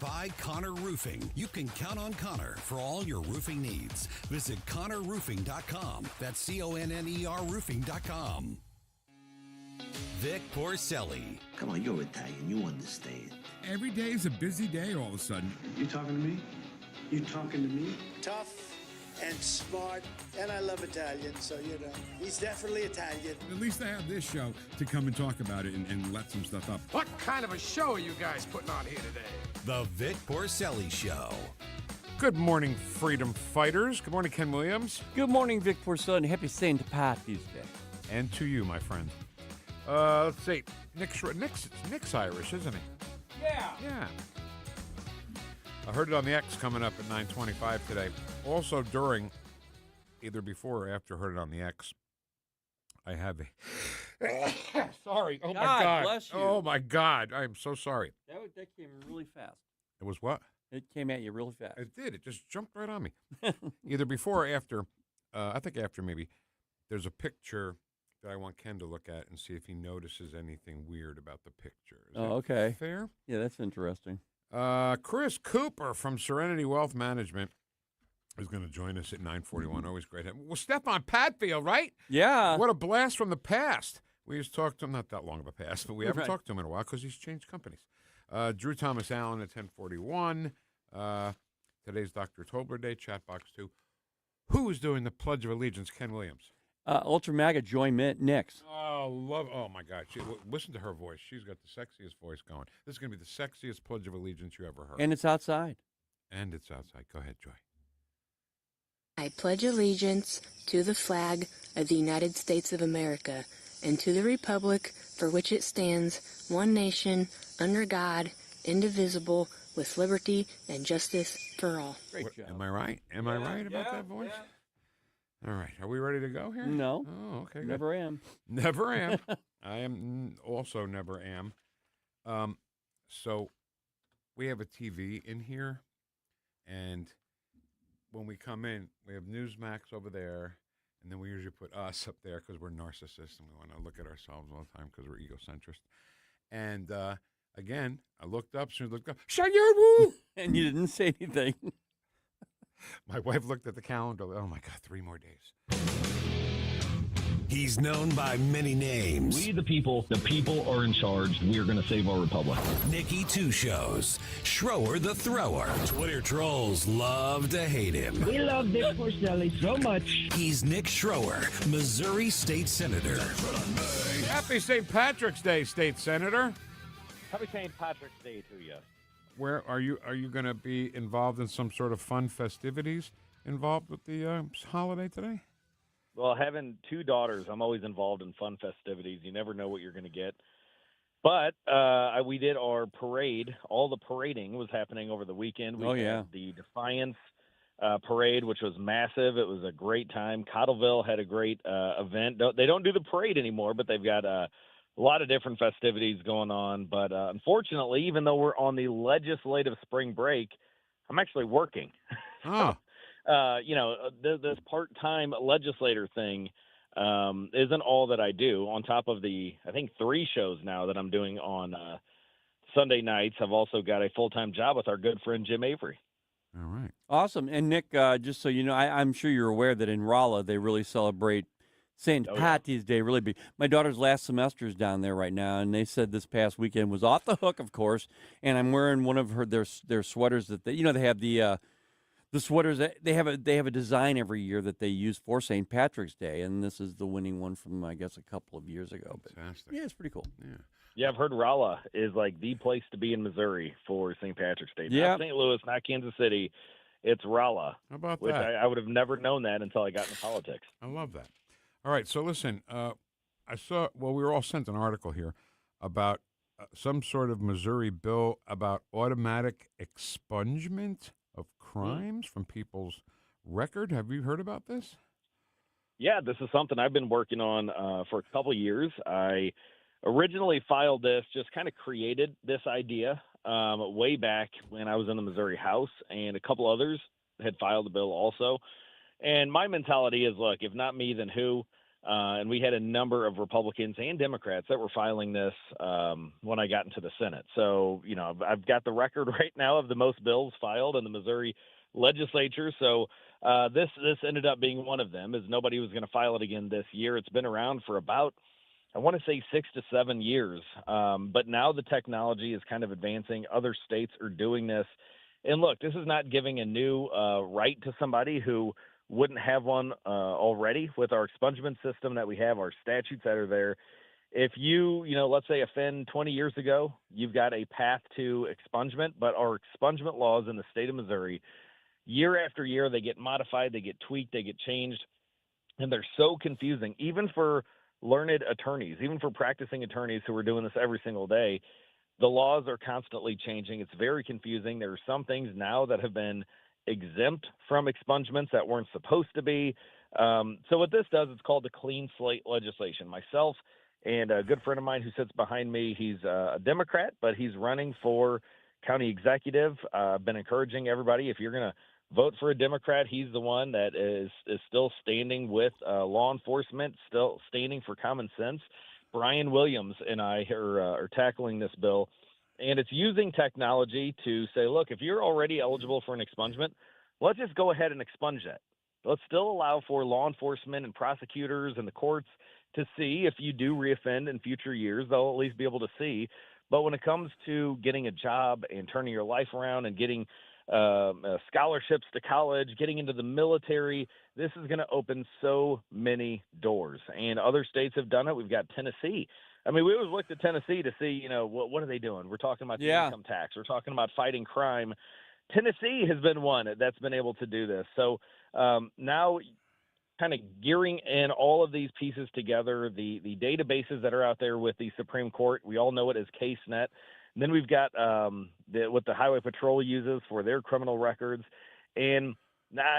by Connor Roofing. You can count on Connor for all your roofing needs. Visit ConnorRoofing.com. That's CONNER roofing.com. Vic Porcelli. Come on, you're Italian. You understand. Every day is a busy day all of a sudden. You talking to me? You talking to me? Tough and smart, and I love Italian, so, he's definitely Italian. At least I have this show to come and talk about it and let some stuff up. What kind of a show are you guys putting on here today? The Vic Porcelli Show. Good morning, freedom fighters. Good morning, Ken Williams. Good morning, Vic Porcelli, and happy St. Padfield Day. And to you, my friend. Let's see. Nick's Irish, isn't he? Yeah. I heard it on the X coming up at 9:25 today. Also during, either before or after heard it on the X, I have a... Sorry. Oh, my God. Bless you. Oh, my God. I am so sorry. That came really fast. It was what? It came at you really fast. It did. It just jumped right on me. Either before or after, I think after maybe, there's a picture that I want Ken to look at and see if he notices anything weird about the picture. Is that okay. fair? Yeah, that's interesting. Chris Cooper from Serenity Wealth Management is going to join us at 9:41. Always great. Well, Stefan Padfield, right? Yeah. What a blast from the past. We just talked to him, not that long of a past, but we haven't Right. talked to him in a while because he's changed companies. Drew Thomas Allen at 10:41. Today's Dr. Tobler Day, chat box 2. Who is doing the Pledge of Allegiance? Ken Williams. Ultra MAGA Joy Nix. Oh, my God. Listen to her voice. She's got the sexiest voice going. This is going to be the sexiest Pledge of Allegiance you ever heard. And it's outside. And it's outside. Go ahead, Joy. I pledge allegiance to the flag of the United States of America and to the republic for which it stands, one nation, under God, indivisible, with liberty and justice for all. Great job. Am I right? Am I right about that voice? Yeah. All right. Are we ready to go here? No. Oh, okay. Good. Never am. Never am. I am also never am. So we have a TV in here, and when we come in, we have Newsmax over there, and then we usually put us up there because we're narcissists and we want to look at ourselves all the time because we're egocentric. And again, I looked up, soon looked up, shut your woo! And you didn't say anything. My wife looked at the calendar. Oh, my God, 3 more days. He's known by many names. We, the people are in charge. We are going to save our republic. Nikki Two Shows. Schroer the Thrower. Twitter trolls love to hate him. We love Vic Porcelli so much. He's Nick Schroer, Missouri State Senator. Happy St. Patrick's Day, State Senator. Happy St. Patrick's Day to you. Where are you going to be involved in some sort of fun festivities involved with the holiday today? Well, having 2 daughters, I'm always involved in fun festivities. You never know what you're going to get. But we did our parade. All the parading was happening over the weekend. We had the Defiance parade, which was massive. It was a great time. Cottleville had a great event. They don't do the parade anymore, but they've got a lot of different festivities going on. But unfortunately, even though we're on the legislative spring break, I'm actually working. Oh. This part-time legislator thing isn't all that I do. On top of the, I think, 3 shows now that I'm doing on Sunday nights, I've also got a full-time job with our good friend Jim Avery. All right. Awesome. And, Nick, just so you know, I'm sure you're aware that in Rolla they really celebrate St. Patty's Day really big. My daughter's last semester is down there right now, and they said this past weekend was off the hook, of course, and I'm wearing one of their sweaters that they have the sweaters that they have a design every year that they use for St. Patrick's Day, and this is the winning one from I guess a couple of years ago. Fantastic. But, yeah, it's pretty cool. Yeah, I've heard Rolla is like the place to be in Missouri for St. Patrick's Day. Yeah. Not St. Louis, not Kansas City. It's Rolla. How about which that? I would have never known that until I got into politics. I love that. All right, so listen, I saw, we were all sent an article here about some sort of Missouri bill about automatic expungement of crimes from people's record. Have you heard about this? Yeah, this is something I've been working on for a couple years. I originally filed this, just kind of created this idea way back when I was in the Missouri House, and a couple others had filed the bill also. And my mentality is, look, if not me, then who? And we had a number of Republicans and Democrats that were filing this when I got into the Senate. So, I've got the record right now of the most bills filed in the Missouri legislature. So this ended up being one of them, as nobody was going to file it again this year. It's been around for about, I want to say 6 to 7 years. But now the technology is kind of advancing. Other states are doing this. And look, this is not giving a new right to somebody who wouldn't have one already with our expungement system that we have, our statutes that are there. If you, let's say offend 20 years ago, you've got a path to expungement, but our expungement laws in the state of Missouri, year after year, they get modified, they get tweaked, they get changed, and they're so confusing, even for learned attorneys, even for practicing attorneys who are doing this every single day. The laws are constantly changing. It's very confusing. There are some things now that have been exempt from expungements that weren't supposed to be. So what this does, it's called the clean slate legislation. Myself and a good friend of mine who sits behind me, he's a Democrat, but he's running for county executive. I've been encouraging everybody, if you're going to vote for a Democrat, he's the one that is still standing with law enforcement, still standing for common sense. Brian Williams and I are tackling this bill. And it's using technology to say, look, if you're already eligible for an expungement, let's just go ahead and expunge that. Let's still allow for law enforcement and prosecutors and the courts to see if you do reoffend in future years. They'll at least be able to see. But when it comes to getting a job and turning your life around and getting scholarships to college, getting into the military, this is going to open so many doors. And other states have done it. We've got Tennessee. I mean, we always looked at Tennessee to see, what are they doing? We're talking about the income tax. We're talking about fighting crime. Tennessee has been one that's been able to do this. So now kind of gearing in all of these pieces together, the databases that are out there with the Supreme Court, we all know it as CaseNet. And then we've got what the Highway Patrol uses for their criminal records. And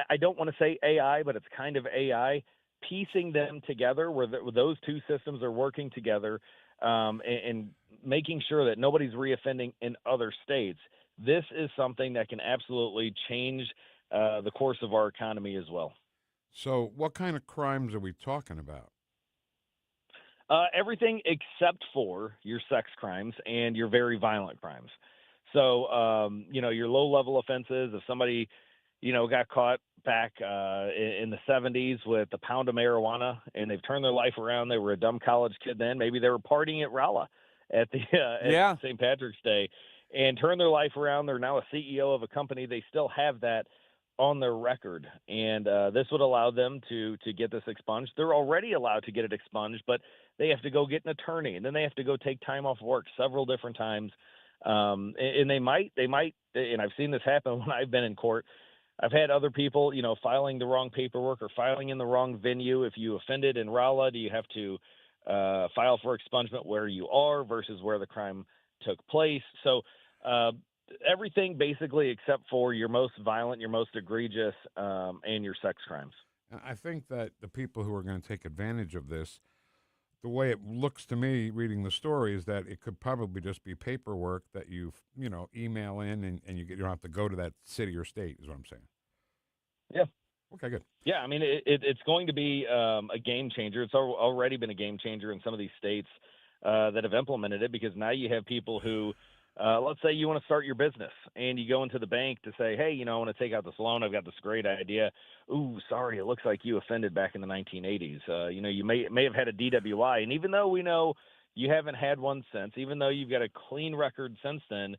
I don't want to say AI, but it's kind of AI, piecing them together where those two systems are working together and making sure that nobody's reoffending in other states. This is something that can absolutely change the course of our economy as well. So what kind of crimes are we talking about? Everything except for your sex crimes and your very violent crimes. So, your low-level offenses, if somebody, got caught back in the 70s with a pound of marijuana and they've turned their life around, they were a dumb college kid then, maybe they were partying at Rolla at the at St. Patrick's Day and turned their life around. They're now a CEO of a company. They still have that on their record, and this would allow them to get this expunged. They're already allowed to get it expunged, but they have to go get an attorney, and then they have to go take time off work several different times. And they might, and I've seen this happen when I've been in court. I've had other people, filing the wrong paperwork or filing in the wrong venue. If you offended in Rolla, do you have to file for expungement where you are versus where the crime took place? So everything basically except for your most violent, your most egregious, and your sex crimes. I think that the people who are going to take advantage of this, the way it looks to me reading the story, is that it could probably just be paperwork that you email in and you don't have to go to that city or state, is what I'm saying. Yeah. Okay, good. Yeah, I mean, it's going to be a game changer. It's already been a game changer in some of these states that have implemented it, because now you have people who, let's say you want to start your business and you go into the bank to say, hey, I want to take out this loan. I've got this great idea. Ooh, sorry, it looks like you offended back in the 1980s. You may have had a DWI. And even though we know you haven't had one since, even though you've got a clean record since then,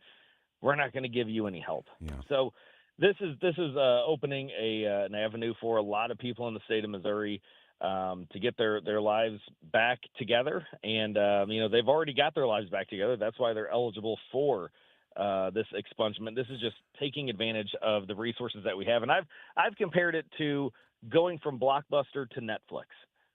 we're not going to give you any help. Yeah. So this is opening an avenue for a lot of people in the state of Missouri to get their lives back together. And, they've already got their lives back together. That's why they're eligible for this expungement. This is just taking advantage of the resources that we have. And I've compared it to going from Blockbuster to Netflix.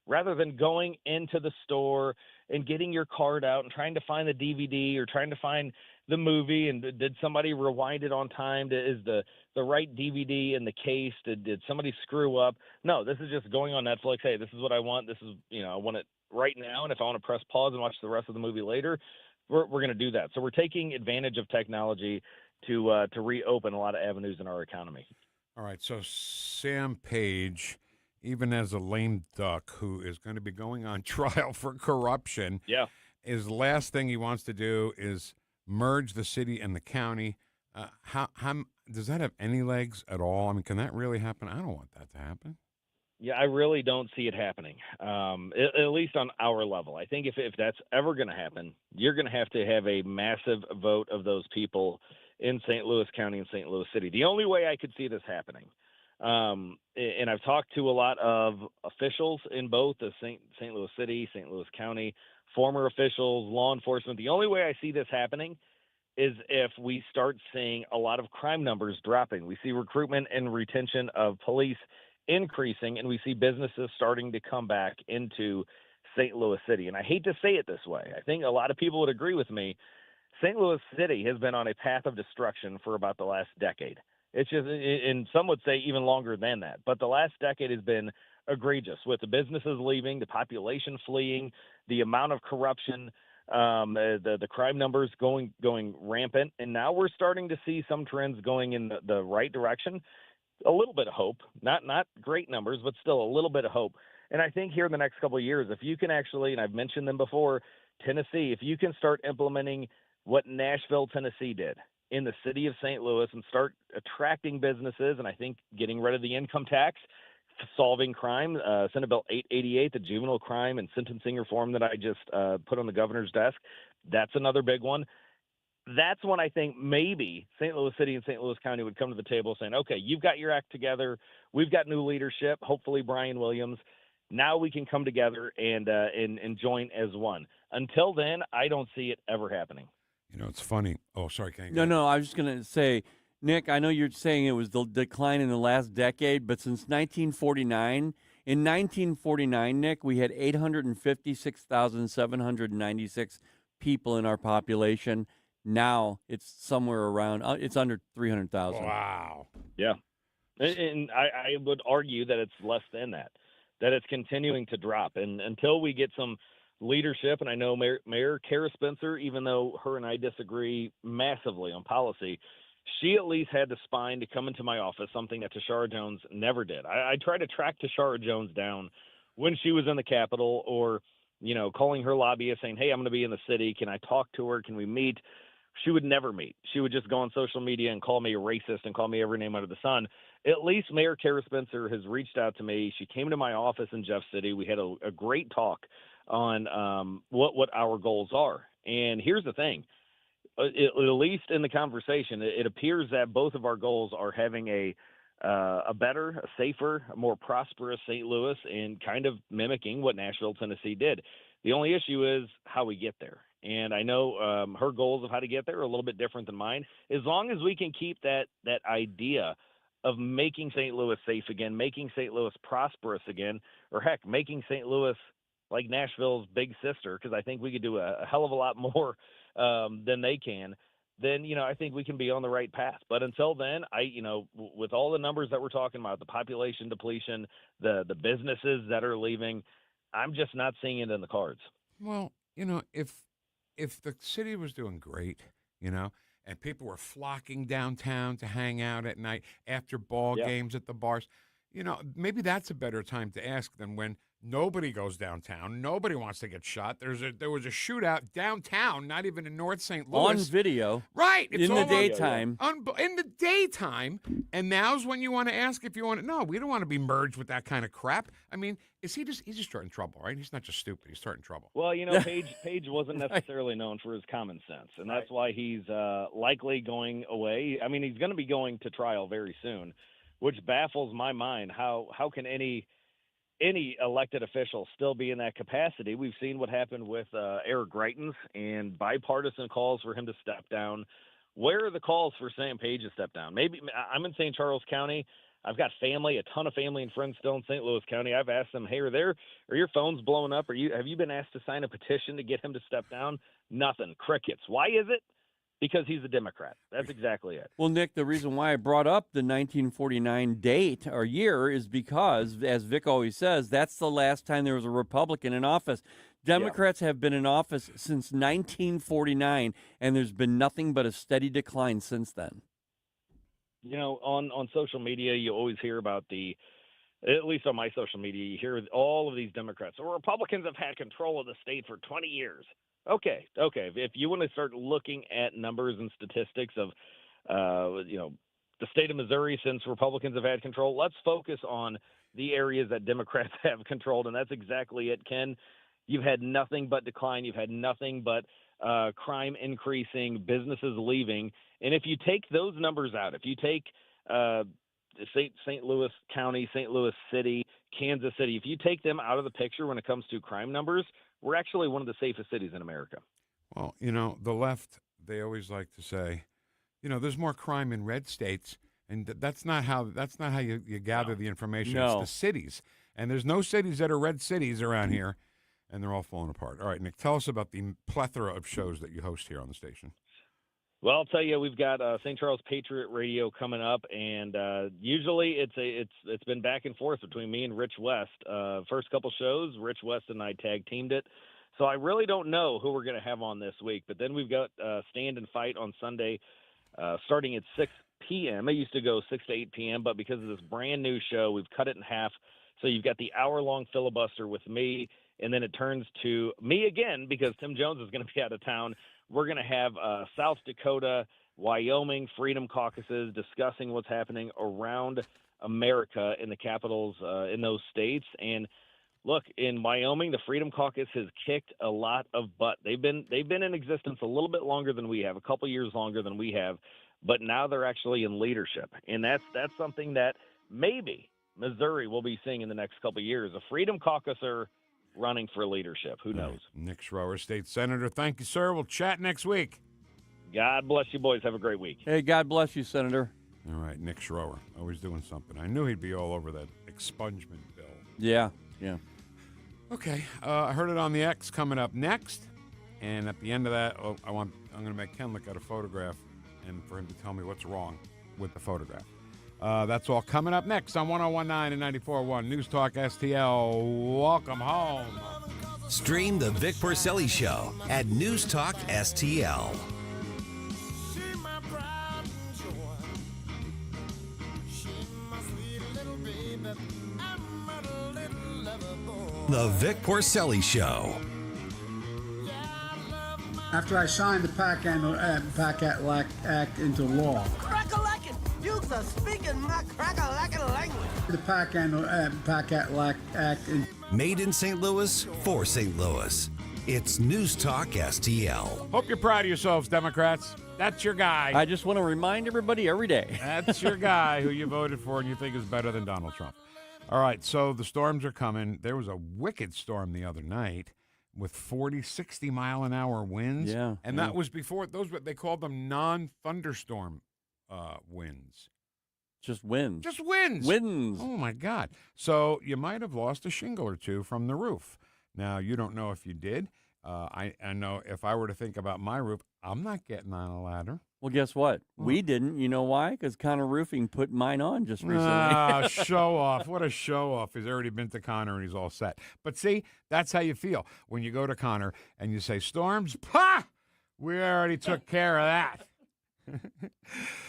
Rather than going into the store and getting your card out and trying to find the DVD or trying to find the movie, and did somebody rewind it on time? Is the right DVD in the case? Did somebody screw up? No, this is just going on Netflix. Hey, this is what I want. This is, I want it right now. And if I want to press pause and watch the rest of the movie later, we're going to do that. So we're taking advantage of technology to reopen a lot of avenues in our economy. All right. So Sam Page even as a lame duck who is going to be going on trial for corruption, his last thing he wants to do is merge the city and the county. How does that have any legs at all? I mean, can that really happen? I don't want that to happen. Yeah, I really don't see it happening, at least on our level. I think if that's ever going to happen, you're going to have a massive vote of those people in St. Louis County and St. Louis City. The only way I could see this happening, and I've talked to a lot of officials in both the St. Louis City, St. Louis County, former officials, law enforcement. The only way I see this happening is if we start seeing a lot of crime numbers dropping. We see recruitment and retention of police increasing, and we see businesses starting to come back into St. Louis City. And I hate to say it this way. I think a lot of people would agree with me. St. Louis City has been on a path of destruction for about the last decade. It's just, and some would say even longer than that. But the last decade has been egregious with the businesses leaving, the population fleeing, the amount of corruption, the crime numbers going rampant. And now we're starting to see some trends going in the right direction. A little bit of hope, not great numbers, but still a little bit of hope. And I think here in the next couple of years, if you can actually, and I've mentioned them before, Tennessee, if you can start implementing what Nashville, Tennessee did in the city of St. Louis and start attracting businesses, and I think getting rid of the income tax, solving crime, Senate Bill 888, the juvenile crime and sentencing reform that I just put on the governor's desk, that's another big one. That's when I think maybe St. Louis City and St. Louis County would come to the table saying, okay, you've got your act together. We've got new leadership, hopefully Brian Williams. Now we can come together and join as one. Until then, I don't see it ever happening. You know, it's funny. Oh, sorry, Ken. No, I was just going to say, Nick, I know you're saying it was the decline in the last decade, but since 1949, in 1949, Nick, we had 856,796 people in our population. Now it's somewhere around, it's under 300,000. Wow. Yeah. And I would argue that it's less than that it's continuing to drop. And until we get some leadership, and I know Mayor Kara Spencer, even though her and I disagree massively on policy, she at least had the spine to come into my office, something that Tashara Jones never did. I tried to track Tashara Jones down when she was in the Capitol, or, you know, calling her lobbyist saying, hey, I'm going to be in the city. Can I talk to her? Can we meet? She would never meet. She would just go on social media and call me a racist and call me every name under the sun. At least Mayor Kara Spencer has reached out to me. She came to my office in Jeff City. We had a great talk on what our goals are. And here's the thing. At least in the conversation, it appears that both of our goals are having a better, a safer, a more prosperous St. Louis, and kind of mimicking what Nashville, Tennessee did. The only issue is how we get there. And I know her goals of how to get there are a little bit different than mine. As long as we can keep that idea of making St. Louis safe again, making St. Louis prosperous again, or heck, making St. Louis like Nashville's big sister, because I think we could do a hell of a lot more than they can, then, you know, I think we can be on the right path. But until then, with all the numbers that we're talking about, the population depletion, the businesses that are leaving, I'm just not seeing it in the cards. Well, you know, if the city was doing great, you know, and people were flocking downtown to hang out at night after ball games at the bars, you know, maybe that's a better time to ask than when nobody goes downtown. Nobody wants to get shot. There was a shootout downtown, not even in North St. Louis. On video. Right. It's in the daytime. In the daytime. And now's when you want to ask if you want to. No, we don't want to be merged with that kind of crap. I mean, he's just starting trouble, right? He's not just stupid. He's starting trouble. Well, you know, Page wasn't necessarily known for his common sense, and that's why he's likely going away. I mean, he's going to be going to trial very soon, which baffles my mind. How can any elected official still be in that capacity? We've seen what happened with Eric Greitens and bipartisan calls for him to step down. Where are the calls for Sam Page to step down? Maybe I'm in St. Charles County. I've got family, a ton of family and friends still in St. Louis County. I've asked them, hey, are your phones blowing up? Have you been asked to sign a petition to get him to step down? Nothing. Crickets. Why is it? Because he's a Democrat. That's exactly it. Well, Nick, the reason why I brought up the 1949 date or year is because, as Vic always says, that's the last time there was a Republican in office. Democrats have been in office since 1949, and there's been nothing but a steady decline since then. You know, on social media, you always hear about the at least on my social media, you hear all of these Democrats, well, Republicans have had control of the state for 20 years. Okay. If you want to start looking at numbers and statistics of, the state of Missouri since Republicans have had control, let's focus on the areas that Democrats have controlled, and that's exactly it, Ken. You've had nothing but decline. You've had nothing but crime increasing, businesses leaving. And if you take those numbers out, if you take St. Louis County, St. Louis City, Kansas City, if you take them out of the picture when it comes to crime numbers, we're actually one of the safest cities in America. Well, the left, they always like to say, there's more crime in red states, and that's not how you gather the information. No. It's the cities, and there's no cities that are red cities around here, and they're all falling apart. All right, Nick, tell us about the plethora of shows that you host here on the station. Well, I'll tell you, we've got St. Charles Patriot Radio coming up, and usually it's been back and forth between me and Rich West. First couple shows, Rich West and I tag teamed it, so I really don't know who we're going to have on this week. But then we've got Stand and Fight on Sunday, starting at 6 p.m. It used to go 6 to 8 p.m., but because of this brand new show, we've cut it in half. So you've got the hour-long filibuster with me, and then it turns to me again because Tim Jones is going to be out of town. We're going to have South Dakota, Wyoming Freedom Caucuses discussing what's happening around America in the capitals in those states. And look, in Wyoming, the Freedom Caucus has kicked a lot of butt. They've been in existence a little bit longer than we have, a couple years longer than we have, but now they're actually in leadership. And that's something that maybe Missouri will be seeing in the next couple of years. A Freedom Caucuser running for leadership. Who knows? Nick Schroer, State Senator. Thank you, sir. We'll chat next week. God bless you, boys. Have a great week. Hey, God bless you, Senator. All right, Nick Schroer, always doing something. I knew he'd be all over that expungement bill. Yeah. Okay, I heard it on the X coming up next, and at the end of that, I'm going to make Ken look at a photograph, and for him to tell me what's wrong with the photograph. That's all coming up next on 101.9 and 94.1 News Talk STL. Welcome home. Stream the Vic Porcelli Show at News Talk STL. The Vic Porcelli Show. After I signed the PAC Act into law. Crack-a-lackin', you are speaking my crack-a-lackin' language. The PAC Act. Made in St. Louis for St. Louis. It's News Talk STL. Hope you're proud of yourselves, Democrats. That's your guy. I just want to remind everybody every day. That's your guy who you voted for and you think is better than Donald Trump. All right, so the storms are coming. There was a wicked storm the other night with 40, 60-mile-an-hour winds. Yeah. And that was before, they called them non-thunderstorm winds. Just winds. Just winds. Winds. Oh, my God. So you might have lost a shingle or two from the roof. Now, you don't know if you did. I know if I were to think about my roof, I'm not getting on a ladder. Well, guess what? We didn't. You know why? Because Connor Roofing put mine on just recently. Ah, show off. What a show off. He's already been to Connor and he's all set. But see, that's how you feel when you go to Connor and you say, storms, pah! We already took care of that.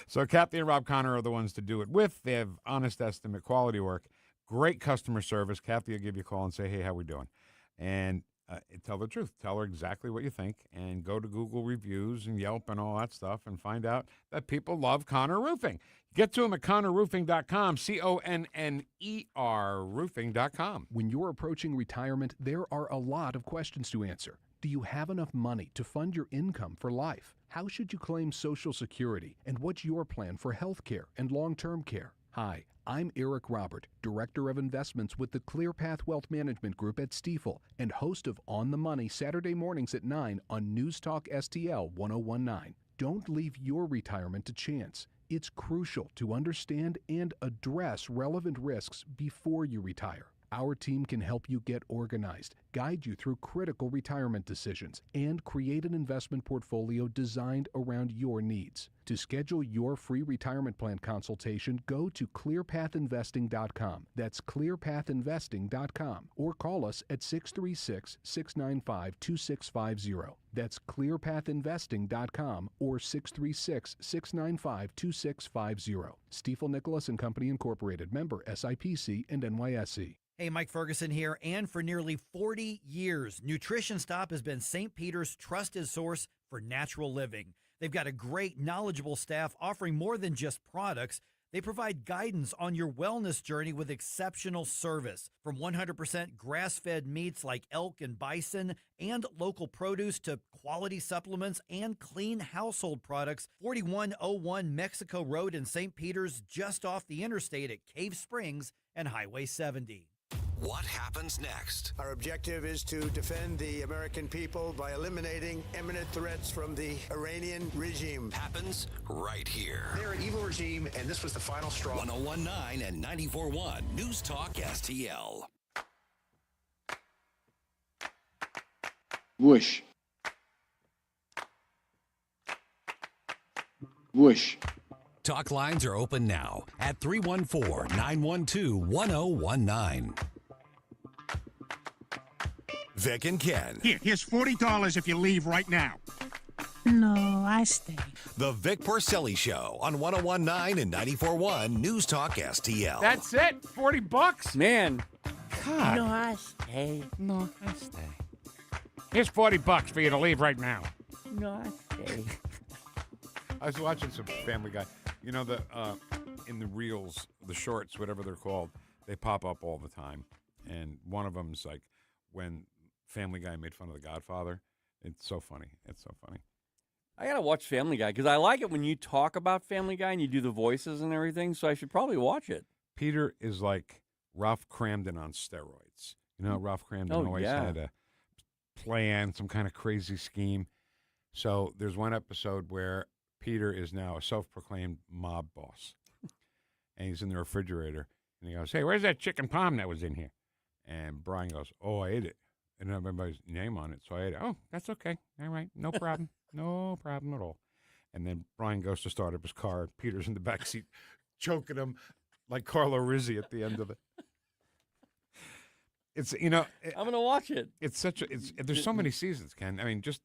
So Kathy and Rob Connor are the ones to do it with. They have honest estimate, quality work, great customer service. Kathy will give you a call and say, hey, how we doing? And tell the truth. Tell her exactly what you think and go to Google reviews and Yelp and all that stuff and find out that people love Connor Roofing. Get to them at ConnorRoofing.com, CONNER roofing.com. When you're approaching retirement, there are a lot of questions to answer. Do you have enough money to fund your income for life? How should you claim Social Security? And what's your plan for health care and long-term care? Hi, I'm Eric Robert, Director of Investments with the ClearPath Wealth Management Group at Stifel and host of On the Money Saturday mornings at 9 on News Talk STL 101.9. Don't leave your retirement to chance. It's crucial to understand and address relevant risks before you retire. Our team can help you get organized, guide you through critical retirement decisions, and create an investment portfolio designed around your needs. To schedule your free retirement plan consultation, go to clearpathinvesting.com. That's clearpathinvesting.com. Or call us at 636-695-2650. That's clearpathinvesting.com or 636-695-2650. Stifel Nicholas and Company Incorporated, member SIPC and NYSE. Hey, Mike Ferguson here, and for nearly 40 years, Nutrition Stop has been St. Peter's trusted source for natural living. They've got a great, knowledgeable staff offering more than just products. They provide guidance on your wellness journey with exceptional service. From 100% grass-fed meats like elk and bison and local produce to quality supplements and clean household products, 4101 Mexico Road in St. Peter's, just off the interstate at Cave Springs and Highway 70. What happens next? Our objective is to defend the American people by eliminating imminent threats from the Iranian regime. Happens right here. They're an evil regime, and this was the final straw. 1019 and 94.1 News Talk STL. Whoosh. Whoosh. Talk lines are open now at 314-912-1019. Vic and Ken. Here's $40 if you leave right now. No, I stay. The Vic Porcelli Show on 1019 and 94.1 News Talk STL. That's it? $40? Man. God. No, I stay. No, I stay. Here's $40 for you to leave right now. No, I stay. I was watching some Family Guy. You know, in the reels, the shorts, whatever they're called, they pop up all the time. And one of them's like when Family Guy made fun of The Godfather. It's so funny. It's so funny. I got to watch Family Guy because I like it when you talk about Family Guy and you do the voices and everything, so I should probably watch it. Peter is like Ralph Cramden on steroids. You know, Ralph Cramden always had a plan, some kind of crazy scheme. So there's one episode where Peter is now a self-proclaimed mob boss. And he's in the refrigerator. And he goes, hey, where's that chicken parm that was in here? And Brian goes, oh, I ate it. And everybody's name on it, so I ate it. Oh, that's okay. All right, no problem. No problem at all. And then Brian goes to start up his car, and Peter's in the back seat choking him like Carlo Rizzi at the end of it. It's, you know. I'm going to watch it. It's such a, there's so many seasons, Ken. I mean, just,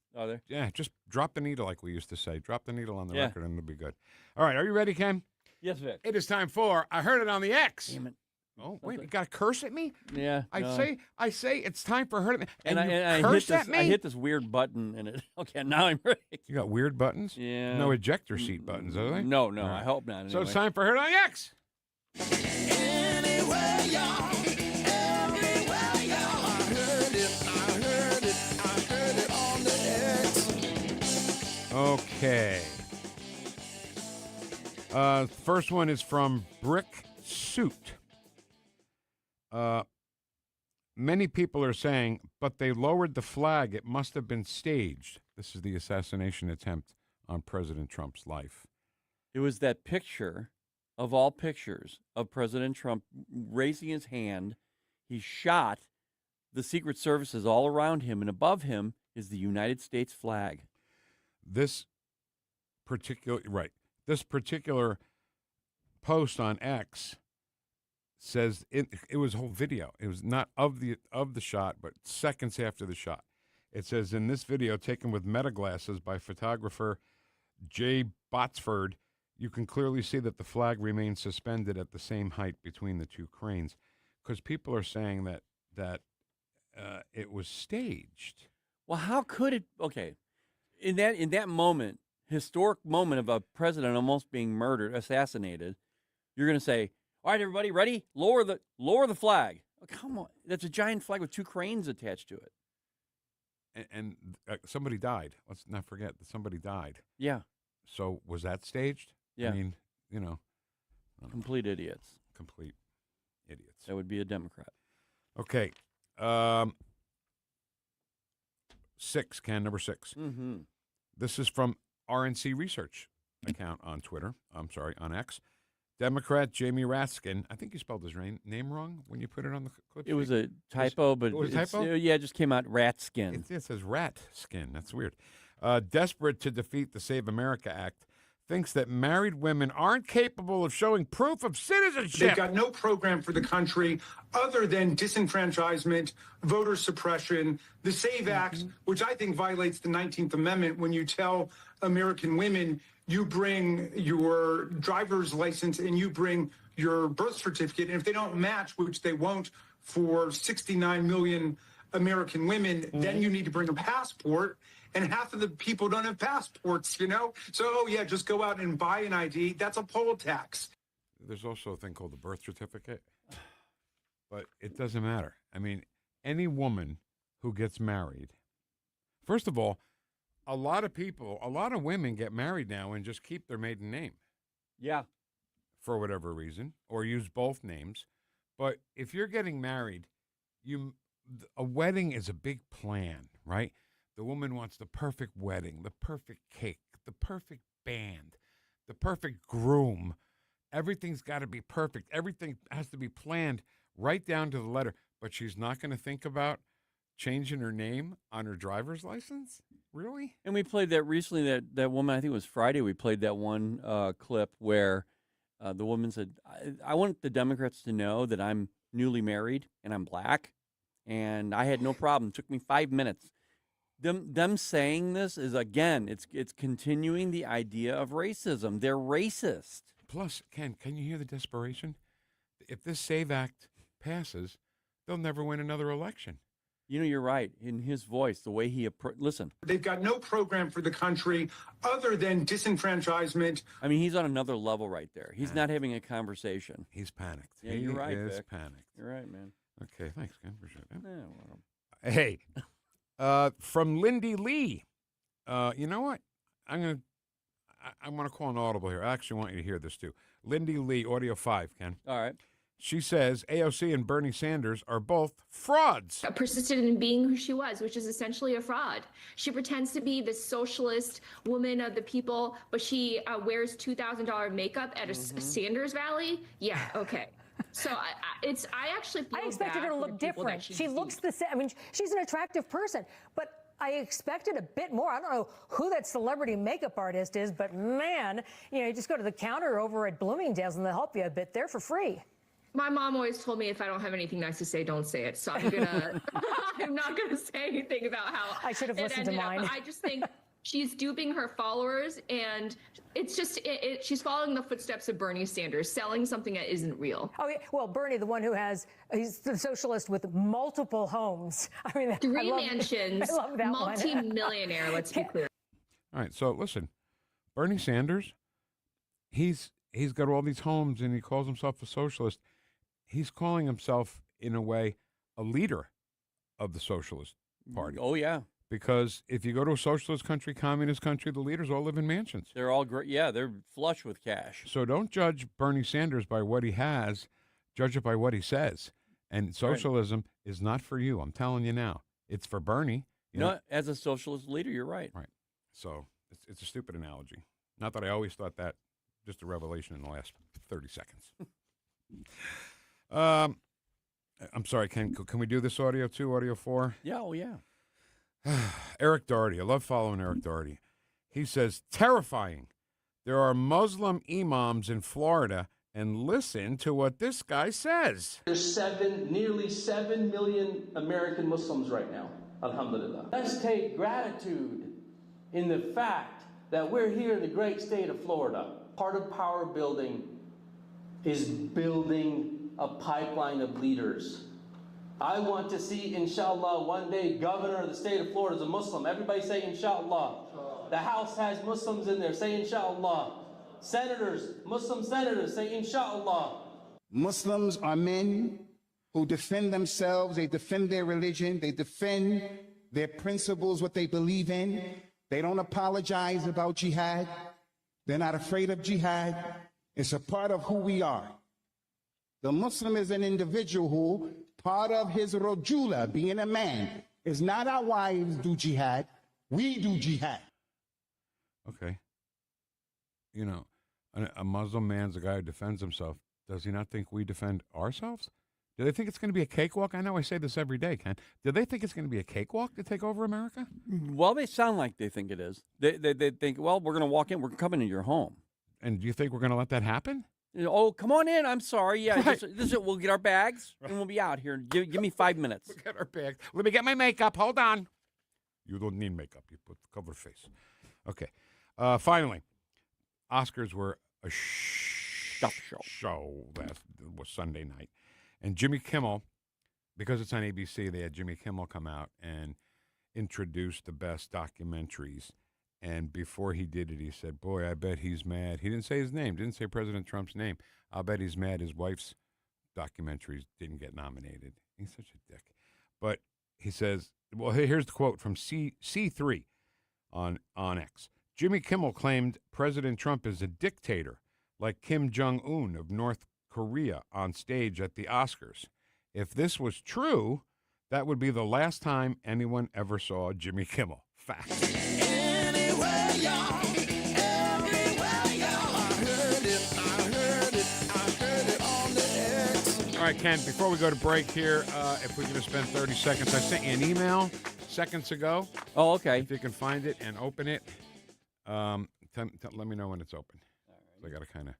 just drop the needle, like we used to say. Drop the needle on the record, and it'll be good. All right, are you ready, Ken? Yes, Vic. It is time for I Heard It on the X. Damn it. Oh, wait, you got to curse at me? Yeah. I say it's time for Heard It. And I curse at me? I hit this weird button in it. Okay, now I'm ready. You got weird buttons? Yeah. No ejector seat buttons, are they? No, right. I hope not. Anyway. So it's time for Heard It on the X. Anywhere, y'all. Everywhere, y'all. I heard it on the X. Okay. First one is from Brick Suit. Many people are saying, but they lowered the flag. It must have been staged. This is the assassination attempt on President Trump's life. It was that picture of all pictures of President Trump raising his hand. He shot. The Secret Services all around him, and above him is the United States flag. This particular post on X says it was a whole video. It was not of the shot, but seconds after the shot. It says, in this video taken with meta glasses by photographer Jay Botsford, you can clearly see that the flag remains suspended at the same height between the two cranes, because people are saying that it was staged. Well, how could it? Okay, in that moment, historic moment of a president almost being murdered, assassinated, you're going to say, all right, everybody, ready? Lower the flag. Oh, come on. That's a giant flag with two cranes attached to it. And somebody died. Let's not forget that somebody died. Yeah. So was that staged? Yeah. I mean, you know. Complete idiots. Complete idiots. That would be a Democrat. Okay. 6, Ken, number 6. Mm-hmm. This is from RNC Research account on X. Democrat Jamie Raskin. I think you spelled his name wrong when you put it on the clip. It was a typo, but it was a typo? Yeah, it just came out rat skin. It says rat skin. That's weird. Desperate to defeat the Save America Act, thinks that married women aren't capable of showing proof of citizenship. They've got no program for the country other than disenfranchisement, voter suppression, the SAVE Act, which I think violates the 19th Amendment when you tell American women you bring your driver's license and you bring your birth certificate, and if they don't match, which they won't for 69 million American women, then you need to bring a passport. And half of the people don't have passports, you know? So, yeah, just go out and buy an ID. That's a poll tax. There's also a thing called the birth certificate, but it doesn't matter. I mean, any woman who gets married, first of all, a lot of women get married now and just keep their maiden name. Yeah. For whatever reason, or use both names. But if you're getting married, a wedding is a big plan, right? The woman wants the perfect wedding, the perfect cake, the perfect band, the perfect groom. Everything's got to be perfect. Everything has to be planned right down to the letter. But she's not going to think about changing her name on her driver's license? Really? And we played that recently, that woman, I think it was Friday, we played that one clip where the woman said, I want the Democrats to know that I'm newly married and I'm black, and I had no problem. It took me 5 minutes. Them saying this is, again, it's continuing the idea of racism. They're racist. Plus, Ken, can you hear the desperation? If this SAVE Act passes, they'll never win another election. You know, you're right. In his voice, the way he listen. They've got no program for the country other than disenfranchisement. I mean, he's on another level right there. He's not having a conversation. He's panicked. Yeah, you're right, He is Vic. panicked. You're right, man. Okay, thanks, Ken. Appreciate that. Yeah, well. Hey, from Lindy Lee. You know what? I want to call an audible here. I actually want you to hear this too. Lindy Lee, audio 5, Ken. All right. She says AOC and Bernie Sanders are both frauds. Persisted in being who she was, which is essentially a fraud. She pretends to be this socialist woman of the people, but she wears $2,000 makeup at a Sanders rally. Yeah, okay. So I actually feel I expected her to look different. She looks the same. I mean, she's an attractive person, but I expected a bit more. I don't know who that celebrity makeup artist is, but man, you just go to the counter over at Bloomingdale's and they'll help you a bit there for free. My mom always told me if I don't have anything nice to say, don't say it. So I'm not gonna say anything about how I should have listened to mine. I just think she's duping her followers, and it's just she's following the footsteps of Bernie Sanders, selling something that isn't real. Oh, yeah. Well, Bernie, the one he's the socialist with multiple homes. I mean, three mansions, I love that multi-millionaire. Let's be clear. All right, so listen, Bernie Sanders, he's got all these homes, and he calls himself a socialist. He's calling himself, in a way, a leader of the Socialist Party. Oh, yeah. Because if you go to a socialist country, communist country, the leaders all live in mansions. They're all great. Yeah, they're flush with cash. So don't judge Bernie Sanders by what he has. Judge it by what he says. And socialism is not for you. I'm telling you now. It's for Bernie. No, as a socialist leader, you're right. Right. So it's a stupid analogy. Not that I always thought that. Just a revelation in the last 30 seconds. I'm sorry, Ken. Can we do this audio too? Audio 4? Yeah, oh yeah. Eric Doherty. I love following Eric Doherty. He says, terrifying. There are Muslim imams in Florida, and listen to what this guy says. There's nearly 7 million American Muslims right now, alhamdulillah. Let's take gratitude in the fact that we're here in the great state of Florida. Part of power building is building a pipeline of leaders. I want to see, inshallah, one day governor of the state of Florida is a Muslim. Everybody say inshallah. The House has Muslims in there. Say inshallah. Senators, Muslim senators, say inshallah. Muslims are men who defend themselves. They defend their religion. They defend their principles, what they believe in. They don't apologize about jihad. They're not afraid of jihad. It's a part of who we are. The Muslim is an individual who, part of his rojula, being a man, is not our wives do jihad. We do jihad. Okay. You know, a Muslim man's a guy who defends himself. Does he not think we defend ourselves? Do they think it's going to be a cakewalk? I know I say this every day, Ken. Do they think it's going to be a cakewalk to take over America? Well, they sound like they think it is. They think, well, we're going to walk in. We're coming into your home. And do you think we're going to let that happen? Oh, come on in. I'm sorry. Yeah, Right. we'll get our bags, and we'll be out here. Give me 5 minutes. We'll get our bags. Let me get my makeup. Hold on. You don't need makeup. You put cover face. Okay. Finally, Oscars were a show last was Sunday night. And Jimmy Kimmel, because it's on ABC, they had Jimmy Kimmel come out and introduce the best documentaries. And before he did it, he said, boy, I bet he's mad. He didn't say his name, didn't say President Trump's name. I'll bet he's mad his wife's documentaries didn't get nominated. He's such a dick. But he says, well, here's the quote from C3 on X. Jimmy Kimmel claimed President Trump is a dictator, like Kim Jong-un of North Korea on stage at the Oscars. If this was true, that would be the last time anyone ever saw Jimmy Kimmel. Fact. All right, Ken, before we go to break here, if we can just spend 30 seconds. I sent you an email seconds ago. Oh, okay. If you can find it and open it, let me know when it's open. So I got to kind of,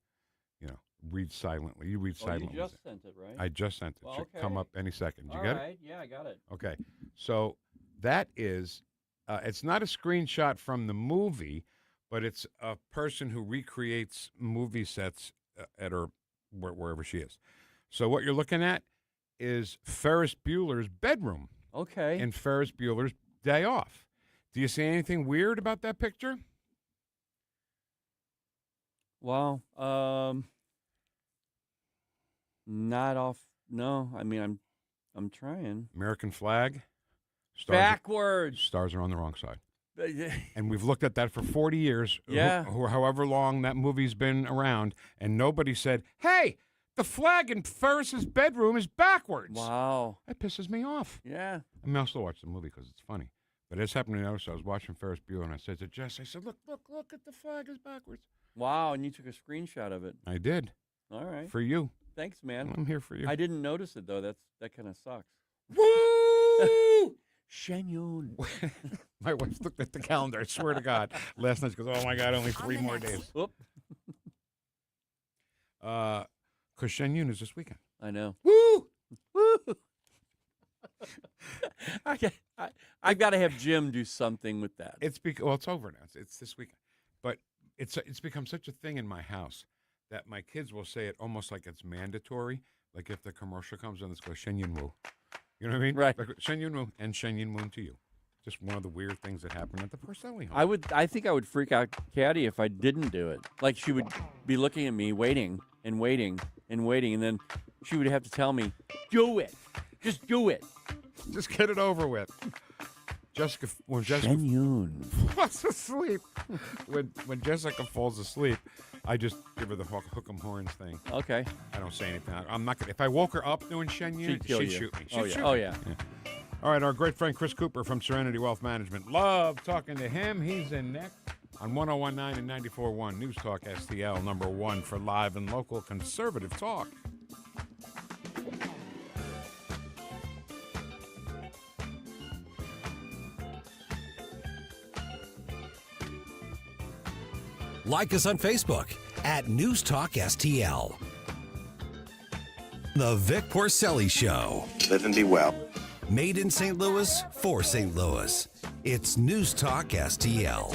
read silently. You read silently. You just sent it, right? I just sent it. Well, Should okay. come up any second. Did you get it? Yeah, I got it. Okay. So that is, it's not a screenshot from the movie, but it's a person who recreates movie sets at her, wherever she is. So what you're looking at is Ferris Bueller's bedroom. Okay. And Ferris Bueller's Day Off. Do you see anything weird about that picture? Well, not off. No, I mean, I'm trying. American flag. Backwards. Stars are on the wrong side. And we've looked at that for 40 years. Yeah. However long that movie's been around, and nobody said, hey, the flag in Ferris's bedroom is backwards. Wow. That pisses me off. Yeah. I mean, I'll still watch the movie because it's funny. But it's happened to notice. I was watching Ferris Bueller, and I said to Jess, I said, look at the flag is backwards. Wow, and you took a screenshot of it. I did. All right. For you. Thanks, man. I'm here for you. I didn't notice it, though. That kind of sucks. Woo! Shenyun. My wife looked at the calendar, I swear to God. Last night she goes, oh, my God, only 3 more days. Whoop. Because Shenyun is this weekend. I know. Woo! Woo! I got to have Jim do something with that. It's over now. It's this weekend. But it's become such a thing in my house that my kids will say it almost like it's mandatory. Like if the commercial comes on, it's go Shenyun Woo. You know what I mean? Right. Like Shenyun Woo and Shenyun Woo to you. Just one of the weird things that happened at the Porcelli home. I think I would freak out Caddy if I didn't do it. Like she would be looking at me, waiting and waiting and waiting, and then she would have to tell me, "Do it, just do it, just get it over with." When Jessica falls asleep, when Jessica falls asleep, I just give her the hook 'em horns thing. Okay. I don't say anything. I'm not gonna. If I woke her up doing Shenyun, she'd shoot me. She'd shoot me. Oh yeah. All right, our great friend Chris Cooper from Serenity Wealth Management. Love talking to him. He's in next on 101.9 and 94.1 News Talk STL, #1 for live and local conservative talk. Like us on Facebook at News Talk STL. The Vic Porcelli Show. Live and be well. Made in St. Louis for St. Louis. It's News Talk STL.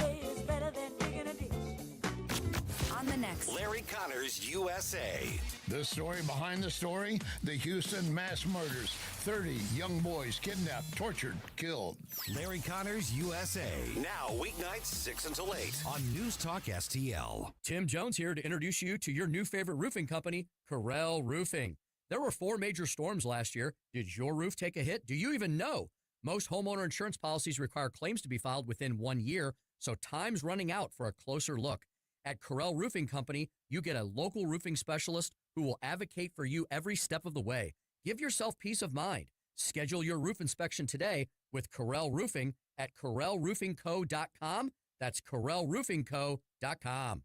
On the next Larry Connors, USA. The story behind the story, the Houston mass murders. 30 young boys kidnapped, tortured, killed. Larry Connors, USA. Now, weeknights 6 until 8 on News Talk STL. Tim Jones here to introduce you to your new favorite roofing company, Corel Roofing. There were 4 major storms last year. Did your roof take a hit? Do you even know? Most homeowner insurance policies require claims to be filed within 1 year, so time's running out for a closer look. At Corel Roofing Company, you get a local roofing specialist who will advocate for you every step of the way. Give yourself peace of mind. Schedule your roof inspection today with Corel Roofing at CorelRoofingCo.com. That's CorelRoofingCo.com.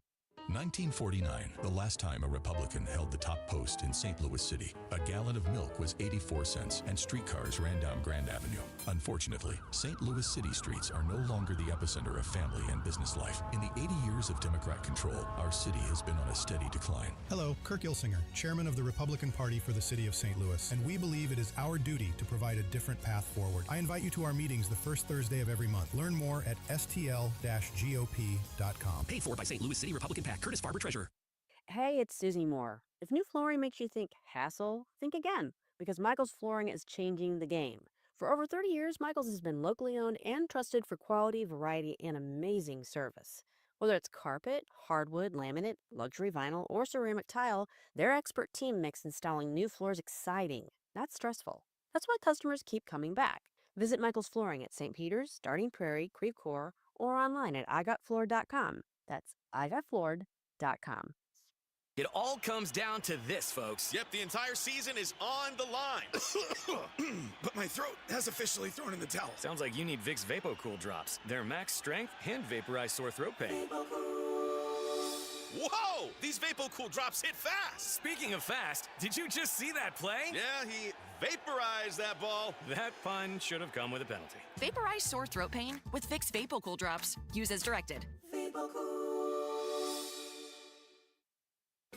1949, the last time a Republican held the top post in St. Louis City. A gallon of milk was 84 cents and streetcars ran down Grand Avenue. Unfortunately, St. Louis City streets are no longer the epicenter of family and business life. In the 80 years of Democrat control, our city has been on a steady decline. Hello, Kirk Ilsinger, chairman of the Republican Party for the city of St. Louis, and we believe it is our duty to provide a different path forward. I invite you to our meetings the first Thursday of every month. Learn more at stl-gop.com. Paid for by St. Louis City Republican PAC. Curtis Farber, Treasurer. Hey, it's Susie Moore. If new flooring makes you think hassle, think again, because Michael's Flooring is changing the game. For over 30 years, Michael's has been locally owned and trusted for quality, variety, and amazing service. Whether it's carpet, hardwood, laminate, luxury vinyl, or ceramic tile, their expert team makes installing new floors exciting, not stressful. That's why customers keep coming back. Visit Michael's Flooring at St. Peter's, Starting Prairie, Creve Coeur, or online at igotfloored.com. That's igotfloored.com. It all comes down to this, folks. Yep, the entire season is on the line. But my throat has officially thrown in the towel. Sounds like you need Vicks VapoCool drops. They're max strength and vaporize sore throat pain. Whoa! These VapoCool drops hit fast. Speaking of fast, did you just see that play? Yeah, he vaporized that ball. That pun should have come with a penalty. Vaporize sore throat pain with Vicks VapoCool drops. Use as directed.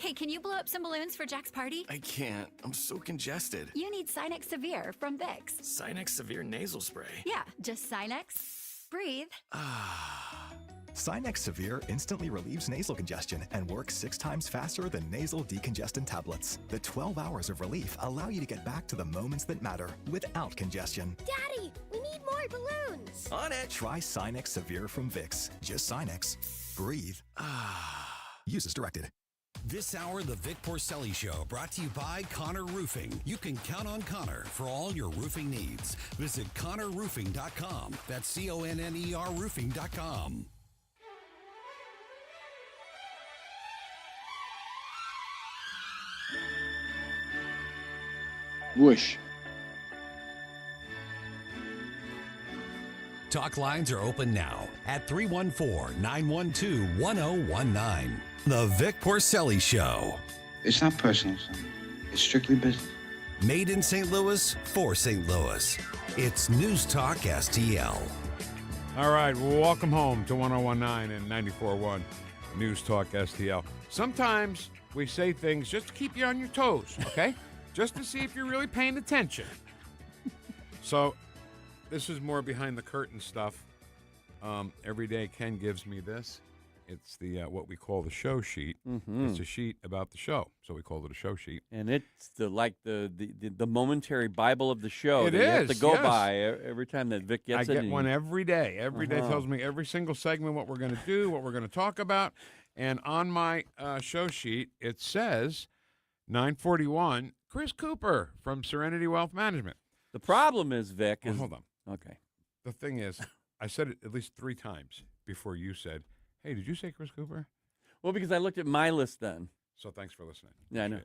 Hey, can you blow up some balloons for Jack's party? I can't. I'm so congested. You need Sinex Severe from Vicks. Sinex Severe Nasal Spray. Yeah, just Sinex. Breathe. Sinex Severe instantly relieves nasal congestion and works 6 times faster than nasal decongestant tablets. The 12 hours of relief allow you to get back to the moments that matter without congestion. Daddy, we need more balloons. On it. Try Sinex Severe from Vicks. Just Sinex. Breathe. Use as directed. This hour, the Vic Porcelli Show, brought to you by Connor Roofing. You can count on Connor for all your roofing needs. Visit ConnorRoofing.com. That's CONNER Roofing.com. Whoosh. Talk lines are open now at 314-912-1019. The Vic Porcelli Show. It's not personal, son. It's strictly business. Made in St. Louis for St. Louis. It's News Talk STL. All right, well, welcome home to 1019 and 94.1 News Talk STL. Sometimes we say things just to keep you on your toes, okay? Just to see if you're really paying attention. So this is more behind the curtain stuff. Every day Ken gives me this. It's the what we call the show sheet. Mm-hmm. It's a sheet about the show, so we call it a show sheet. And it's the momentary Bible of the show. It that is. You have to go yes. by every time that Vic gets it. I get one every day. Every day tells me every single segment what we're going to do, what we're going to talk about. And on my show sheet, it says 941 Chris Cooper from Serenity Wealth Management. The problem is, Vic, is... hold on. Okay. The thing is, I said it at least 3 times before you said, hey, did you say Chris Cooper? Well, because I looked at my list then. So thanks for listening. Yeah, I know.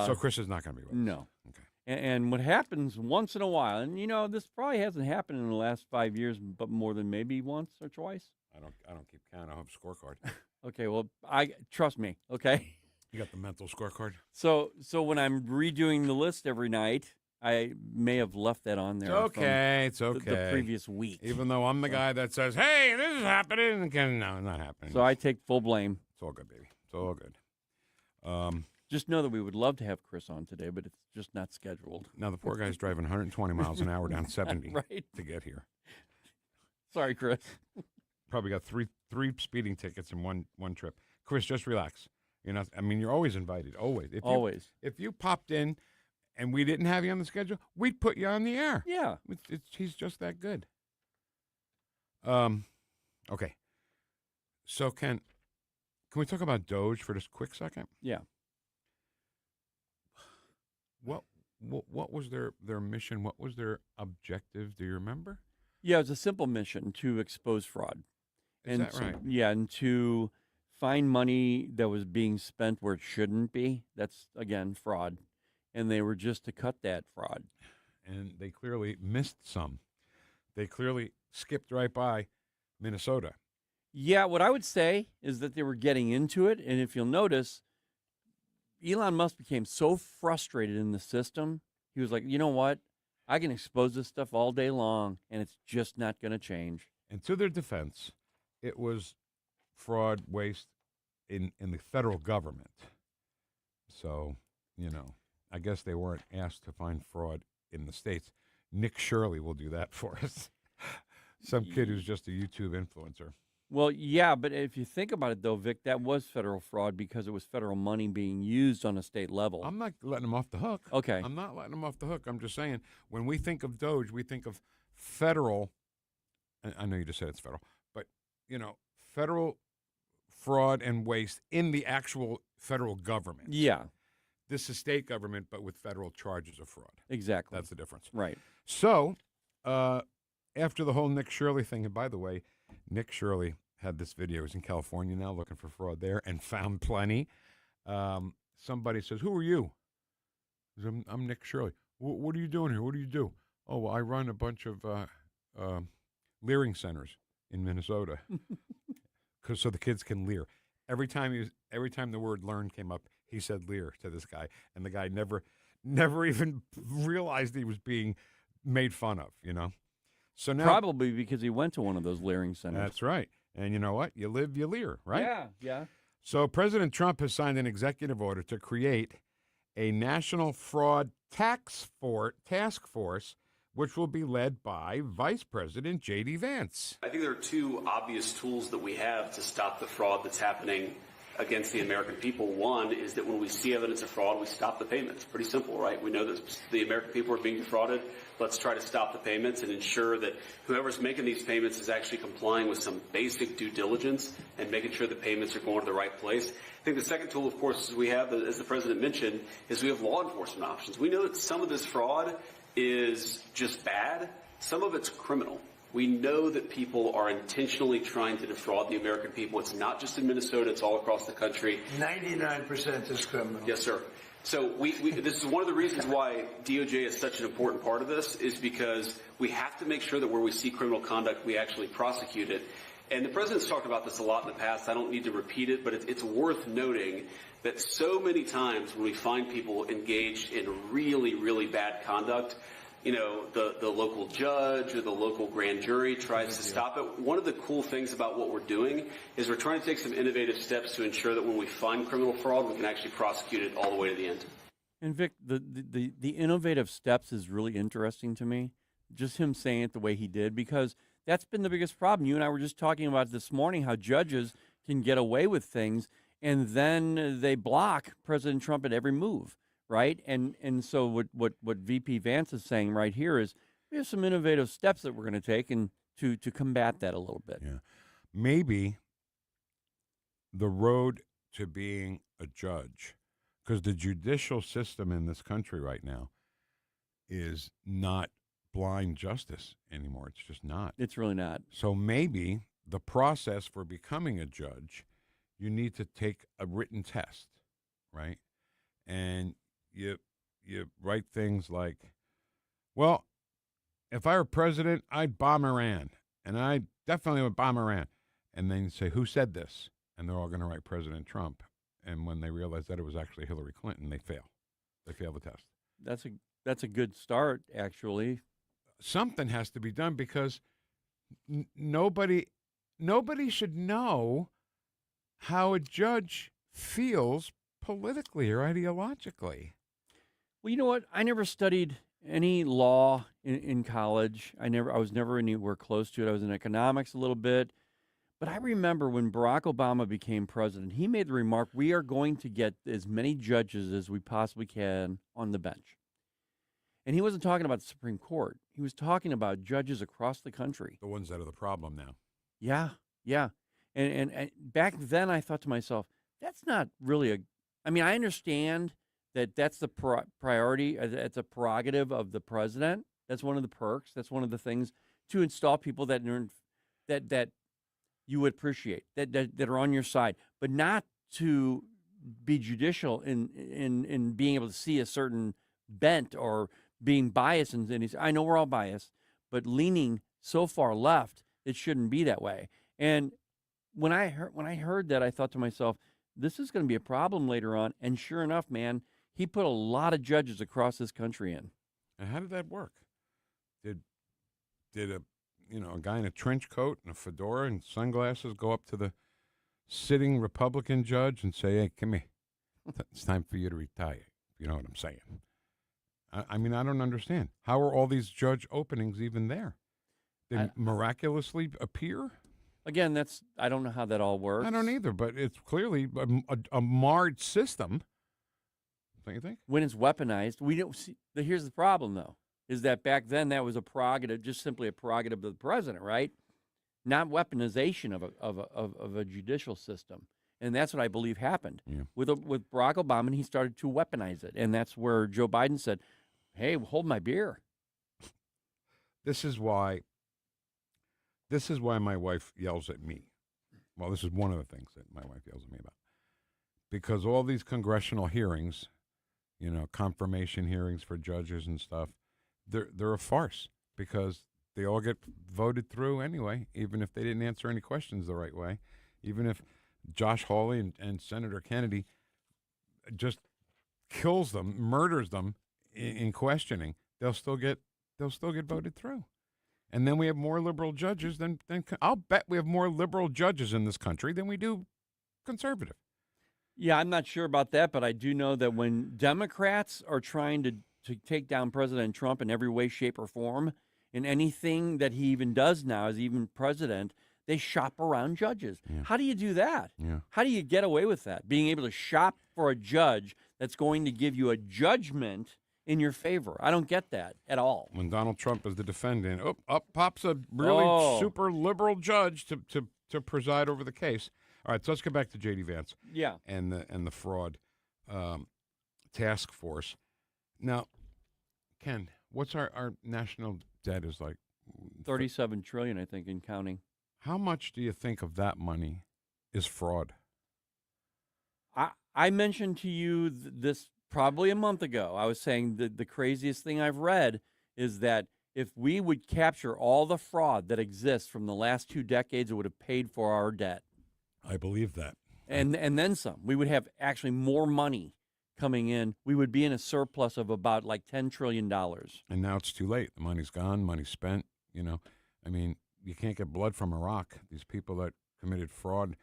So Chris is not going to be with us. No. Okay. And what happens once in a while, and this probably hasn't happened in the last 5 years, but more than maybe once or twice. I don't keep count. I have a scorecard. Okay, well, trust me, okay? You got the mental scorecard? So when I'm redoing the list every night, I may have left that on there. It's okay. The previous week. Even though I'm the guy that says, hey, this is happening. No, not happening. So I take full blame. It's all good, baby. It's all good. Just know that we would love to have Chris on today, but it's just not scheduled. Now, the poor guy's driving 120 miles an hour down 70 right. to get here. Sorry, Chris. Probably got three speeding tickets in one trip. Chris, just relax. You're always invited. Always. Always. If you popped in and we didn't have you on the schedule, we'd put you on the air. Yeah. He's just that good. Okay. So, Ken, can we talk about Doge for just a quick second? Yeah. What was their mission? What was their objective? Do you remember? Yeah, it was a simple mission to expose fraud. Is that right? Yeah, and to find money that was being spent where it shouldn't be. That's, again, fraud. And they were just to cut that fraud. And they clearly missed some. They clearly skipped right by Minnesota. Yeah, what I would say is that they were getting into it, and if you'll notice, Elon Musk became so frustrated in the system, he was like, you know what? I can expose this stuff all day long, and it's just not going to change. And to their defense, it was fraud, waste in the federal government. So, I guess they weren't asked to find fraud in the states. Nick Shirley will do that for us. Some kid who's just a YouTube influencer. Well, yeah, but if you think about it, though, Vic, that was federal fraud because it was federal money being used on a state level. I'm not letting them off the hook. Okay. I'm not letting them off the hook. I'm just saying, when we think of Doge, we think of federal. I know you just said it's federal, but, federal fraud and waste in the actual federal government. Yeah. This is state government, but with federal charges of fraud. Exactly. That's the difference. Right. So, after the whole Nick Shirley thing, and by the way, Nick Shirley had this video. He's in California now looking for fraud there and found plenty. Somebody says, "Who are you?" He says, I'm Nick Shirley. What are you doing here? What do you do? Oh, well, I run a bunch of leering centers in Minnesota. So the kids can leer. Every time the word learn came up, he said leer to this guy, and the guy never even realized he was being made fun of, So now, probably because he went to one of those leering centers. That's right. And you know what? You live, you leer, right? Yeah. So President Trump has signed an executive order to create a national fraud task force, which will be led by Vice President J.D. Vance. I think there are two obvious tools that we have to stop the fraud that's happening against the American people. One is that when we see evidence of fraud, we stop the payments. Pretty simple, right? We know that the American people are being defrauded. Let's try to stop the payments and ensure that whoever's making these payments is actually complying with some basic due diligence and making sure the payments are going to the right place. I think the second tool, of course, we have, as the President mentioned, is we have law enforcement options. We know that some of this fraud is just bad. Some of it's criminal. We know that people are intentionally trying to defraud the American people. It's not just in Minnesota. It's all across the country. 99% is criminal. Yes, sir. So this is one of the reasons why DOJ is such an important part of this, is because we have to make sure that where we see criminal conduct, we actually prosecute it. And the President's talked about this a lot in the past. I don't need to repeat it, but it's worth noting that so many times when we find people engaged in really, really bad conduct, the local judge or the local grand jury tries to stop it. One of the cool things about what we're doing is we're trying to take some innovative steps to ensure that when we find criminal fraud, we can actually prosecute it all the way to the end. And Vic, the innovative steps is really interesting to me. Just him saying it the way he did, because that's been the biggest problem. You and I were just talking about this morning, how judges can get away with things, and then they block President Trump at every move. Right, and so what VP Vance is saying right here is we have some innovative steps that we're going to take and to combat that a little bit. Yeah, maybe the road to being a judge, because the judicial system in this country right now is not blind justice anymore. It's just not. It's really not. So maybe the process for becoming a judge, you need to take a written test, right? And you write things like, well, if I were president, I'd bomb Iran, and I definitely would bomb Iran. And then you say, who said this? And they're all going to write President Trump. And when they realize that it was actually Hillary Clinton, they fail. They fail the test. That's a good start, actually. Something has to be done, because nobody should know how a judge feels politically or ideologically. Well, you know what? I never studied any law in college. I was never anywhere close to it. I was in economics a little bit. But I remember when Barack Obama became president, he made the remark, we are going to get as many judges as we possibly can on the bench. And he wasn't talking about the Supreme Court. He was talking about judges across the country. The ones that are the problem now. Yeah. And back then I thought to myself, that's not really I understand that's the priority. It's a prerogative of the president. That's one of the perks. That's one of the things to install people that you would appreciate, that are on your side, but not to be judicial in being able to see a certain bent or being biased. And I know we're all biased, but leaning so far left, it shouldn't be that way. And when I heard that, I thought to myself, this is going to be a problem later on. And sure enough, man, he put a lot of judges across this country in. And how did that work? Did a guy in a trench coat and a fedora and sunglasses go up to the sitting Republican judge and say, "Hey, come here, it's time for you to retire"? You know what I'm saying? I mean, I don't understand. How are all these judge openings even there? They miraculously appear? Again, I don't know how that all works. I don't either, but it's clearly a marred system. Don't you think? When it's weaponized, we don't see. Here's the problem, though, is that back then that was a prerogative, just simply a prerogative of the president, right? Not weaponization of a judicial system, and that's what I believe happened with Barack Obama. And he started to weaponize it, and that's where Joe Biden said, "Hey, hold my beer." This is why my wife yells at me. Well, this is one of the things that my wife yells at me about, because all these congressional hearings, confirmation hearings for judges and stuff, they're a farce, because they all get voted through anyway, even if they didn't answer any questions the right way, even if Josh Hawley and Senator Kennedy just kills them, murders them in questioning, they'll still get voted through. And then we have more liberal judges than I'll bet we have more liberal judges in this country than we do conservative. Yeah, I'm not sure about that, but I do know that when Democrats are trying to take down President Trump in every way, shape, or form, in anything that he even does now as even president, they shop around judges. Yeah. How do you do that? Yeah. How do you get away with that? Being able to shop for a judge that's going to give you a judgment in your favor. I don't get that at all. When Donald Trump is the defendant, up pops a really super liberal judge to preside over the case. All right, so let's get back to J.D. Vance. Yeah. And the fraud task force. Now, Ken, what's our national debt is like? $37 trillion, I think, in counting. How much do you think of that money is fraud? I mentioned to you this probably a month ago. I was saying that the craziest thing I've read is that if we would capture all the fraud that exists from the last 2 decades, it would have paid for our debt. I believe that. And then some. We would have actually more money coming in. We would be in a surplus of about like $10 trillion. And now it's too late. The money's gone, money's spent. I mean, you can't get blood from a rock. These people that committed fraud,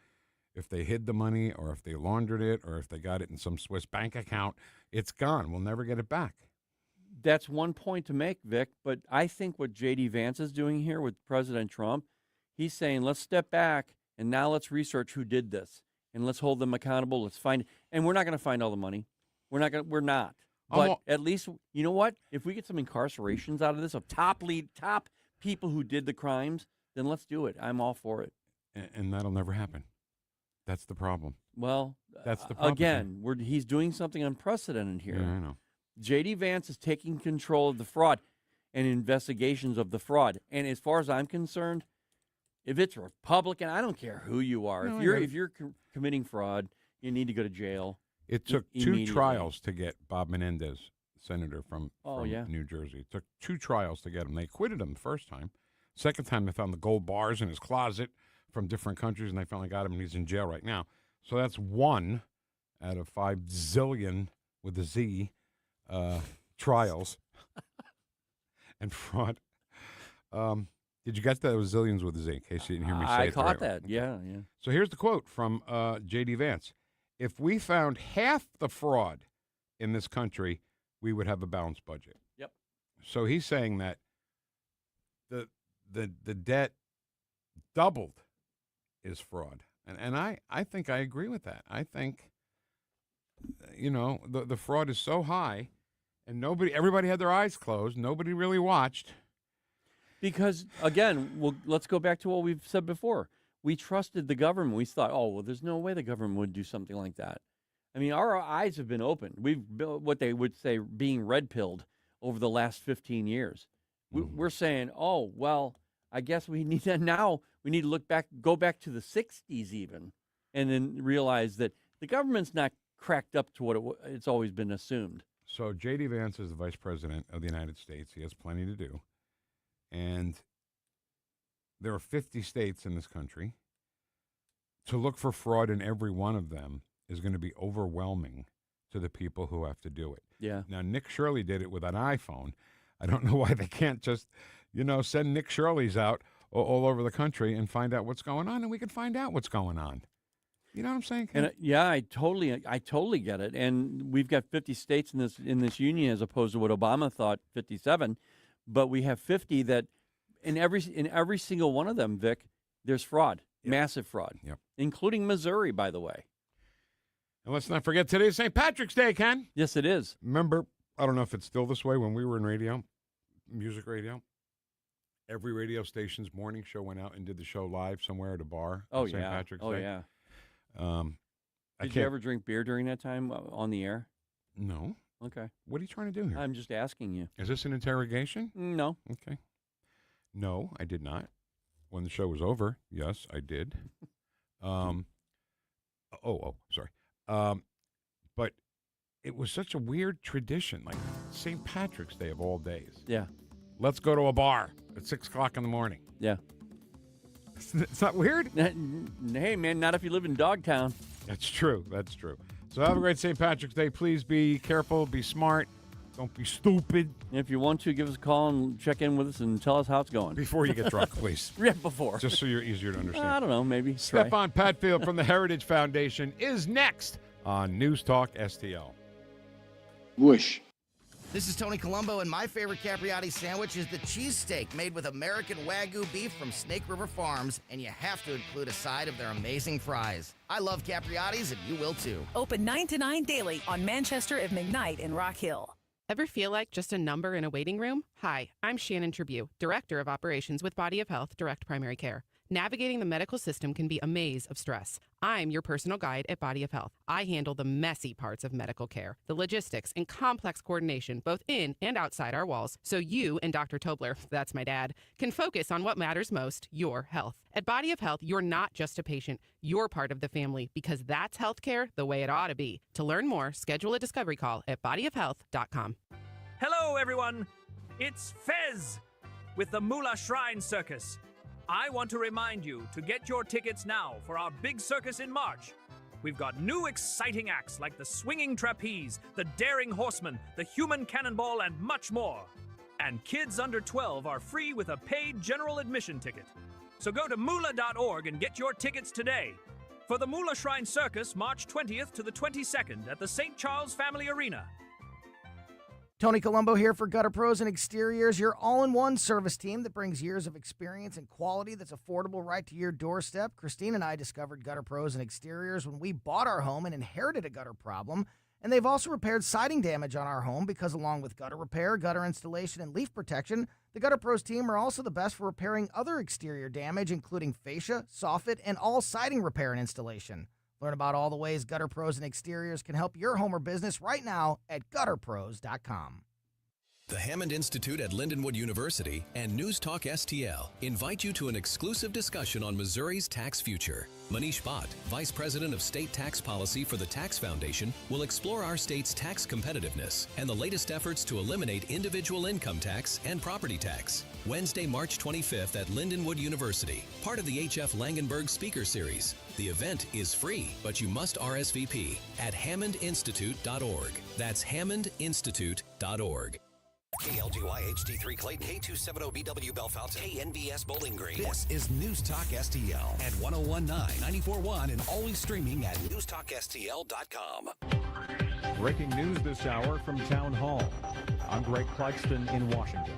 if they hid the money or if they laundered it or if they got it in some Swiss bank account, it's gone. We'll never get it back. That's one point to make, Vic, but I think what J.D. Vance is doing here with President Trump, he's saying, let's step back and now let's research who did this and let's hold them accountable. Let's find, and we're not going to find all the money. We're not. But at least, you know what? If we get some incarcerations out of this of top people who did the crimes, then let's do it. I'm all for it. And that'll never happen. That's the problem. Well, that's the problem. Again, he's doing something unprecedented here. Yeah, I know. J.D. Vance is taking control of the fraud and investigations of the fraud. And as far as I'm concerned, if it's Republican, I don't care who you are. No, if you're committing fraud, you need to go to jail. It took 2 trials to get Bob Menendez, senator from New Jersey. It took 2 trials to get him. They acquitted him the first time. Second time, they found the gold bars in his closet from different countries, and they finally got him, and he's in jail right now. So that's 1 out of 5 zillion with a Z trials and fraud. Did you get that? It was zillions with a Z, in case you didn't hear me say it. I caught that, yeah. So here's the quote from J.D. Vance. If we found half the fraud in this country, we would have a balanced budget. Yep. So he's saying that the debt doubled is fraud. And I think I agree with that. I think, the fraud is so high and everybody had their eyes closed. Nobody really watched. Because, again, let's go back to what we've said before. We trusted the government. We thought, there's no way the government would do something like that. I mean, our eyes have been opened. We've built what they would say being red-pilled over the last 15 years. We're saying, I guess we need that now. We need to go back to the 60s even, and then realize that the government's not cracked up to what it's always been assumed. So J.D. Vance is the vice president of the United States. He has plenty to do. And there are 50 states in this country. to look for fraud in every one of them is going to be overwhelming to the people who have to do it. Yeah. Now, Nick Shirley did it with an iPhone. I don't know why they can't just, send Nick Shirleys out all over the country and find out what's going on, and we can find out what's going on. You know what I'm saying? And I totally get it. And we've got 50 states in this union as opposed to what Obama thought, 57. But we have 50 that in every single one of them, Vic, there's fraud, massive fraud, including Missouri, by the way. And let's not forget today's St. Patrick's Day, Ken. Yes, it is. Remember, I don't know if it's still this way when we were in radio, music radio. Every radio station's morning show went out and did the show live somewhere at a bar. Oh, on St. Patrick's Day. Yeah. Did you ever drink beer during that time on the air? No. Okay. What are you trying to do here? I'm just asking you. Is this an interrogation? No. Okay. No, I did not. When the show was over, yes, I did. Sorry. But it was such a weird tradition, like St. Patrick's Day of all days. Yeah. Let's go to a bar at 6 o'clock in the morning. Yeah. It's not weird? Hey, man, not if you live in Dogtown. That's true. That's true. So have a great St. Patrick's Day. Please be careful. Be smart. Don't be stupid. If you want to, give us a call and check in with us and tell us how it's going. Before you get drunk, please. Yeah, before. Just so you're easier to understand. I don't know, maybe. Stefan Padfield from the Heritage Foundation is next on News Talk STL. Whoosh. This is Tony Colombo, and my favorite Capriati sandwich is the cheesesteak made with American Wagyu beef from Snake River Farms, and you have to include a side of their amazing fries. I love Capriati's, and you will too. Open 9 to 9 daily on Manchester and McKnight in Rock Hill. Ever feel like just a number in a waiting room? Hi, I'm Shannon Tribue, Director of Operations with Body of Health Direct Primary Care. Navigating the medical system can be a maze of stress. I'm your personal guide at Body of Health. I handle the messy parts of medical care, the logistics and complex coordination both in and outside our walls, so you and Dr. Tobler, that's my dad, can focus on what matters most, your health. At Body of Health, you're not just a patient, you're part of the family, because that's healthcare the way it ought to be. To learn more, schedule a discovery call at bodyofhealth.com. Hello, everyone. It's Fez with the Moolah Shrine Circus. I want to remind you to get your tickets now for our big circus in March. We've got new exciting acts like the Swinging Trapeze, the Daring Horseman, the Human Cannonball, and much more. And kids under 12 are free with a paid general admission ticket. So go to moolah.org and get your tickets today. For the Moolah Shrine Circus, March 20th to the 22nd at the St. Charles Family Arena. Tony Colombo here for Gutter Pros and Exteriors, your all-in-one service team that brings years of experience and quality that's affordable right to your doorstep. Christine and I discovered Gutter Pros and Exteriors when we bought our home and inherited a gutter problem. And they've also repaired siding damage on our home because along with gutter repair, gutter installation, and leaf protection, the Gutter Pros team are also the best for repairing other exterior damage, including fascia, soffit, and all siding repair and installation. Learn about all the ways Gutter Pros and Exteriors can help your home or business right now at gutterpros.com. The Hammond Institute at Lindenwood University and News Talk STL invite you to an exclusive discussion on Missouri's tax future. Manish Bhatt, Vice President of State Tax Policy for the Tax Foundation, will explore our state's tax competitiveness and the latest efforts to eliminate individual income tax and property tax. Wednesday, March 25th at Lindenwood University, part of the H.F. Langenberg Speaker Series. The event is free, but you must RSVP at hammondinstitute.org. That's hammondinstitute.org. KLGY HD3 Clayton, K270BW Bellefonte, KNBS Bowling Green. This is News Talk STL at 1019, 94.1, and always streaming at NewstalkSTL.com. Breaking news this hour from Town Hall. I'm Greg Clugston in Washington.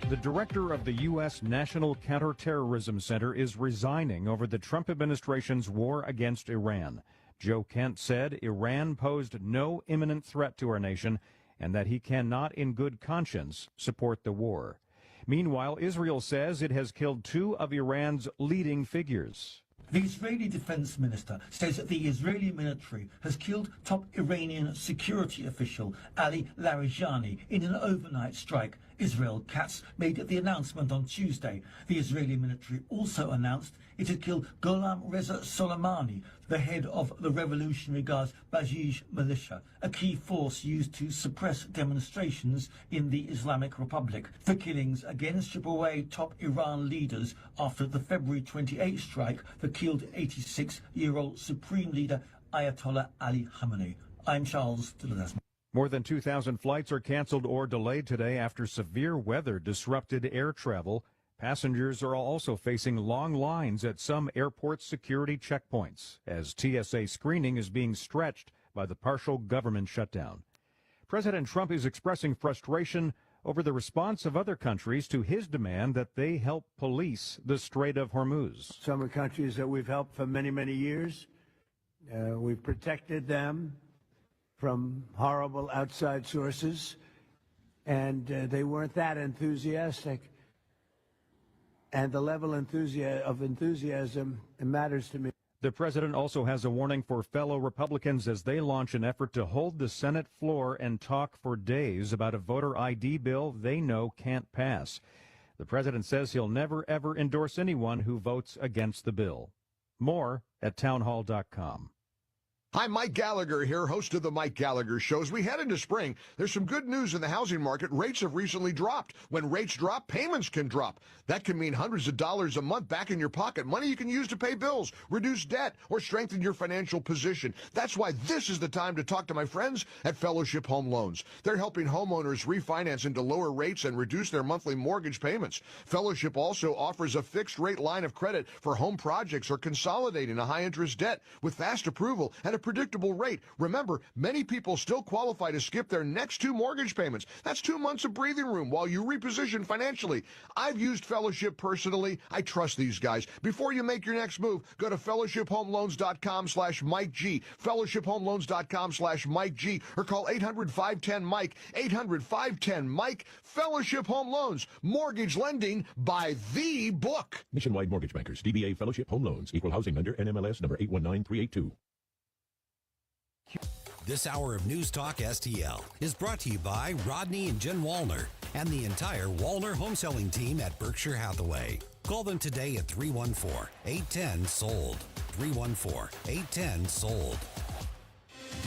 The director of the U.S. National Counterterrorism Center is resigning over the Trump administration's war against Iran. Joe Kent said Iran posed no imminent threat to our nation and that he cannot in good conscience support the war. Meanwhile, Israel says it has killed 2 of Iran's leading figures. The Israeli defense minister says that the Israeli military has killed top Iranian security official Ali Larijani in an overnight strike. Israel Katz made the announcement on Tuesday. The Israeli military also announced it had killed Gholam Reza Soleimani, the head of the Revolutionary Guards Basij militia, a key force used to suppress demonstrations in the Islamic Republic. The killings again strip away top Iran leaders after the February 28 strike that killed 86-year-old Supreme Leader Ayatollah Ali Khamenei. I'm Charles de Ledesma. More than 2,000 flights are canceled or delayed today after severe weather disrupted air travel. Passengers are also facing long lines at some airport security checkpoints as TSA screening is being stretched by the partial government shutdown. President Trump is expressing frustration over the response of other countries to his demand that they help police the Strait of Hormuz. Some are countries that we've helped for many, many years. We've protected them from horrible outside sources, and they weren't that enthusiastic. And the level of enthusiasm matters to me. The president also has a warning for fellow Republicans as they launch an effort to hold the Senate floor and talk for days about a voter ID bill they know can't pass. The president says he'll never, ever endorse anyone who votes against the bill. More at townhall.com. Hi, Mike Gallagher here, host of the Mike Gallagher Show. As we head into spring, there's some good news in the housing market. Rates have recently dropped. When rates drop, payments can drop. That can mean hundreds of dollars a month back in your pocket, money you can use to pay bills, reduce debt, or strengthen your financial position. That's why this is the time to talk to my friends at Fellowship Home Loans. They're helping homeowners refinance into lower rates and reduce their monthly mortgage payments. Fellowship also offers a fixed-rate line of credit for home projects or consolidating a high-interest debt with fast approval and a predictable rate. Remember, many people still qualify to skip their next 2 mortgage payments. That's 2 months of breathing room while you reposition financially. I've used Fellowship personally. I trust these guys. Before you make your next move, go to fellowshiphomeloans.com/Mike G, fellowshiphomeloans.com/Mike G, or call 800-510-MIKE, 800-510-MIKE. Fellowship Home Loans, mortgage lending by the book. Nationwide Mortgage Bankers, DBA Fellowship Home Loans, Equal Housing Lender, NMLS number 819382. This hour of News Talk STL is brought to you by Rodney and Jen Wallner and the entire Wallner home selling team at Berkshire Hathaway. Call them today at 314-810-SOLD. 314-810-SOLD.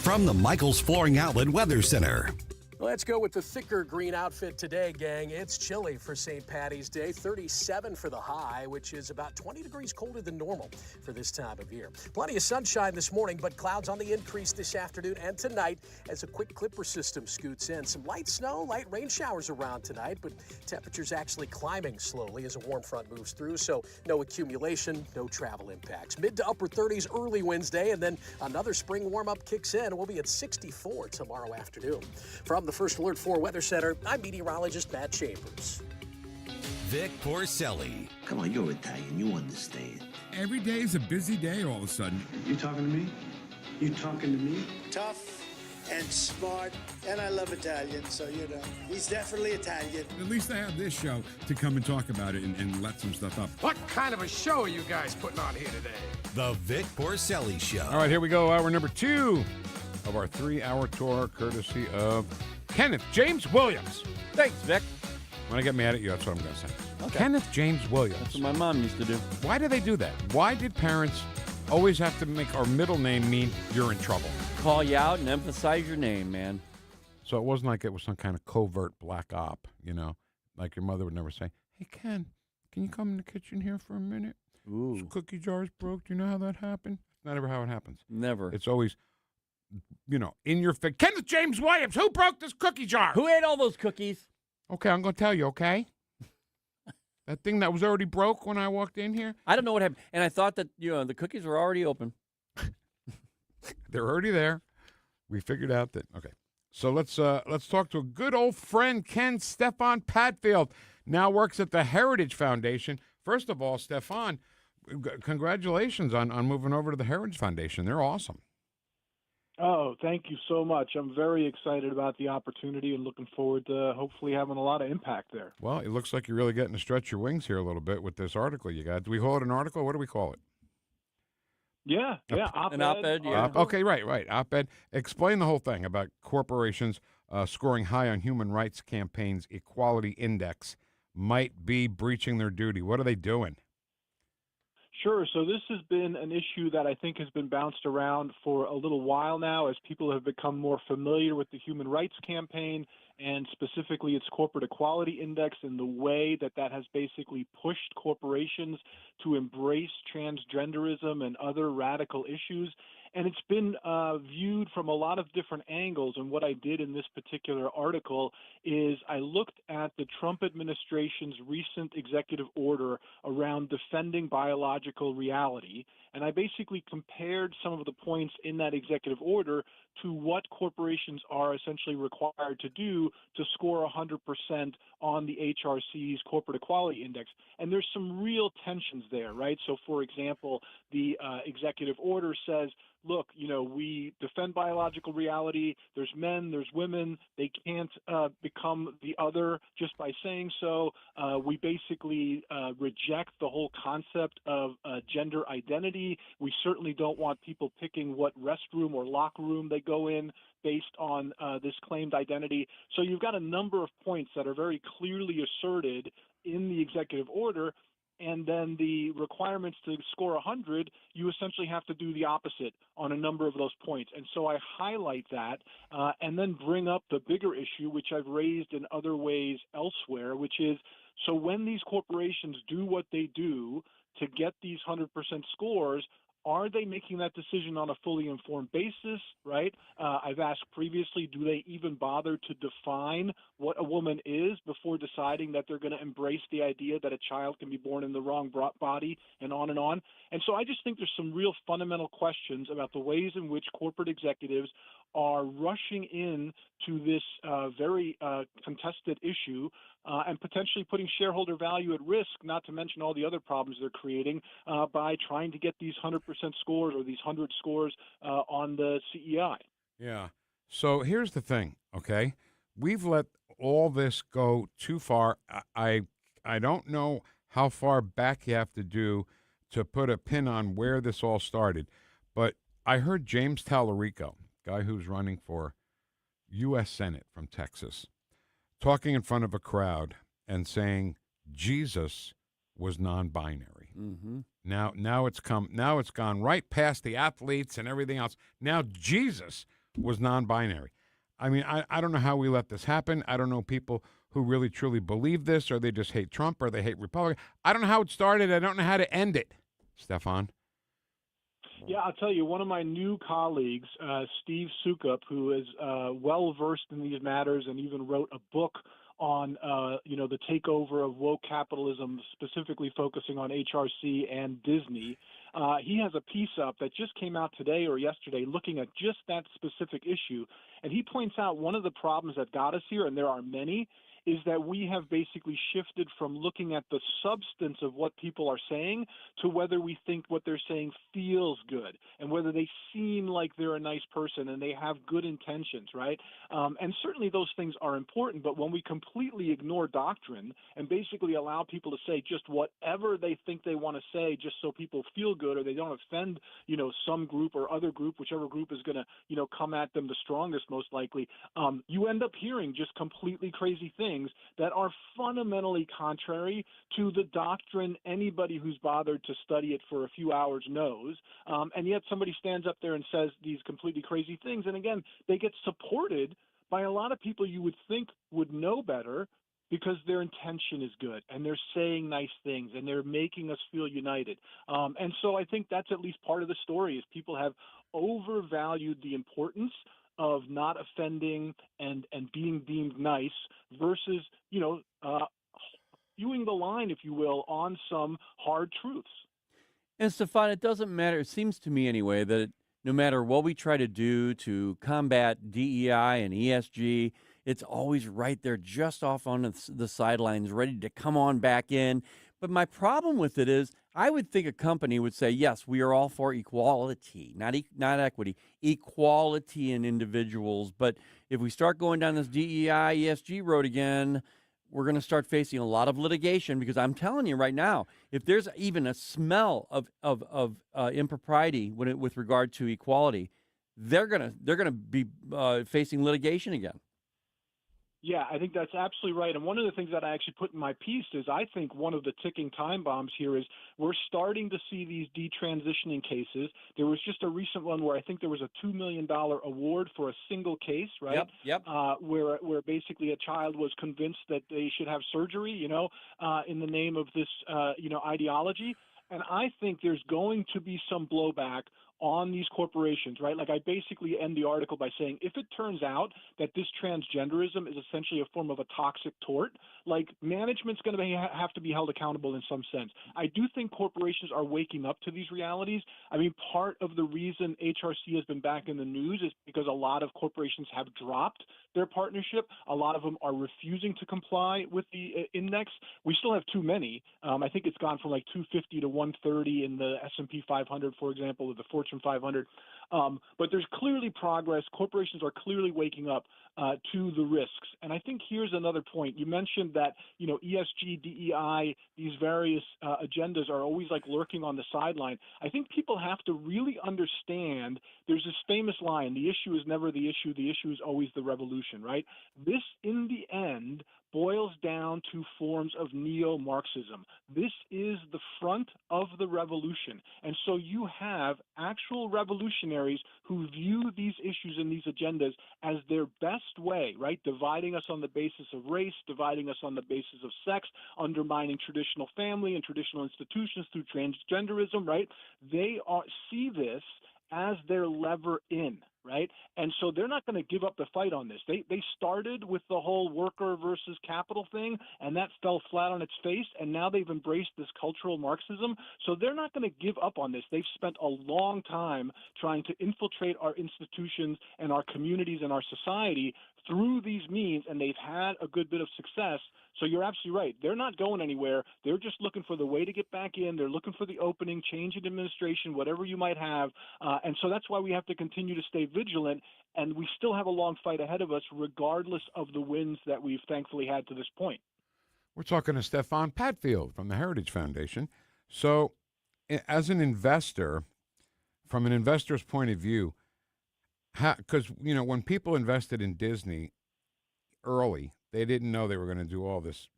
From the Michaels Flooring Outlet Weather Center. Let's go with the thicker green outfit today, gang. It's chilly for St. Patty's Day. 37 for the high, which is about 20 degrees colder than normal for this time of year. Plenty of sunshine this morning, but clouds on the increase this afternoon and tonight as a quick clipper system scoots in. Some light snow, light rain showers around tonight, but temperatures actually climbing slowly as a warm front moves through, so no accumulation, no travel impacts. Mid to upper 30s early Wednesday, and then another spring warm-up kicks in. We'll be at 64 tomorrow afternoon. From the First Alert 4 Weather Center, I'm meteorologist Matt Chambers. Vic Porcelli. Come on, you're Italian. You understand. Every day is a busy day all of a sudden. You talking to me? You talking to me? Tough and smart, and I love Italian, so, he's definitely Italian. At least I have this show to come and talk about it and let some stuff up. What kind of a show are you guys putting on here today? The Vic Porcelli Show. All right, here we go. Hour number 2 of our 3-hour tour, courtesy of Kenneth James Williams. Thanks, Vic. When I get mad at you, that's what I'm going to say. Okay. Kenneth James Williams. That's what my mom used to do. Why do they do that? Why did parents always have to make our middle name mean you're in trouble? Call you out and emphasize your name, man. So it wasn't like it was some kind of covert black op, like your mother would never say, hey, Ken, can you come in the kitchen here for a minute? Ooh. This cookie jar's broke. Do you know how that happened? It's not ever how it happens. Never. It's always, in your face. Kenneth James Williams, who broke this cookie jar? Who ate all those cookies? Okay, I'm going to tell you, okay? That thing that was already broke when I walked in here? I don't know what happened. And I thought that, the cookies were already open. They're already there. We figured out that, okay. So let's talk to a good old friend, Ken Stefan Padfield, now works at the Heritage Foundation. First of all, Stefan, congratulations on moving over to the Heritage Foundation. They're awesome. Oh, thank you so much. I'm very excited about the opportunity and looking forward to hopefully having a lot of impact there. Well, it looks like you're really getting to stretch your wings here a little bit with this article you got. Do we call it an article? What do we call it? Yeah, op-ed. An op-ed, yeah. Okay, right, op-ed. Explain the whole thing about corporations scoring high on human rights campaigns' equality index might be breaching their duty. What are they doing? Sure. So this has been an issue that I think has been bounced around for a little while now as people have become more familiar with the Human Rights Campaign and specifically its Corporate Equality Index and the way that that has basically pushed corporations to embrace transgenderism and other radical issues. And it's been viewed from a lot of different angles. And what I did in this particular article is I looked at the Trump administration's recent executive order around defending biological reality. And I basically compared some of the points in that executive order to what corporations are essentially required to do to score 100% on the HRC's Corporate Equality Index. And there's some real tensions there, right? So, for example, the executive order says, look, we defend biological reality. There's men, there's women. They can't become the other just by saying so. We basically reject the whole concept of gender identity. We certainly don't want people picking what restroom or locker room they go in based on this claimed identity. So you've got a number of points that are very clearly asserted in the executive order. And then the requirements to score 100, you essentially have to do the opposite on a number of those points. And so I highlight that and then bring up the bigger issue, which I've raised in other ways elsewhere, which is, so when these corporations do what they do to get these 100% scores, are they making that decision on a fully informed basis, right? I've asked previously, do they even bother to define what a woman is before deciding that they're going to embrace the idea that a child can be born in the wrong body and on and on? And so I just think there's some real fundamental questions about the ways in which corporate executives are rushing in to this very contested issue and potentially putting shareholder value at risk, not to mention all the other problems they're creating by trying to get these 100% scores or these 100 scores on the CEI. Yeah. So here's the thing, okay? We've let all this go too far. I don't know how far back you have to do to put a pin on where this all started, but I heard James Tallarico, guy who's running for U.S. Senate from Texas, talking in front of a crowd and saying Jesus was non-binary. Mm-hmm. Now it's gone right past the athletes and everything else. Now Jesus was non-binary. I mean, I don't know how we let this happen. I don't know people who really truly believe this, or they just hate Trump, or they hate Republicans. I don't know how it started. I don't know how to end it. Stefan? Yeah, I'll tell you, one of my new colleagues, Steve Sukup, who is well-versed in these matters and even wrote a book on, the takeover of woke capitalism, specifically focusing on HRC and Disney. He has a piece up that just came out today or yesterday looking at just that specific issue. And he points out one of the problems that got us here, and there are many, is that we have basically shifted from looking at the substance of what people are saying to whether we think what they're saying feels good and whether they seem like they're a nice person and they have good intentions, right? And certainly those things are important, but when we completely ignore doctrine and basically allow people to say just whatever they think they want to say just so people feel good or they don't offend, some group or other group, whichever group is going to, come at them the strongest most likely, you end up hearing just completely crazy things that are fundamentally contrary to the doctrine anybody who's bothered to study it for a few hours knows. And yet somebody stands up there and says these completely crazy things. And again, they get supported by a lot of people you would think would know better because their intention is good and they're saying nice things and they're making us feel united. And so I think that's at least part of the story is people have overvalued the importance of not offending and being deemed nice versus, viewing the line, if you will, on some hard truths. And Stefan, it doesn't matter. It seems to me anyway that no matter what we try to do to combat DEI and ESG, it's always right there just off on the sidelines, ready to come on back in. But my problem with it is I would think a company would say, yes, we are all for equality, not equity, equality in individuals. But if we start going down this DEI, ESG road again, we're going to start facing a lot of litigation because I'm telling you right now, if there's even a smell of impropriety with regard to equality, they're going to be facing litigation again. Yeah, I think that's absolutely right. And one of the things that I actually put in my piece is I think one of the ticking time bombs here is we're starting to see these detransitioning cases. There was just a recent one where I think there was a $2 million award for a single case, right? Yep. Where basically a child was convinced that they should have surgery, in the name of this, ideology. And I think there's going to be some blowback on these corporations, right? Like I basically end the article by saying, if it turns out that this transgenderism is essentially a form of a toxic tort, like management's going to have to be held accountable in some sense. I do think corporations are waking up to these realities. I mean, part of the reason HRC has been back in the news is because a lot of corporations have dropped their partnership. A lot of them are refusing to comply with the index. We still have too many. I think it's gone from like 250 to 130 in the S&P 500, for example, with the Fortune 500. But there's clearly progress. Corporations are clearly waking up to the risks. And I think here's another point. You mentioned that, ESG, DEI, these various agendas are always like lurking on the sideline. I think people have to really understand there's this famous line, the issue is never the issue is always the revolution, right? This, in the end, boils down to forms of neo-Marxism. This is the front of the revolution. And so you have actual revolutionaries who view these issues and these agendas as their best way, right? Dividing us on the basis of race, dividing us on the basis of sex, undermining traditional family and traditional institutions through transgenderism, right? They see this as their lever in, right? And so they're not going to give up the fight on this. They started with the whole worker versus capital thing, and that fell flat on its face, and now they've embraced this cultural Marxism. So they're not going to give up on this. They've spent a long time trying to infiltrate our institutions and our communities and our society through these means, and they've had a good bit of success. So you're absolutely right. They're not going anywhere. They're just looking for the way to get back in. They're looking for the opening, change in administration, whatever you might have. And so that's why we have to continue to stay vigilant. And we still have a long fight ahead of us, regardless of the wins that we've thankfully had to this point. We're talking to Stefan Padfield from the Heritage Foundation. So as an investor, from an investor's point of view, because, when people invested in Disney early, they didn't know they were going to do all this,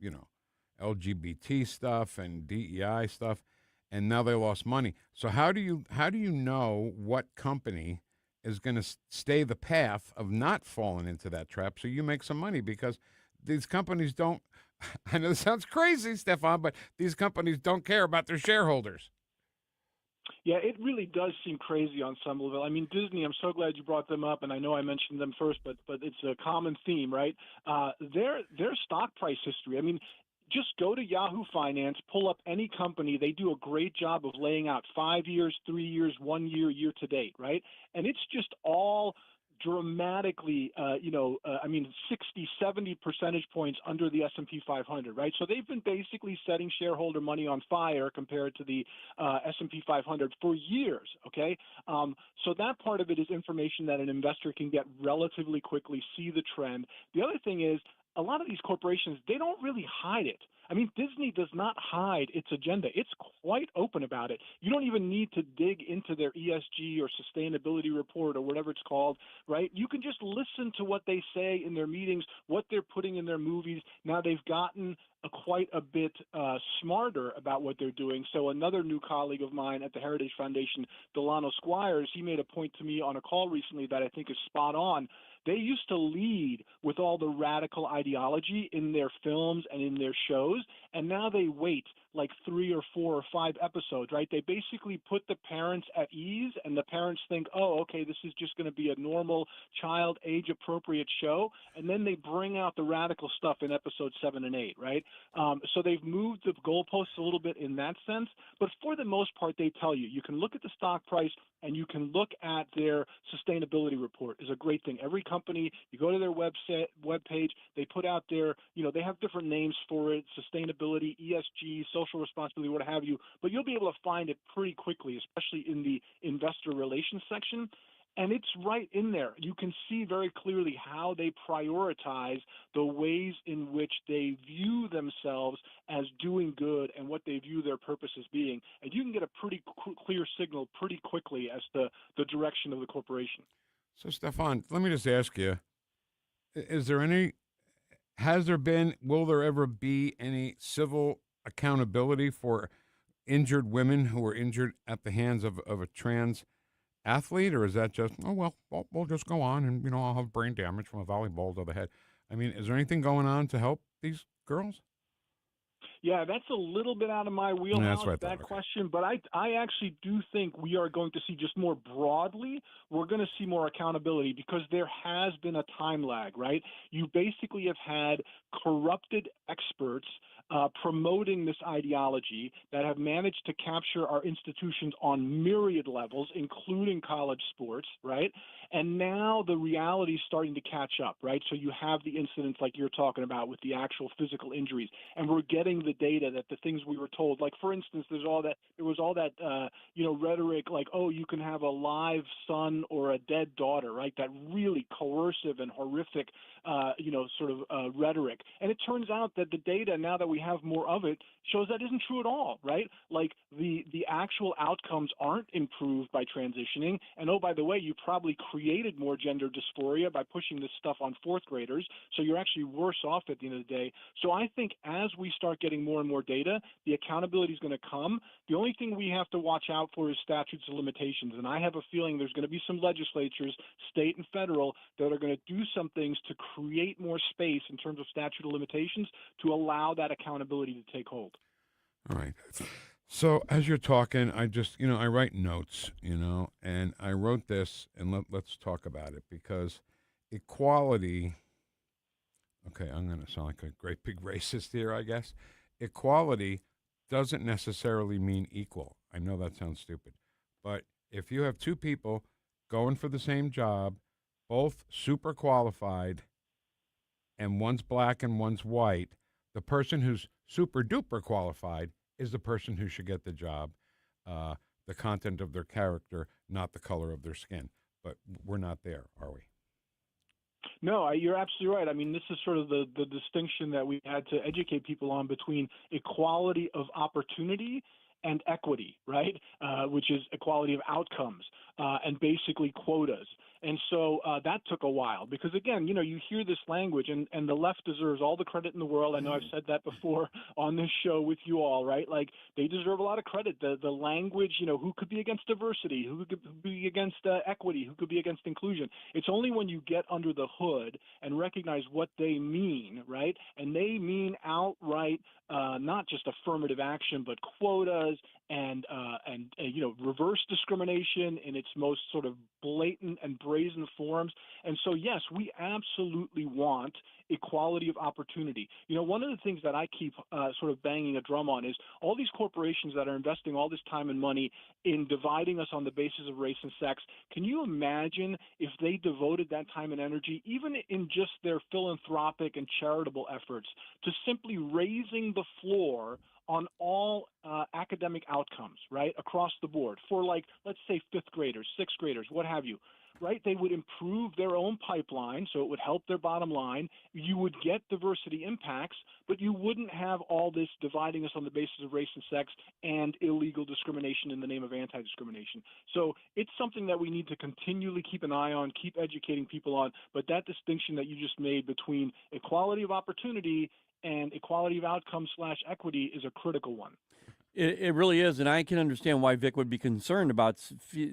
LGBT stuff and DEI stuff, and now they lost money. So how do you know what company is going to stay the path of not falling into that trap so you make some money? Because these companies don't, I know this sounds crazy, Stefan, but these companies don't care about their shareholders. Yeah, it really does seem crazy on some level. I mean, Disney, I'm so glad you brought them up, and I know I mentioned them first, but it's a common theme, right? Their stock price history, I mean, just go to Yahoo Finance, pull up any company. They do a great job of laying out 5 years, 3 years, 1 year, year to date, right? And it's just all dramatically, 60, 70 percentage points under the S&P 500, right? So they've been basically setting shareholder money on fire compared to the S&P 500 for years, okay? So that part of it is information that an investor can get relatively quickly, see the trend. The other thing is, a lot of these corporations, they don't really hide it. I mean, Disney does not hide its agenda. It's quite open about it. You don't even need to dig into their ESG or sustainability report or whatever it's called, right? You can just listen to what they say in their meetings, what they're putting in their movies. Now they've gotten quite a bit smarter about what they're doing. So another new colleague of mine at the Heritage Foundation, Delano Squires, he made a point to me on a call recently that I think is spot on. They used to lead with all the radical ideology in their films and in their shows, and now they wait like 3 or 4 or 5 episodes, right? They basically put the parents at ease, and the parents think, oh, okay, this is just going to be a normal child age-appropriate show, and then they bring out the radical stuff in episodes 7 and 8, right? So they've moved the goalposts a little bit in that sense, but for the most part, they tell you. You can look at the stock price, and you can look at their sustainability report. Is a great thing. Every company, you go to their webpage, they put out their, they have different names for it, sustainability, ESG, social responsibility, what have you, but you'll be able to find it pretty quickly, especially in the investor relations section. And it's right in there. You can see very clearly how they prioritize the ways in which they view themselves as doing good and what they view their purpose as being. And you can get a pretty clear signal pretty quickly as to the direction of the corporation. So, Stefan, let me just ask you, is there any will there ever be any civil accountability for injured women who were injured at the hands of a trans athlete, or is that just, oh, well, we'll just go on and, I'll have brain damage from a volleyball to the head? I mean, is there anything going on to help these girls? Yeah, that's a little bit out of my wheelhouse, that question. But I actually do think we are going to see, just more broadly, we're going to see more accountability, because there has been a time lag, right? You basically have had corrupted experts promoting this ideology that have managed to capture our institutions on myriad levels, including college sports, right? And now the reality is starting to catch up, right? So you have the incidents like you're talking about with the actual physical injuries, and we're getting the data that the things we were told, like, for instance, there was all that rhetoric like, oh, you can have a live son or a dead daughter, right? That really coercive and horrific rhetoric. And it turns out that the data, now that we have more of it, shows that isn't true at all, right? Like, the actual outcomes aren't improved by transitioning. And oh, by the way, you probably created more gender dysphoria by pushing this stuff on fourth graders, so you're actually worse off at the end of the day. So I think as we start getting more and more data, the accountability is going to come. The only thing we have to watch out for is statutes of limitations, and I have a feeling there's going to be some legislatures, state and federal, that are going to do some things to create more space in terms of statute of limitations to allow that accountability to take hold. All right. So as you're talking, I just, I write notes, and I wrote this, and let's talk about it, because equality, okay, I'm going to sound like a great big racist here, I guess. Equality doesn't necessarily mean equal. I know that sounds stupid, but if you have two people going for the same job, both super qualified, and one's black and one's white, the person who's super duper qualified is the person who should get the job, the content of their character, not the color of their skin. But we're not there, are we? No, you're absolutely right. I mean, this is sort of the distinction that we had to educate people on between equality of opportunity and equity, right? Which is equality of outcomes and basically quotas. And so that took a while because, again, you hear this language and the left deserves all the credit in the world. I know I've said that before on this show with you all, right? Like, they deserve a lot of credit. The language, who could be against diversity, who could be against equity, who could be against inclusion. It's only when you get under the hood and recognize what they mean, right? And they mean outright not just affirmative action, but quotas and reverse discrimination in its most sort of blatant and brazen forms. And so, yes, we absolutely want equality of opportunity. One of the things that I keep sort of banging a drum on is all these corporations that are investing all this time and money in dividing us on the basis of race and sex. Can you imagine if they devoted that time and energy, even in just their philanthropic and charitable efforts, to simply raising the floor on all academic outcomes, right, across the board for, like, let's say fifth graders, sixth graders, what have you, right? They would improve their own pipeline, so it would help their bottom line. You would get diversity impacts, but you wouldn't have all this dividing us on the basis of race and sex and illegal discrimination in the name of anti-discrimination. So it's something that we need to continually keep an eye on, keep educating people on, but that distinction that you just made between equality of opportunity and equality of outcome / equity is a critical one. It really is, and I can understand why Vic would be concerned about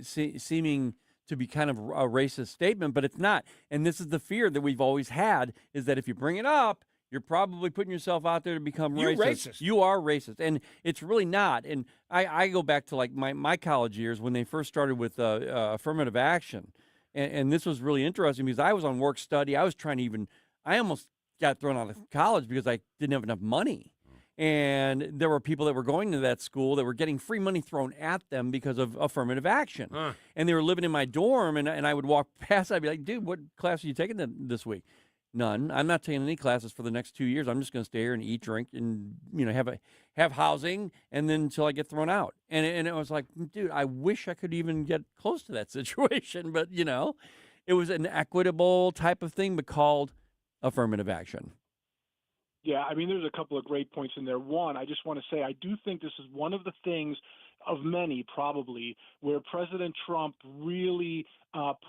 seeming to be kind of a racist statement, but it's not. And this is the fear that we've always had, is that if you bring it up, you're probably putting yourself out there to become racist. You are racist, and it's really not. And I go back to, like, my college years when they first started with affirmative action, and this was really interesting because I was on work study. I almost got thrown out of college because I didn't have enough money. And there were people that were going to that school that were getting free money thrown at them because of affirmative action. And they were living in my dorm, and I would walk past. I'd be like, dude, what class are you taking this week? None. I'm not taking any classes for the next 2 years. I'm just going to stay here and eat, drink, and have housing, and then until I get thrown out. And it was like, dude, I wish I could even get close to that situation. But, it was an equitable type of thing, but called affirmative action. Yeah, I mean, there's a couple of great points in there. One, I just want to say I do think this is one of the things of many probably where President Trump really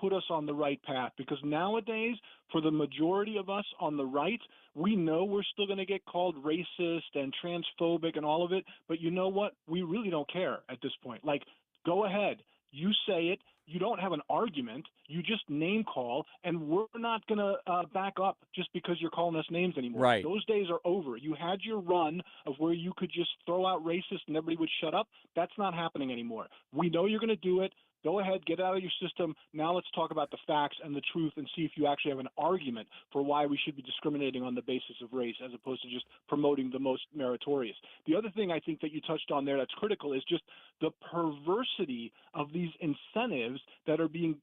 put us on the right path, because nowadays for the majority of us on the right, we know we're still going to get called racist and transphobic and all of it, but you know what? We really don't care at this point. Like, go ahead. You say it. You don't have an argument. You just name call, and we're not going to back up just because you're calling us names anymore. Right. Those days are over. You had your run of where you could just throw out racist and everybody would shut up. That's not happening anymore. We know you're going to do it. Go ahead, get it out of your system. Now let's talk about the facts and the truth and see if you actually have an argument for why we should be discriminating on the basis of race as opposed to just promoting the most meritorious. The other thing I think that you touched on there that's critical is just the perversity of these incentives that are being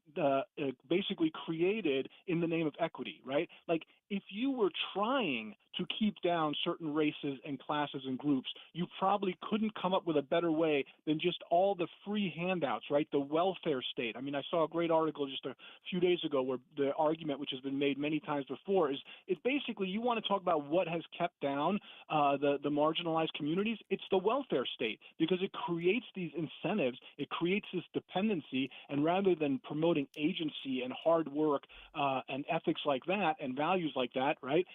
basically created in the name of equity, right? Like, if you were trying to keep down certain races and classes and groups, you probably couldn't come up with a better way than just all the free handouts, right? The welfare state. I mean, I saw a great article just a few days ago where the argument, which has been made many times before, is basically you want to talk about what has kept down the marginalized communities. It's the welfare state, because it creates these incentives, it creates this dependency, and rather than promoting agency and hard work and ethics like that and values like that, right?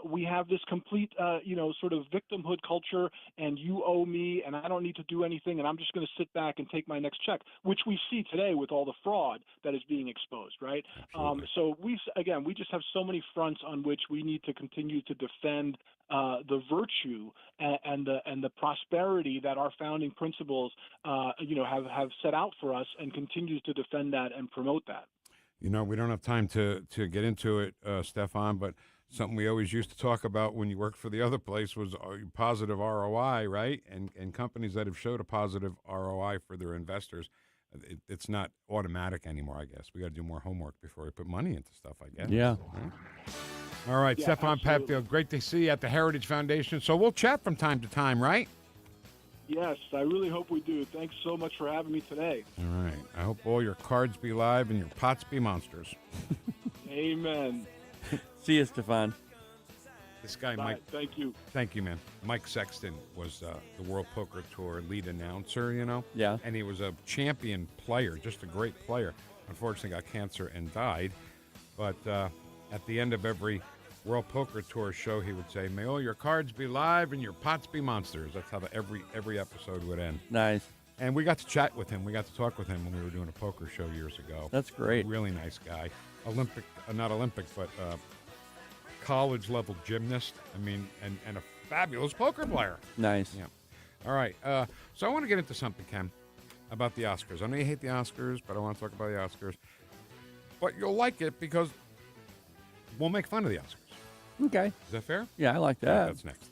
We have this complete, sort of victimhood culture, and you owe me, and I don't need to do anything, and I'm just going to sit back and take my next check, which we see today with all the fraud that is being exposed, right? So we just have so many fronts on which we need to continue to defend the virtue and the prosperity that our founding principles, have set out for us, and continues to defend that and promote that. You know, we don't have time to get into it, Stefan, but something we always used to talk about when you worked for the other place was positive ROI, right? And companies that have showed a positive ROI for their investors, it's not automatic anymore, I guess. We got to do more homework before we put money into stuff, I guess. Yeah. Right? All right, yeah, Stefan Padfield, great to see you at the Heritage Foundation. So we'll chat from time to time, right? Yes, I really hope we do. Thanks so much for having me today. All right. I hope all your cards be live and your pots be monsters. Amen. See you, Stefan. This guy, Bye. Mike. Thank you. Thank you, man. Mike Sexton was the World Poker Tour lead announcer, Yeah. And he was a champion player, just a great player. Unfortunately, got cancer and died. But at the end of every World Poker Tour show, he would say, "May all your cards be live and your pots be monsters." That's how every episode would end. Nice. And we got to chat with him. We got to talk with him when we were doing a poker show years ago. That's great. Really nice guy. Not Olympic, but college-level gymnast. I mean, and a fabulous poker player. Nice. Yeah. All right. So I want to get into something, Ken, about the Oscars. I know you hate the Oscars, but I want to talk about the Oscars. But you'll like it because we'll make fun of the Oscars. Okay. Is that fair? Yeah, I like that. That's next.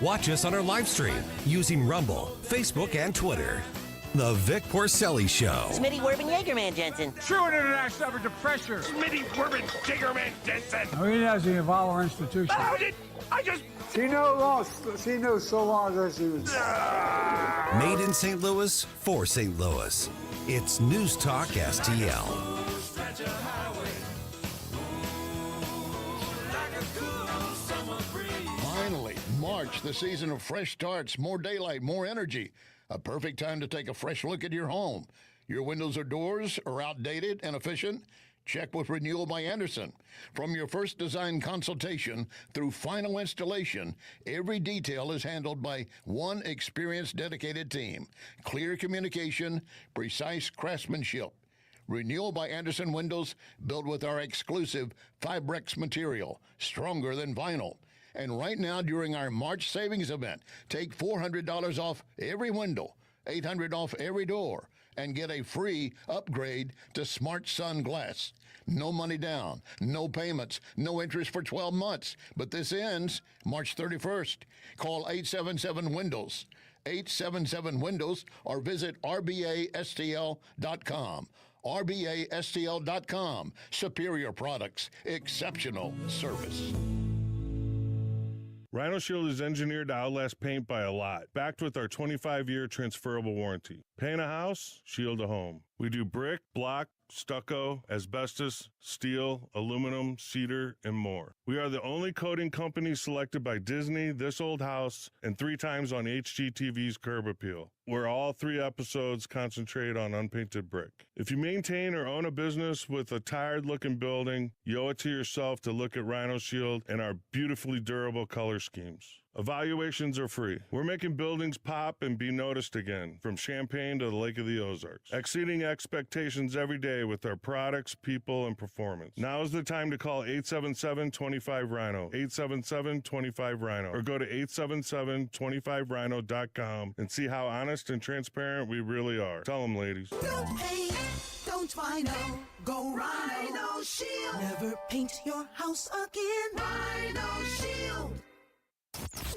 Watch us on our live stream using Rumble, Facebook, and Twitter. The Vic Porcelli Show. Smitty Werbin Jagerman Jensen. True international average of pressure. Smitty Werbin Jagerman Jensen. He doesn't involve our institution. She knows so long as she was. Made in St. Louis for St. Louis. It's News Talk STL. Finally, March, the season of fresh starts, more daylight, more energy. A perfect time to take a fresh look at your home. Your windows or doors are outdated and efficient? Check with Renewal by Andersen. From your first design consultation through final installation, every detail is handled by one experienced, dedicated team. Clear communication, precise craftsmanship. Renewal by Andersen windows built with our exclusive Fibrex material, stronger than vinyl. And right now, during our March savings event, take $400 off every window, $800 off every door, and get a free upgrade to Smart Sun Glass. No money down, no payments, no interest for 12 months. But this ends March 31st. Call 877-WINDOWS, 877-WINDOWS, or visit rbastl.com. rbastl.com. Superior products, exceptional service. Rhino Shield is engineered to outlast paint by a lot, backed with our 25-year transferable warranty. Paint a house, shield a home. We do brick, block, stucco, asbestos, steel, aluminum, cedar, and more. We are the only coating company selected by Disney, This Old House, and 3 times on HGTV's Curb Appeal, where all 3 episodes concentrate on unpainted brick. If you maintain or own a business with a tired-looking building, you owe it to yourself to look at Rhino Shield and our beautifully durable color schemes. Evaluations are free. We're making buildings pop and be noticed again, from Champaign to the Lake of the Ozarks, exceeding expectations every day with our products, people, and performance. Now is the time to call 877-25-RHINO, 877-25-RHINO, or go to 877-25rhino.com and see how honest and transparent we really are. Tell them, ladies. Don't paint, don't vinyl, go Rhino Shield. Never paint your house again. Rhino Shield.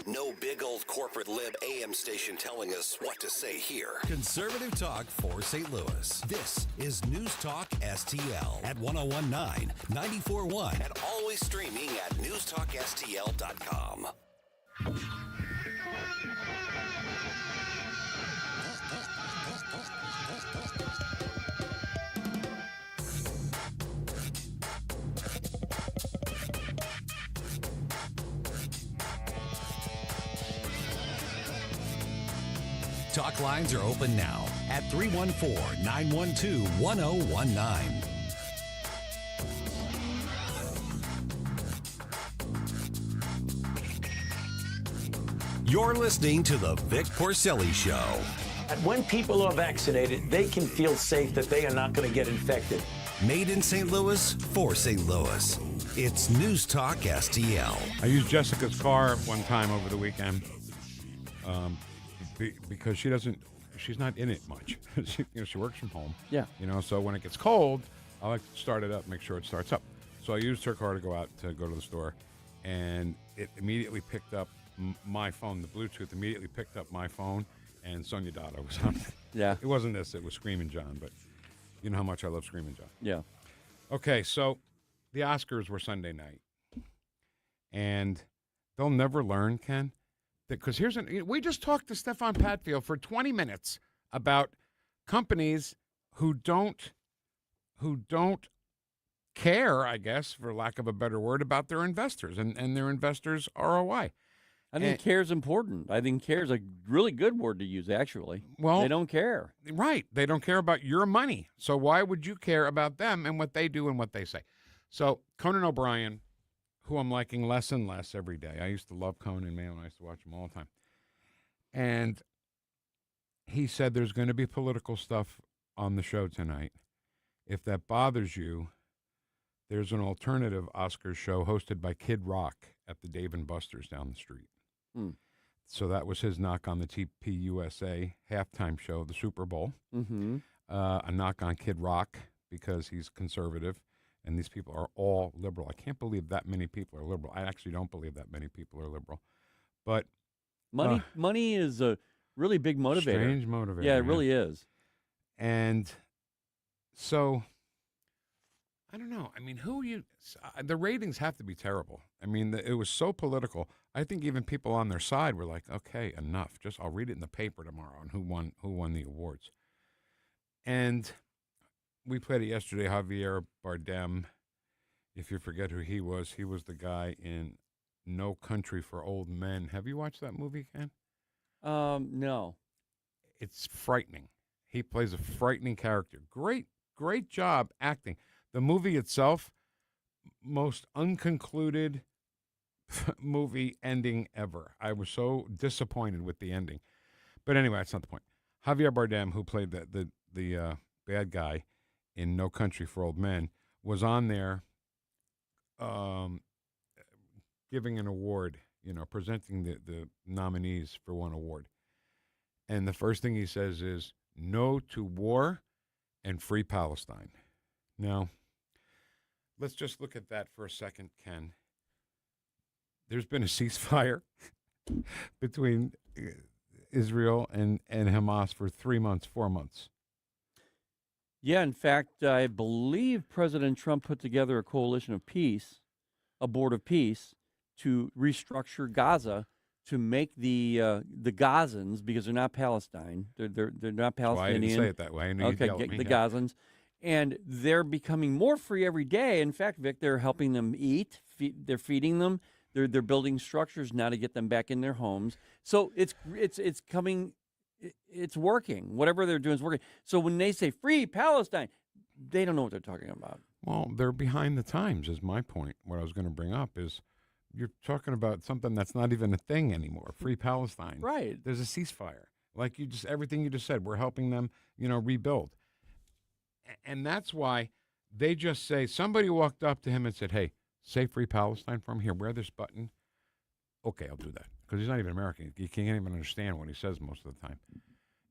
No big old corporate lib AM station telling us what to say here. Conservative talk for St. Louis. This is News Talk STL at 1019, 94.1. And always streaming at NewstalkSTL.com. Talk lines are open now at 314-912-1019. You're listening to the Vic Porcelli Show. When people are vaccinated, they can feel safe that they are not going to get infected. Made in St. Louis for St. Louis. It's News Talk STL. I used Jessica's car one time over the weekend. Because she's not in it much. She works from home. Yeah. So when it gets cold, I like to start it up, make sure it starts up. So I used her car to go to the store, and it immediately picked up my phone. The Bluetooth immediately picked up my phone, and Sonia Dada was on it. Yeah. It wasn't this, it was Screamin' John, but you know how much I love Screamin' John. Yeah. Okay, so the Oscars were Sunday night, and they'll never learn, Ken. Because we just talked to Stefan Padfield for 20 minutes about companies who don't care, I guess, for lack of a better word, about their investors and their investors' ROI. I think care is important. I think care is a really good word to use, actually. Well, they don't care. Right. They don't care about your money. So why would you care about them and what they do and what they say? So Conan O'Brien, who I'm liking less and less every day. I used to love Conan, man. I used to watch him all the time. And he said there's going to be political stuff on the show tonight. If that bothers you, there's an alternative Oscars show hosted by Kid Rock at the Dave & Buster's down the street. So that was his knock on the TPUSA halftime show of the Super Bowl. Mm-hmm. A knock on Kid Rock because he's conservative. And these people are all liberal. I can't believe that many people are liberal. I actually don't believe that many people are liberal. But money is a really big motivator. Strange motivator. Yeah, it really is. And so, I don't know. I mean, the ratings have to be terrible. I mean, it was so political. I think even people on their side were like, okay, enough. I'll read it in the paper tomorrow on who won the awards. And we played it yesterday. Javier Bardem, if you forget who he was the guy in No Country for Old Men. Have you watched that movie, Ken? No. It's frightening. He plays a frightening character. Great job acting. The movie itself, most unconcluded movie ending ever. I was so disappointed with the ending. But anyway, that's not the point. Javier Bardem, who played the bad guy in No Country for Old Men, was on there giving an award, presenting the nominees for one award. And the first thing he says is, no to war and free Palestine. Now, let's just look at that for a second, Ken. There's been a ceasefire between Israel and Hamas for 3 months, 4 months. Yeah, in fact, I believe President Trump put together a coalition of peace, a board of peace, to restructure Gaza to make the Gazans, because they're not Palestine, they're not Palestinian. Well, I didn't say it that way. I knew you'd yell at me. The Gazans, and they're becoming more free every day. In fact, Vic, they're helping them eat. They're feeding them. They're building structures now to get them back in their homes. So it's coming. It's working. Whatever they're doing is working. So when they say free Palestine, they don't know what they're talking about. Well, they're behind the times, is my point. What I was going to bring up is you're talking about something that's not even a thing anymore. Free Palestine. Right. There's a ceasefire. Like everything you just said, we're helping them, rebuild. And that's why they just say, somebody walked up to him and said, hey, say free Palestine from here. Wear this button. Okay, I'll do that. Because he's not even American. He can't even understand what he says most of the time.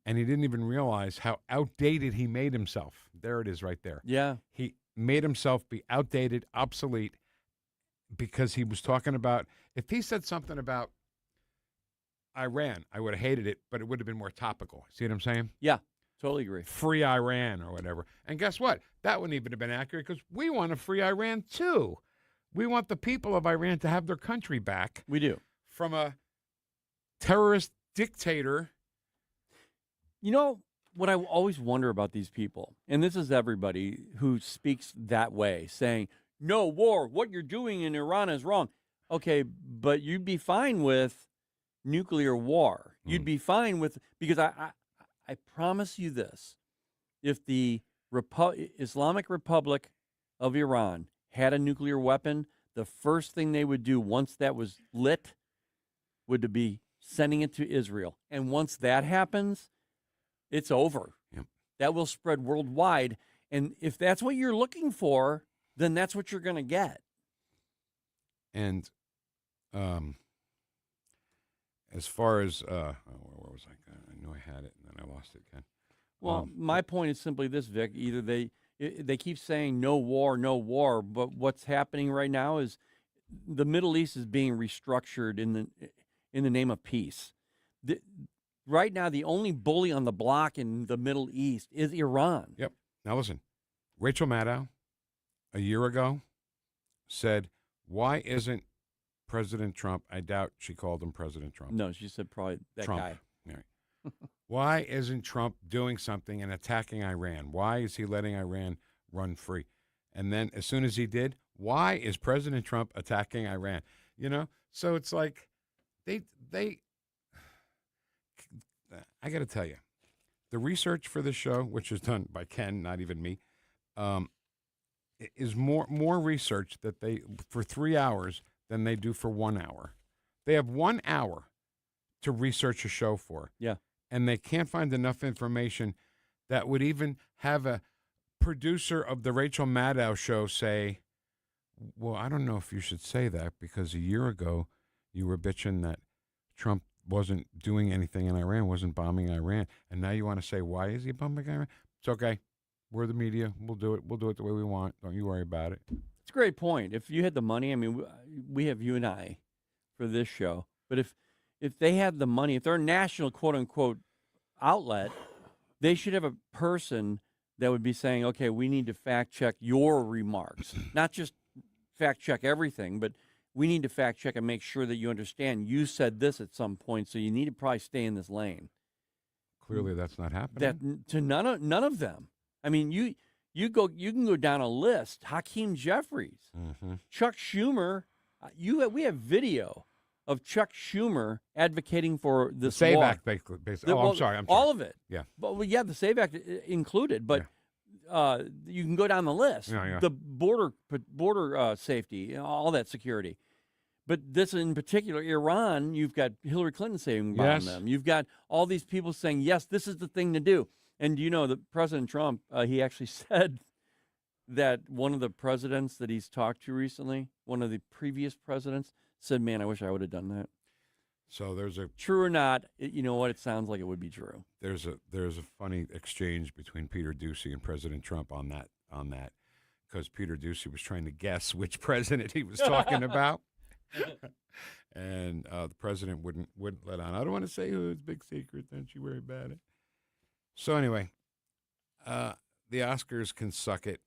And he didn't even realize how outdated he made himself. There it is right there. Yeah. He made himself be outdated, obsolete, because he was talking about, if he said something about Iran, I would have hated it, but it would have been more topical. See what I'm saying? Yeah, totally agree. Free Iran or whatever. And guess what? That wouldn't even have been accurate because we want to free Iran too. We want the people of Iran to have their country back. We do. From a terrorist dictator. You know, what I always wonder about these people, and this is everybody who speaks that way, saying, no war, what you're doing in Iran is wrong. Okay, but you'd be fine with nuclear war. You'd be fine with, because I promise you this, if the Islamic Republic of Iran had a nuclear weapon, the first thing they would do once that was lit would be sending it to Israel. And once that happens, it's over. Yep. That will spread worldwide. And if that's what you're looking for, then that's what you're going to get. And as far as, where was I? I knew I had it, and then I lost it again. Well, my point is simply this, Vic. Either they keep saying no war, but what's happening right now is the Middle East is being restructured in the name of peace. Right now, the only bully on the block in the Middle East is Iran. Yep. Now listen, Rachel Maddow, a year ago, said, why isn't President Trump, I doubt she called him President Trump. No, she said probably that Trump. guy. Right. Why isn't Trump doing something and attacking Iran? Why is he letting Iran run free? And then as soon as he did, why is President Trump attacking Iran? So it's like they I got to tell you, the research for this show, which is done by Ken, not even me, is more research that they for 3 hours than they do for 1 hour. They have 1 hour to research a show for. Yeah. And they can't find enough information that would even have a producer of the Rachel Maddow show say, well, I don't know if you should say that because a year ago you were bitching that Trump wasn't doing anything in Iran, wasn't bombing Iran. And now you want to say, why is he bombing Iran? It's okay. We're the media. We'll do it. We'll do it the way we want. Don't you worry about it. It's a great point. If you had the money, I mean, we have you and I for this show. But if they had the money, if they're a national quote-unquote outlet, they should have a person that would be saying, okay, we need to fact-check your remarks. Not just fact-check everything, but we need to fact-check and make sure that you understand you said this at some point, so you need to probably stay in this lane. Clearly that's not happening. That to none of them. I mean, you can go down a list. Hakeem Jeffries, Chuck Schumer. We have video of Chuck Schumer advocating for this SAVE law. Act, basically. I'm sorry. All of it. Yeah. But the SAVE Act included, but you can go down the list. Yeah. The border safety, all that security. But this in particular, Iran, you've got Hillary Clinton saying about them. You've got all these people saying, yes, this is the thing to do. And you know that President Trump, he actually said that one of the presidents that he's talked to recently, one of the previous presidents, said, man, I wish I would have done that. So there's a true or not, you know what? It sounds like it would be true. There's a funny exchange between Peter Doocy and President Trump on that, because Peter Doocy was trying to guess which president he was talking about, and the president wouldn't let on. I don't want to say who. It's a big secret. Don't you worry about it. So anyway, the Oscars can suck it.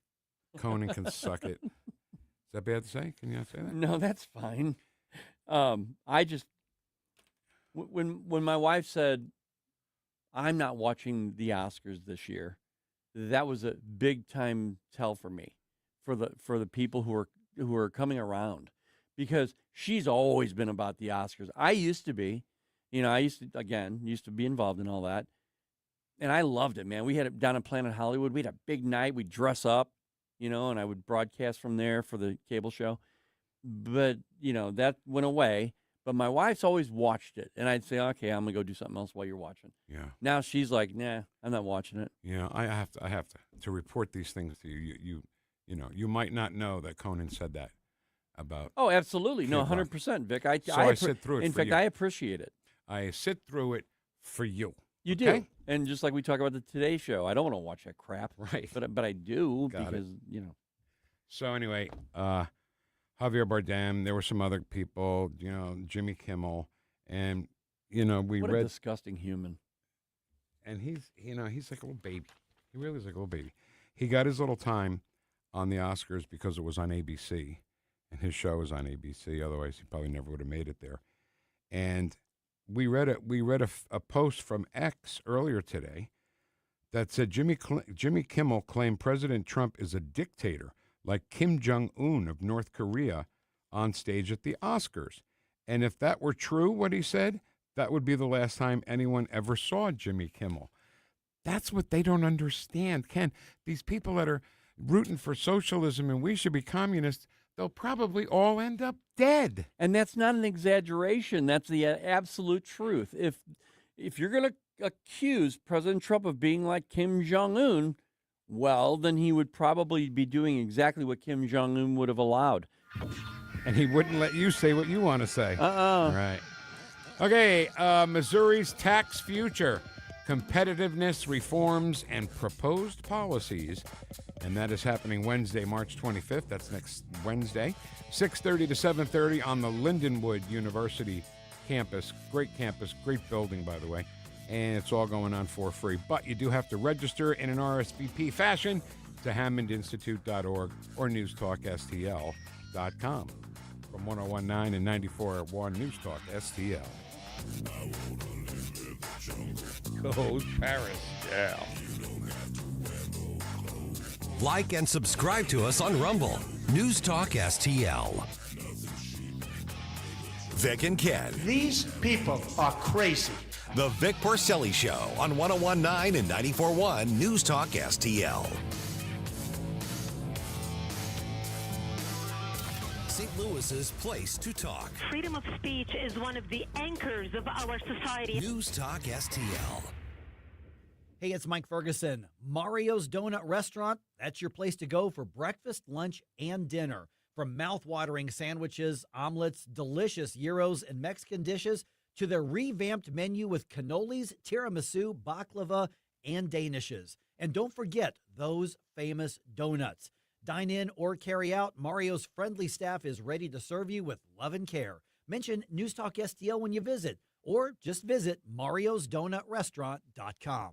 Conan can suck it. Is that bad to say? Can you not say that? No, that's fine. I just when my wife said, I'm not watching the Oscars this year, that was a big time tell for me, for the people who are coming around, because she's always been about the Oscars. I used to be, I used to be involved in all that, and I loved it, man. We had it down at Planet Hollywood. We had a big night. We'd dress up, and I would broadcast from there for the cable show. But that went away. But my wife's always watched it, and I'd say, okay, I'm gonna go do something else while you're watching. Yeah. Now she's like, nah, I'm not watching it. Yeah, I have to report these things to you. You might not know that Conan said that about. Oh, absolutely, no, 100%, Vic. I sit through it. In fact, I appreciate it. I sit through it for you. You okay? do, and just like we talk about the Today Show, I don't want to watch that crap, right? But I do Got because it. So anyway, Javier Bardem. There were some other people, Jimmy Kimmel, and we what read. A disgusting human. And he's like a little baby. He really is like a little baby. He got his little time on the Oscars because it was on ABC, and his show was on ABC. Otherwise, he probably never would have made it there. And we read a post from X earlier today that said Jimmy Kimmel claimed President Trump is a dictator, like Kim Jong-un of North Korea, on stage at the Oscars. And if that were true, what he said, that would be the last time anyone ever saw Jimmy Kimmel. That's what they don't understand, Ken. These people that are rooting for socialism and we should be communists, they'll probably all end up dead. And that's not an exaggeration. That's the absolute truth. If you're going to accuse President Trump of being like Kim Jong-un, well, then he would probably be doing exactly what Kim Jong-un would have allowed. And he wouldn't let you say what you want to say. Right. Okay, Missouri's tax future, competitiveness reforms, and proposed policies. And that is happening Wednesday, March 25th. That's next Wednesday, 6:30 to 7:30 on the Lindenwood University campus. Great campus, great building, by the way. And it's all going on for free. But you do have to register in an RSVP fashion to hammondinstitute.org or newstalkstl.com. From 101.9 and 94.1 News Talk STL. Go Paris. Yeah. Like and subscribe to us on Rumble. News Talk STL. Vic and Ken. These people are crazy. The Vic Porcelli Show on 101.9 and 94.1 News Talk STL. St. Louis's place to talk. Freedom of speech is one of the anchors of our society. News Talk STL. Hey, it's Mike Ferguson. Mario's Donut Restaurant, that's your place to go for breakfast, lunch, and dinner. From mouth-watering sandwiches, omelets, delicious gyros, and Mexican dishes, to their revamped menu with cannolis, tiramisu, baklava, and danishes. And don't forget those famous donuts. Dine in or carry out, Mario's friendly staff is ready to serve you with love and care. Mention News Talk STL when you visit, or just visit mariosdonutrestaurant.com.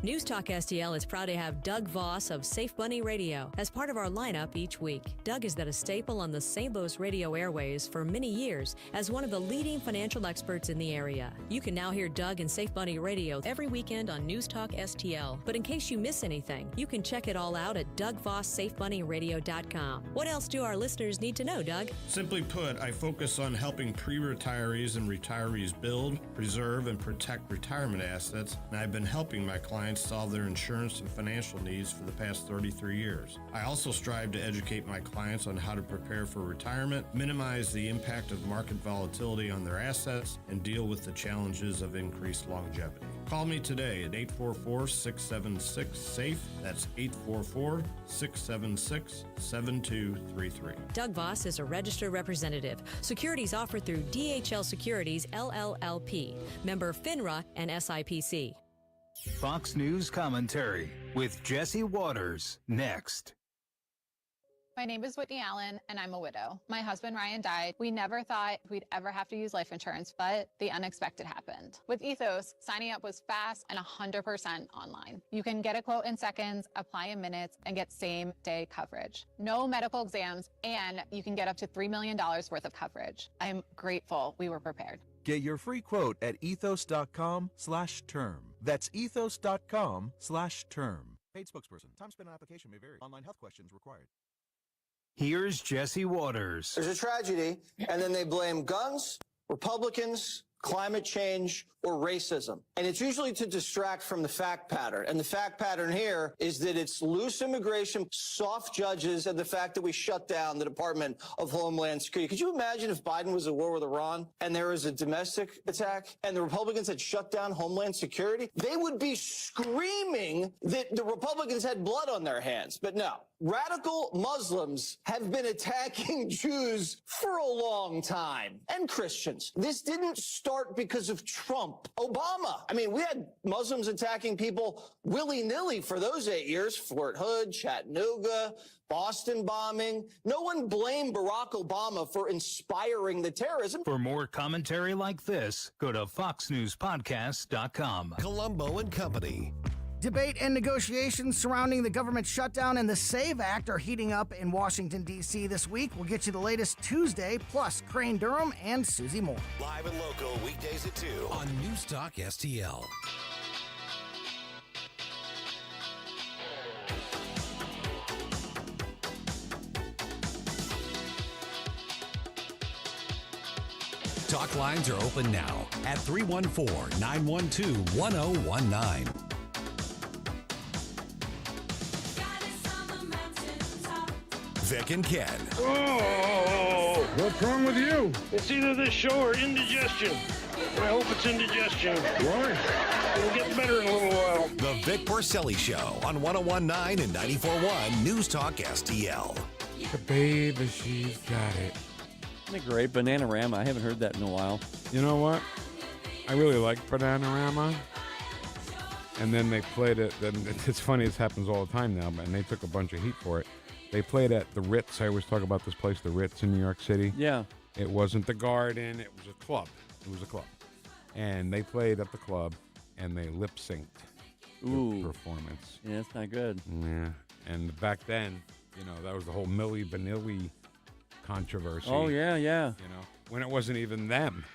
News Talk STL is proud to have Doug Voss of Safe Money Radio as part of our lineup each week. Doug has been a staple on the St. Louis radio airways for many years as one of the leading financial experts in the area. You can now hear Doug and Safe Money Radio every weekend on News Talk STL. But in case you miss anything, you can check it all out at DougVossSafeMoneyRadio.com. What else do our listeners need to know, Doug? Simply put, I focus on helping pre-retirees and retirees build, preserve, and protect retirement assets, and I've been helping my clients solve their insurance and financial needs for the past 33 years. I also strive to educate my clients on how to prepare for retirement, minimize the impact of market volatility on their assets, and deal with the challenges of increased longevity. Call me today at 844-676-SAFE. That's 844-676-7233. Doug Voss is a registered representative. Securities offered through DHL Securities, LLLP. Member FINRA and SIPC. Fox News Commentary with Jesse Waters, next. My name is Whitney Allen, and I'm a widow. My husband, Ryan, died. We never thought we'd ever have to use life insurance, but the unexpected happened. With Ethos, signing up was fast and 100% online. You can get a quote in seconds, apply in minutes, and get same-day coverage. No medical exams, and you can get up to $3 million worth of coverage. I'm grateful we were prepared. Get your free quote at ethos.com/term. That's ethos.com/term. Paid spokesperson. Time spent on application may vary. Online health questions required. Here's Jesse Waters. There's a tragedy, and then they blame guns, Republicans, climate change, or racism. And it's usually to distract from the fact pattern. And the fact pattern here is that it's loose immigration, soft judges, and the fact that we shut down the Department of Homeland Security. Could you imagine if Biden was at war with Iran and there was a domestic attack and the Republicans had shut down Homeland Security? They would be screaming that the Republicans had blood on their hands. But no. Radical Muslims have been attacking Jews for a long time, and Christians. This didn't start because of Trump. Obama. I mean, we had Muslims attacking people willy-nilly for those 8 years. Fort Hood, Chattanooga, Boston bombing. No one blamed Barack Obama for inspiring the terrorism. For more commentary like this, go to foxnewspodcast.com. Colombo and Company. Debate and negotiations surrounding the government shutdown and the SAVE Act are heating up in Washington, D.C. this week. We'll get you the latest Tuesday, plus Crane Durham and Susie Moore. Live and local, weekdays at 2 on Newstalk STL. Talk lines are open now at 314-912-1019. Vic and Ken. Oh, what's wrong with you? It's either this show or indigestion. I hope it's indigestion. Why? It'll get better in a little while. The Vic Porcelli Show on 101.9 and 94.1 Newstalk STL. The baby, she's got it. Isn't it great? Bananarama. I haven't heard that in a while. You know what? I really like Bananarama. And then they played it. Then it's funny, this happens all the time now, and they took a bunch of heat for it. They played at the Ritz. I always talk about this place, the Ritz in New York City. Yeah. It wasn't the Garden. It was a club. It was a club. And they played at the club, and they lip-synced the performance. Yeah, it's not good. Yeah. And back then, you know, that was the whole Milli Vanilli controversy. Oh, yeah, yeah. You know, when it wasn't even them.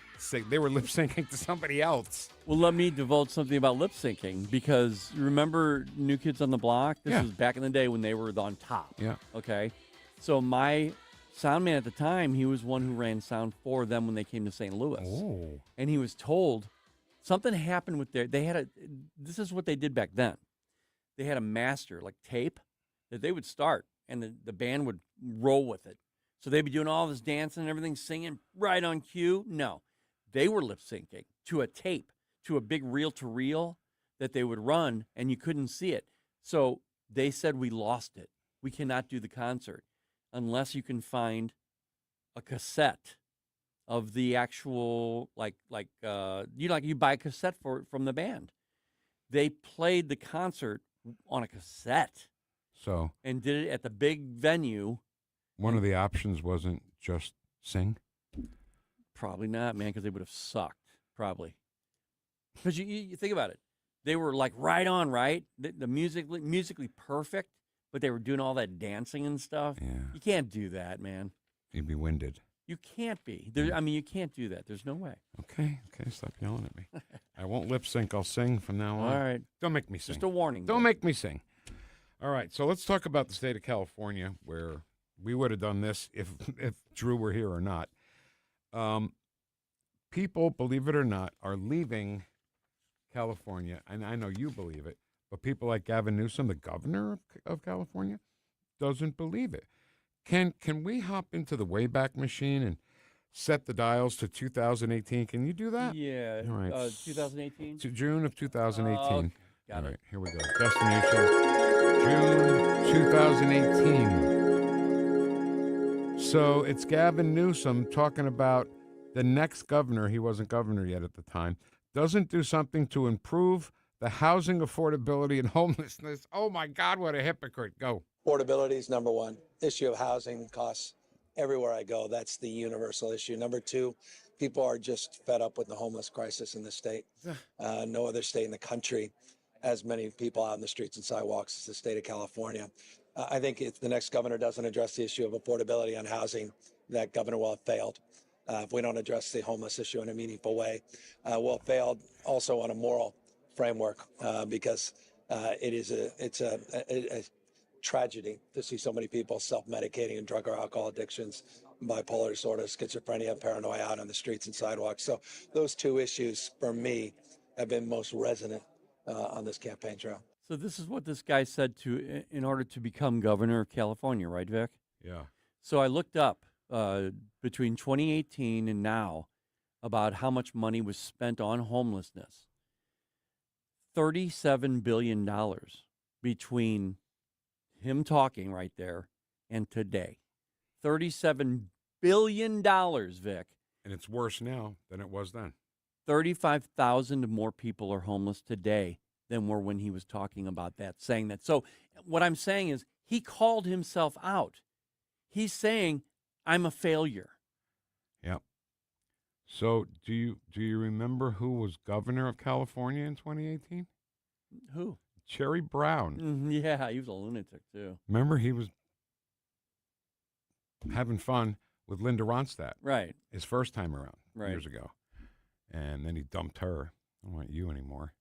They were lip-syncing to somebody else. Well, let me divulge something about lip-syncing, because remember New Kids on the Block? This was back in the day when they were on top. Yeah. Okay? So my sound man at the time, he was one who ran sound for them when they came to St. Louis. Oh. And he was told something happened with this is what they did back then. They had a master, like tape, that they would start, and the band would roll with it. So they'd be doing all this dancing and everything, singing right on cue. No. They were lip-syncing to a tape, to a big reel-to-reel that they would run, and you couldn't see it. So they said, we lost it. We cannot do the concert unless you can find a cassette of the actual, you buy a cassette from the band. They played the concert on a cassette. So. And did it at the big venue. One of the options wasn't just sing? Probably not, man, because they would have sucked, probably. Because you think about it. They were like right on, right? The musically perfect, but they were doing all that dancing and stuff. Yeah. You can't do that, man. You'd be winded. You can't be. You can't do that. There's no way. Okay, stop yelling at me. I won't lip sync. I'll sing from now on. All right. Don't make me sing. Just a warning. Don't make me sing. All right, so let's talk about the state of California, where we would have done this if Drew were here or not. People, believe it or not, are leaving California, and I know you believe it, but people like Gavin Newsom, the governor of California, doesn't believe it. Can we hop into the Wayback Machine and set the dials to 2018? Can you do that? Yeah. All right. 2018? To June of 2018. Okay. All right, here we go. Destination, June 2018. So it's Gavin Newsom talking about the next governor, he wasn't governor yet at the time, doesn't do something to improve the housing affordability and homelessness. Oh, my God, what a hypocrite. Go. Affordability is number one. Issue of housing costs everywhere I go. That's the universal issue. Number two, people are just fed up with the homeless crisis in the state. No other state in the country has many people out in the streets and sidewalks as the state of California. I think if the next governor doesn't address the issue of affordability on housing, that governor will have failed. If we don't address the homeless issue in a meaningful way, we'll have failed also on a moral framework because it's a tragedy to see so many people self-medicating in drug or alcohol addictions, bipolar disorder, schizophrenia, paranoia out on the streets and sidewalks. So those two issues for me have been most resonant on this campaign trail. So this is what this guy said in order to become governor of California, right, Vic? Yeah. So I looked up between 2018 and now about how much money was spent on homelessness. $37 billion between him talking right there and today. $37 billion, Vic. And it's worse now than it was then. 35,000 more people are homeless today than were when he was talking about that, saying that. So what I'm saying is he called himself out. He's saying, I'm a failure. Yep. So do you remember who was governor of California in 2018? Who? Jerry Brown. Yeah, he was a lunatic, too. Remember, he was having fun with Linda Ronstadt. Right. His first time around Right. years ago. And then he dumped her. I don't want you anymore.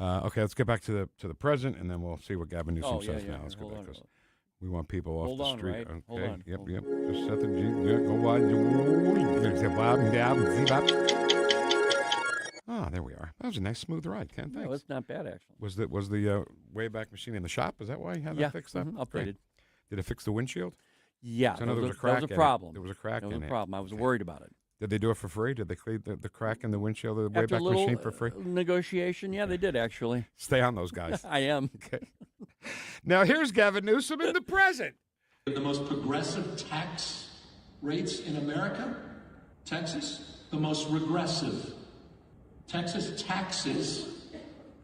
Okay, let's get back to the present, and then we'll see what Gavin Newsom says now. Let's go back to this. We want people off the street. Right? Okay. Hold on. Yep. Just set the go on. There we are. That was a nice smooth ride, Ken. Thanks. No, it's not bad, actually. Was the Wayback Machine in the shop? Is that why you had that fixed up? Upgraded. Great. Did it fix the windshield? Yeah. I know there was a crack. That was a problem. There was a crack in it. That was a problem. I was worried about it. Did they do it for free? Did they clean the crack in the windshield of the Wayback Machine for free? Negotiation, yeah, they did, actually. Stay on those guys. I am. Okay. Now, here's Gavin Newsom in the present. The most progressive tax rates in America, Texas, the most regressive. Texas taxes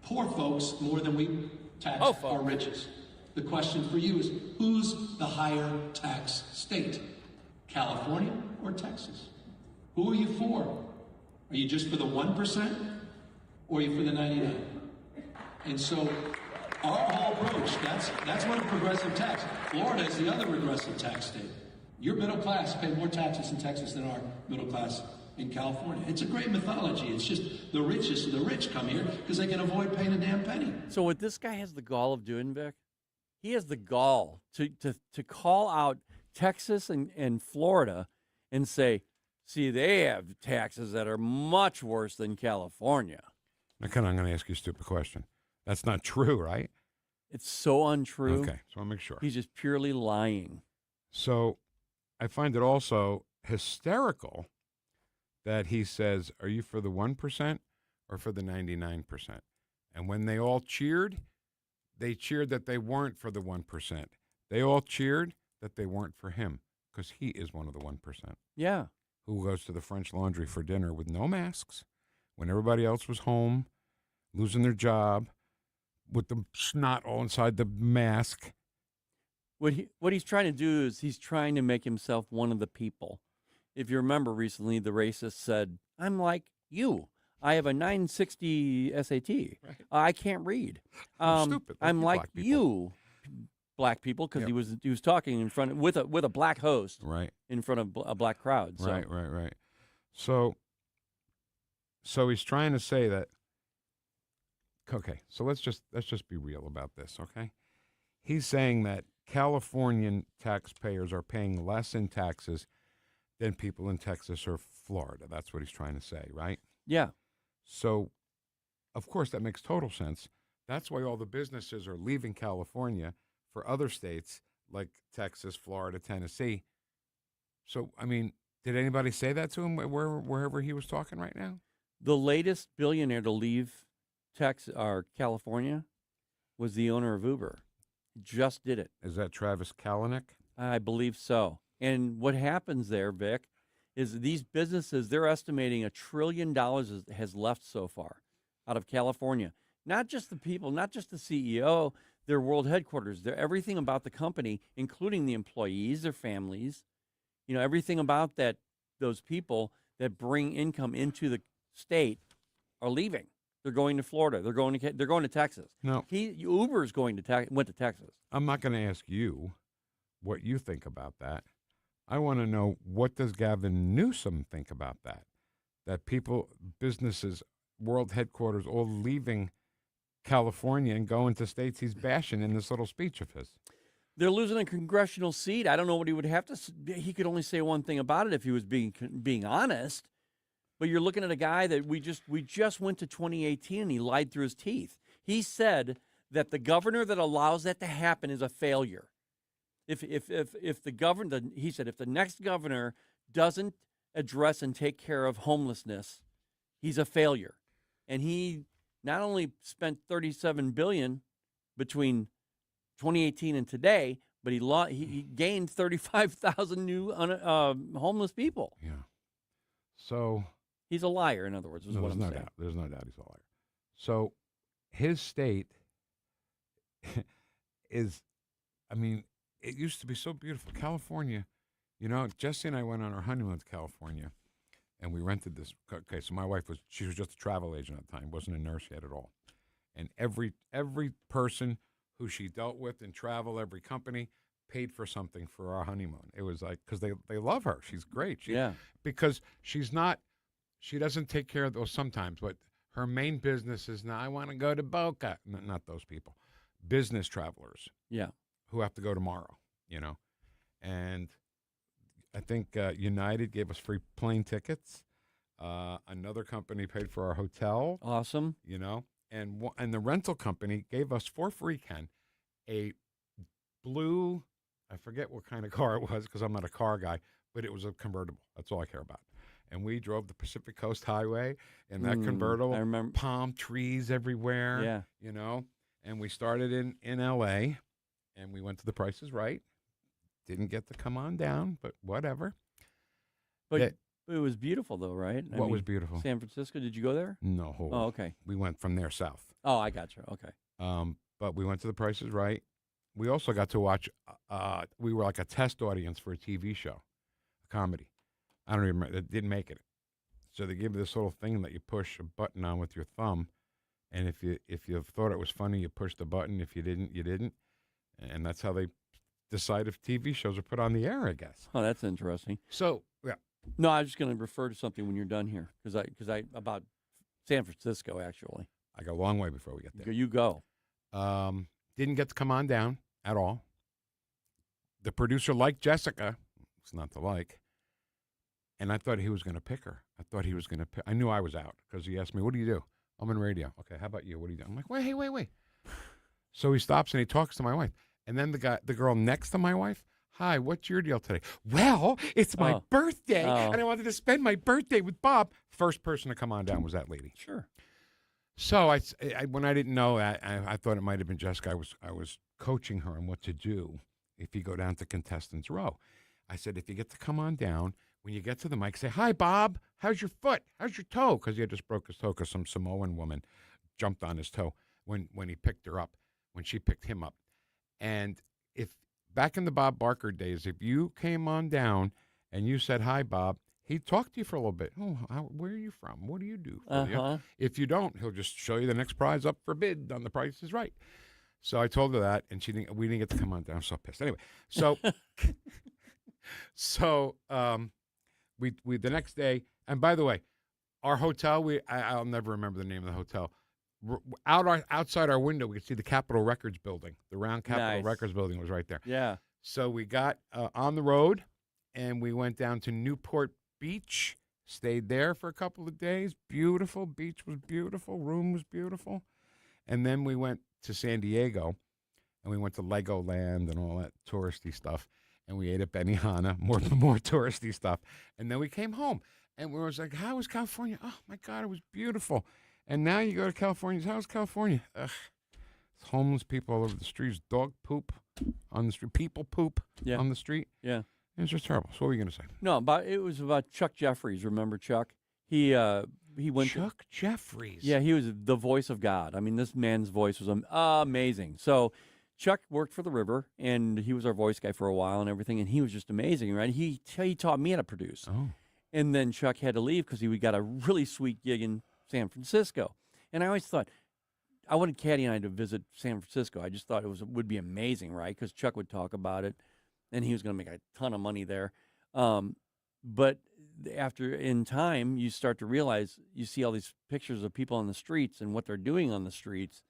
poor folks more than we tax our riches. The question for you is, who's the higher tax state? California or Texas? Who are you for? Are you just for the 1% or are you for the 99%? And so our whole approach, that's one progressive tax. Florida is the other regressive tax state. Your middle class pay more taxes in Texas than our middle class in California. It's a great mythology. It's just the richest of the rich come here because they can avoid paying a damn penny. So what this guy has the gall of doing, Vic, he has the gall to call out Texas and Florida and say, see, they have taxes that are much worse than California. Now, Ken, I'm going to ask you a stupid question. That's not true, right? It's so untrue. Okay, so I'll make sure. He's just purely lying. So I find it also hysterical that he says, are you for the 1% or for the 99%? And when they all cheered, they cheered that they weren't for the 1%. They all cheered that they weren't for him because he is one of the 1%. Yeah. Who goes to the French Laundry for dinner with no masks when everybody else was home, losing their job, with the snot all inside the mask. What he's trying to do is he's trying to make himself one of the people. If you remember recently, the racist said, I'm like you. I have a 960 SAT. Right. I can't read. Stupid. I'm like you, black people, because he was talking in front with a black host, right, in front of a black crowd. So. Right. So he's trying to say that. Okay, so let's just be real about this, okay? He's saying that Californian taxpayers are paying less in taxes than people in Texas or Florida. That's what he's trying to say, right? Yeah. So, of course, that makes total sense. That's why all the businesses are leaving California for other states like Texas, Florida, Tennessee. So, I mean, did anybody say that to him wherever he was talking right now? The latest billionaire to leave Texas or California was the owner of Uber. He just did it. Is that Travis Kalanick? I believe so. And what happens there, Vic, is these businesses, they're estimating $1 trillion has left so far out of California. Not just the people, not just the CEO, their world headquarters. They're everything about the company, including the employees, their families, everything about those people that bring income into the state are leaving. They're going to Florida. They're going to Texas. No, Uber's went to Texas. I'm not going to ask you what you think about that. I want to know, what does Gavin Newsom think about that? That people, businesses, world headquarters, all leaving California and go into states he's bashing in this little speech of his. They're losing a congressional seat. I don't know what he would have to. He could only say one thing about it if he was being honest. But you're looking at a guy that we just went to 2018 and he lied through his teeth. He said that the governor that allows that to happen is a failure. If the governor, he said, if the next governor doesn't address and take care of homelessness, he's a failure. And he not only spent $37 billion between 2018 and today, but he gained 35,000 new homeless people. Yeah. So he's a liar, in other words, is what I'm saying. There's no doubt he's a liar. So his state is, I mean, it used to be so beautiful. California, you know, Jesse and I went on our honeymoon to California, and we rented this. Okay, so my wife she was just a travel agent at the time, wasn't a nurse yet at all. And every person who she dealt with in travel, every company, paid for something for our honeymoon. It was like, because they love her. She's great. Because she doesn't take care of those sometimes, but her main business is now, I want to go to Boca. Not those people. Business travelers. Yeah. Who have to go tomorrow, you know. And I think United gave us free plane tickets. Another company paid for our hotel. Awesome. You know. And the rental company gave us for free, Ken, a blue, I forget what kind of car it was because I'm not a car guy, but it was a convertible. That's all I care about. And we drove the Pacific Coast Highway in that convertible. I remember. Palm trees everywhere. Yeah. You know. And we started in L.A., and we went to the Price is Right. Didn't get to come on down, but whatever. But it was beautiful, though, right? What was beautiful? San Francisco. Did you go there? No. Oh, okay. We went from there south. Oh, I got you. Okay. But we went to the Price is Right. We also got to watch, we were like a test audience for a TV show, a comedy. I don't even remember. It didn't make it. So they give you this little thing that you push a button on with your thumb. And if you thought it was funny, you pushed the button. If you didn't, you didn't. And that's how they decide if TV shows are put on the air, I guess. Oh, that's interesting. So, yeah. No, I was just going to refer to something when you're done here because I about San Francisco, actually. I got a long way before we get there. You go. Didn't get to come on down at all. The producer liked Jessica. It's not to like. And I thought he was going to pick her. I knew I was out because he asked me, what do you do? I'm in radio. Okay, how about you? What do you do? I'm like, wait. So he stops and he talks to my wife. And then the girl next to my wife, hi, what's your deal today? Well, it's my birthday, and I wanted to spend my birthday with Bob. First person to come on down was that lady. Sure. So I when I didn't know, I thought it might have been Jessica. I was coaching her on what to do if you go down to contestants row. I said, if you get to come on down, when you get to the mic, say, hi, Bob. How's your foot? How's your toe? Because he had just broke his toe because some Samoan woman jumped on his toe when he picked her up, when she picked him up. And if back in the Bob Barker days, if you came on down and you said, hi, Bob, he'd talk to you for a little bit. Oh, where are you from? What do you do? If you don't, he'll just show you the next prize up for bid on The Price is Right. So I told her that, and we didn't get to come on down. I'm so pissed. Anyway, so we the next day, and by the way, our hotel, I'll never remember the name of the hotel. Outside our window, we could see the Capitol Records building. The round Capitol Records building was right there. Yeah. So we got on the road, and we went down to Newport Beach, stayed there for a couple of days. Beautiful. Beach was beautiful. Room was beautiful. And then we went to San Diego, and we went to Legoland and all that touristy stuff. And we ate at Benihana, more touristy stuff. And then we came home, and we was like, how was California? Oh, my God, it was beautiful. And now you go to California. How's California? Ugh. It's homeless people all over the streets, dog poop on the street, people poop on the street. Yeah. It's just terrible. So what were you going to say? No, it was about Chuck Jeffries. Remember Chuck? He went Chuck Jeffries. Yeah, he was the voice of God. I mean, this man's voice was amazing. So Chuck worked for the River, and he was our voice guy for a while and everything, and he was just amazing, right? He taught me how to produce. Oh. And then Chuck had to leave because he got a really sweet gig in San Francisco. And I always thought, I wanted Caddy and I to visit San Francisco. I just thought it would be amazing, right? Because Chuck would talk about it, and he was going to make a ton of money there. But in time, you start to realize, you see all these pictures of people on the streets and what they're doing on the streets,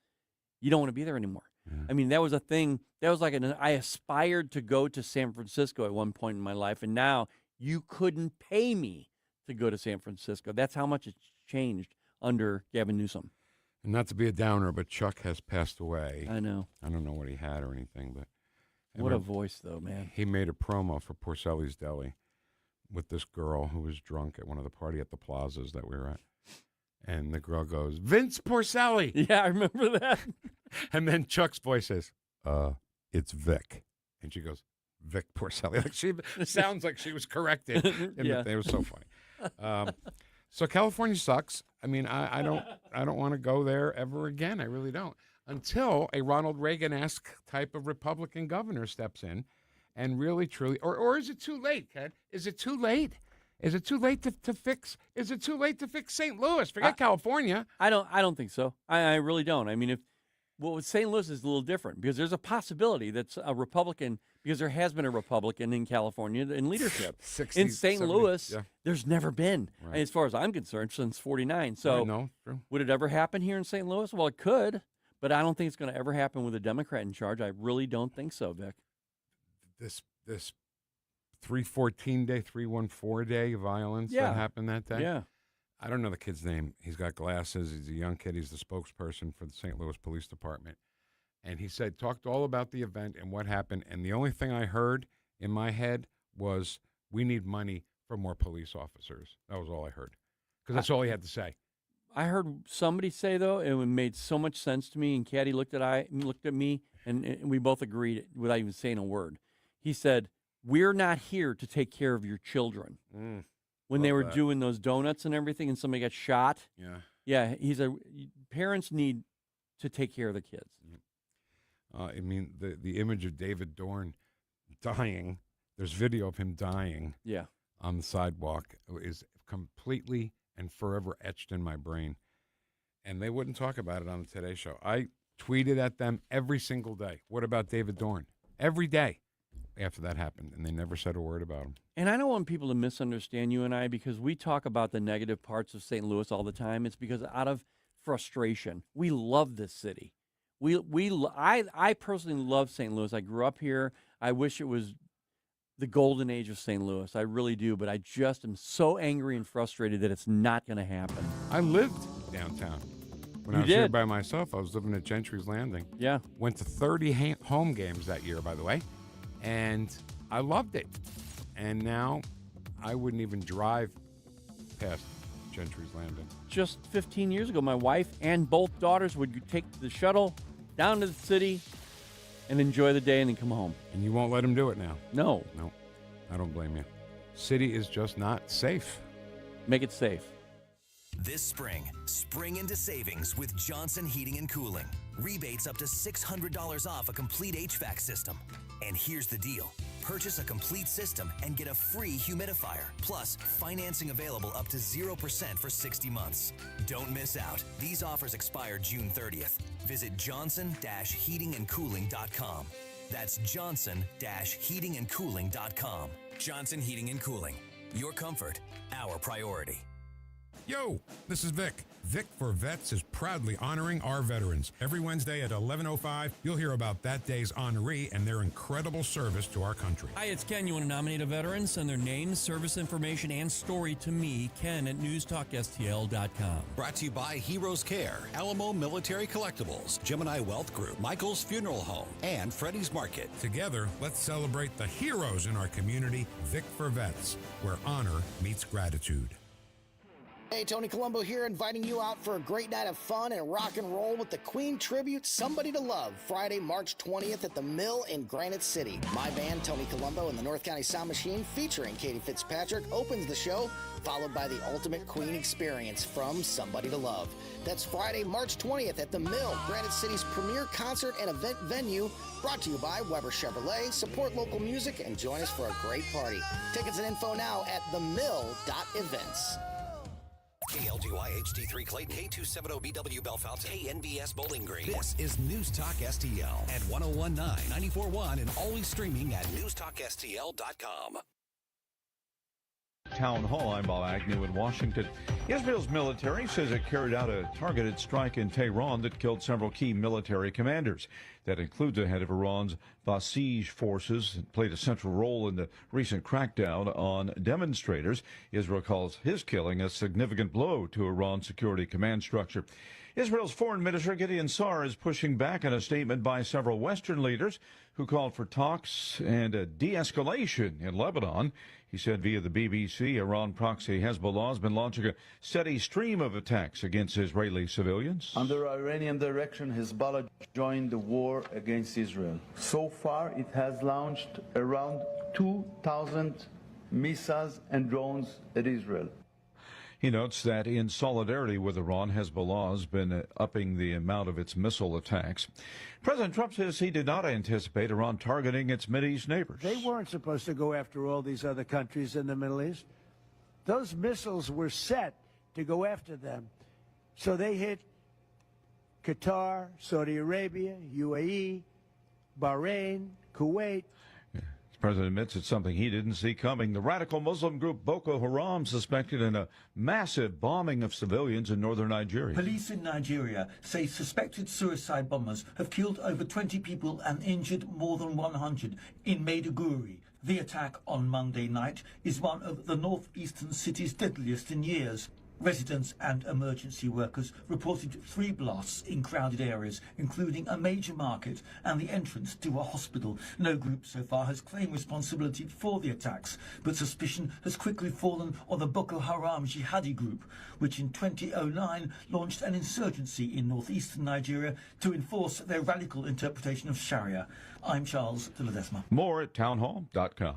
you don't want to be there anymore. I mean, that was a thing. That was like I aspired to go to San Francisco at one point in my life, and now you couldn't pay me to go to San Francisco. That's how much it's changed under Gavin Newsom. And not to be a downer, but Chuck has passed away. I know. I don't know what he had or anything, but what a voice, though, man. He made a promo for Porcelli's Deli with this girl who was drunk at one of the party at the plazas that we were at. And the girl goes, "Vince Porcelli." Yeah, I remember that. And then Chuck's voice says, "It's Vic." And she goes, "Vic Porcelli." Like she sounds like she was corrected. Yeah. It was so funny. So California sucks. I mean, I don't want to go there ever again. I really don't. Until a Ronald Reagan-esque type of Republican governor steps in and really, truly, or is it too late, Ken? Is it too late? Is it too late to fix? Is it too late to fix St. Louis? Forget California. I don't think so. I really don't. I mean, with St. Louis is a little different because there's a possibility that's a Republican, because there has been a Republican in California in leadership. 60, in St. 70, Louis, yeah. there's never been, Right. as far as I'm concerned, since '49. So no, true. Would it ever happen here in St. Louis? Well, it could, but I don't think it's going to ever happen with a Democrat in charge. I really don't think so, Vic. This 314 day, 314 day violence that happened that day. Yeah. I don't know the kid's name. He's got glasses. He's a young kid. He's the spokesperson for the St. Louis Police Department. And he said, talked all about the event and what happened. And the only thing I heard in my head was, we need money for more police officers. That was all I heard. Because that's all he had to say. I heard somebody say, though, and it made so much sense to me, and Caddy looked at me, and we both agreed without even saying a word. He said, "We're not here to take care of your children." When they were doing those donuts and everything and somebody got shot. Yeah. Yeah, he said, parents need to take care of the kids. I mean, the image of David Dorn dying, there's video of him dying on the sidewalk, is completely and forever etched in my brain. And they wouldn't talk about it on the Today Show. I tweeted at them every single day, "What about David Dorn?" Every day after that happened, and they never said a word about him. And I don't want people to misunderstand you and I, because we talk about the negative parts of St. Louis all the time. It's because out of frustration, we love this city. I personally love St. Louis. I grew up here. I wish it was the golden age of St. Louis. I really do, but I just am so angry and frustrated that it's not going to happen. I lived downtown. When I was here by myself, I was living at Gentry's Landing. Yeah. Went to 30 home games that year, by the way, and I loved it. And now I wouldn't even drive past Gentry's Landing. Just 15 years ago, my wife and both daughters would take the shuttle down to the city and enjoy the day and then come home. And you won't let them do it now? No. No, I don't blame you. City is just not safe. Make it safe. This spring into savings with Johnson Heating and Cooling. Rebates up to $600 off a complete HVAC system. And here's the deal. Purchase a complete system and get a free humidifier. Plus, financing available up to 0% for 60 months. Don't miss out. These offers expire June 30th. Visit johnson-heatingandcooling.com. That's johnson-heatingandcooling.com. Johnson Heating and Cooling. Your comfort, our priority. Yo, this is Vic. Vic for Vets is proudly honoring our veterans. Every Wednesday at 11:05, you'll hear about that day's honoree and their incredible service to our country. Hi, it's Ken. You want to nominate a veteran? Send their name, service information, and story to me, Ken, at NewstalkSTL.com. Brought to you by Heroes Care, Alamo Military Collectibles, Gemini Wealth Group, Michael's Funeral Home, and Freddie's Market. Together, let's celebrate the heroes in our community. Vic for Vets, where honor meets gratitude. Hey, Tony Colombo here, inviting you out for a great night of fun and rock and roll with the Queen Tribute Somebody to Love, Friday, March 20th at the Mill in Granite City. My band, Tony Colombo and the North County Sound Machine, featuring Katie Fitzpatrick, opens the show, followed by the ultimate Queen experience from Somebody to Love. That's Friday, March 20th at the Mill, Granite City's premier concert and event venue, brought to you by Weber Chevrolet. Support local music and join us for a great party. Tickets and info now at themill.events. KLGY HD3 Clayton, K270BW Bellefonte, KNBS Bowling Green. This is News Talk STL at 1019, 94.1, and always streaming at NewstalkSTL.com. Town Hall. I'm Bob Agnew in Washington. Israel's military says it carried out a targeted strike in Tehran that killed several key military commanders. That includes the head of Iran's Basij forces and played a central role in the recent crackdown on demonstrators. Israel calls his killing a significant blow to Iran's security command structure. Israel's Foreign Minister Gideon Sa'ar is pushing back on a statement by several Western leaders who called for talks and a de-escalation in Lebanon. He said via the BBC, Iran proxy Hezbollah has been launching a steady stream of attacks against Israeli civilians. Under Iranian direction, Hezbollah joined the war against Israel. So far, it has launched around 2,000 missiles and drones at Israel. He notes that in solidarity with Iran, Hezbollah has been upping the amount of its missile attacks. President Trump says he did not anticipate Iran targeting its Mideast neighbors. They weren't supposed to go after all these other countries in the Middle East. Those missiles were set to go after them. So they hit Qatar, Saudi Arabia, UAE, Bahrain, Kuwait. The president admits it's something he didn't see coming. The radical Muslim group Boko Haram suspected in a massive bombing of civilians in northern Nigeria. Police in Nigeria say suspected suicide bombers have killed over 20 people and injured more than 100 in Maiduguri. The attack on Monday night is one of the northeastern city's deadliest in years. Residents and emergency workers reported 3 blasts in crowded areas, including a major market and the entrance to a hospital. No group so far has claimed responsibility for the attacks, but suspicion has quickly fallen on the Boko Haram jihadi group, which in 2009 launched an insurgency in northeastern Nigeria to enforce their radical interpretation of Sharia. I'm Charles de Ledesma. More at townhall.com.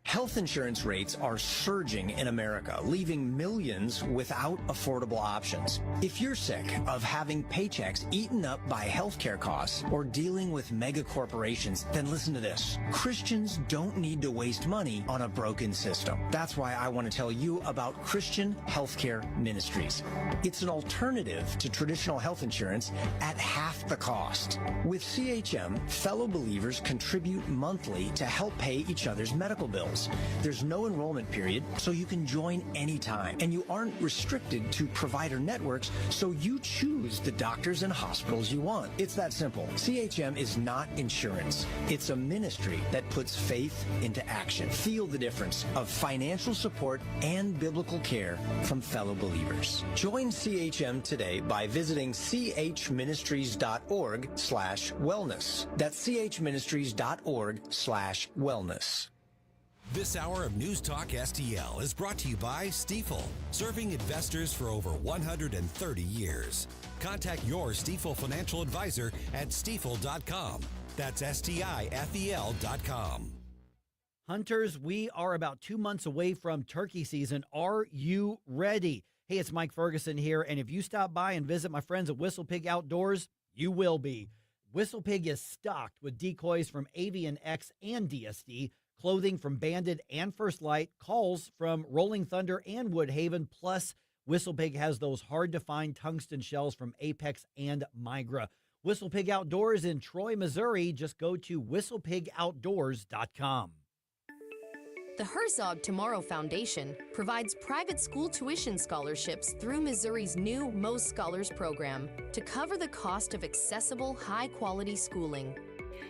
Health insurance rates are surging in America, leaving millions without affordable options. If you're sick of having paychecks eaten up by healthcare costs or dealing with mega corporations, then listen to this. Christians don't need to waste money on a broken system. That's why I want to tell you about Christian Healthcare Ministries. It's an alternative to traditional health insurance at half the cost. With CHM, fellow believers contribute monthly to help pay each other's medical bills. There's no enrollment period, so you can join anytime. And you aren't restricted to provider networks, so you choose the doctors and hospitals you want. It's that simple. CHM is not insurance. It's a ministry that puts faith into action. Feel the difference of financial support and biblical care from fellow believers. Join CHM today by visiting chministries.org/wellness. That's chministries.org/wellness. This hour of News Talk STL is brought to you by Stifel, serving investors for over 130 years. Contact your Stifel financial advisor at stifel.com. That's STIFEL.com. Hunters, we are about 2 months away from turkey season. Are you ready? Hey, it's Mike Ferguson here, and if you stop by and visit my friends at Whistle Pig Outdoors, you will be. Whistle Pig is stocked with decoys from Avian X and DSD, clothing from Banded and First Light, calls from Rolling Thunder and Woodhaven, plus Whistle Pig has those hard-to-find tungsten shells from Apex and Migra. Whistle Pig Outdoors in Troy, Missouri. Just go to whistlepigoutdoors.com. The Herzog Tomorrow Foundation provides private school tuition scholarships through Missouri's new Most Scholars program to cover the cost of accessible, high-quality schooling.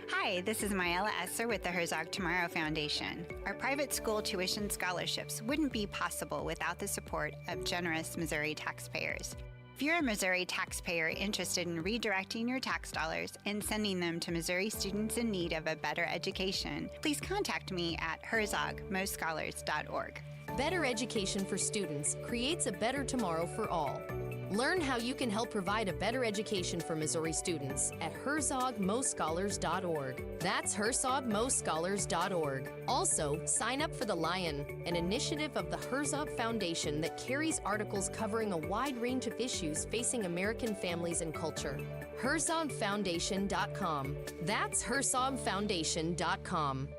Hi, this is Mayela Esser with the Herzog Tomorrow Foundation. Our private school tuition scholarships wouldn't be possible without the support of generous Missouri taxpayers. If you're a Missouri taxpayer interested in redirecting your tax dollars and sending them to Missouri students in need of a better education, please contact me at herzogmostscholars.org. Better education for students creates a better tomorrow for all. Learn how you can help provide a better education for Missouri students at herzogmostscholars.org. That's herzogmostscholars.org. Also, sign up for The Lion, an initiative of the Herzog Foundation that carries articles covering a wide range of issues facing American families and culture. herzogfoundation.com. That's herzogfoundation.com.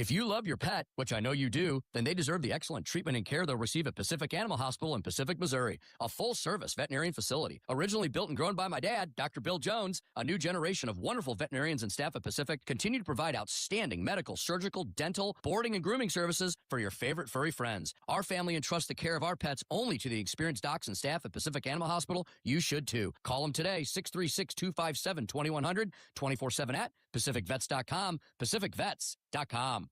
If you love your pet, which I know you do, then they deserve the excellent treatment and care they'll receive at Pacific Animal Hospital in Pacific, Missouri, a full-service veterinarian facility. Originally built and grown by my dad, Dr. Bill Jones, a new generation of wonderful veterinarians and staff at Pacific continue to provide outstanding medical, surgical, dental, boarding, and grooming services for your favorite furry friends. Our family entrusts the care of our pets only to the experienced docs and staff at Pacific Animal Hospital. You should too. Call them today, 636-257-2100, 24/7 at PacificVets.com, PacificVets.com.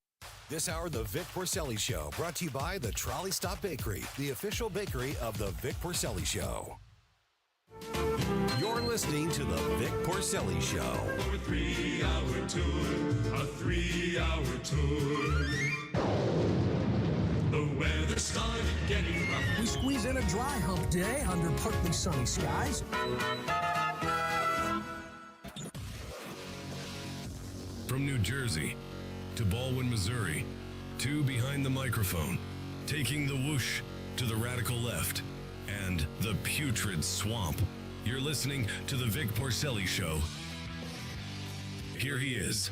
This hour, the Vic Porcelli Show, brought to you by the Trolley Stop Bakery, the official bakery of the Vic Porcelli Show. You're listening to the Vic Porcelli Show. For a 3-hour tour, a 3-hour tour. The weather started getting rough. We squeeze in a dry hump day under partly sunny skies. From New Jersey to Baldwin, Missouri, two behind the microphone, taking the whoosh to the radical left and the putrid swamp. You're listening to the Vic Porcelli Show. Here he is,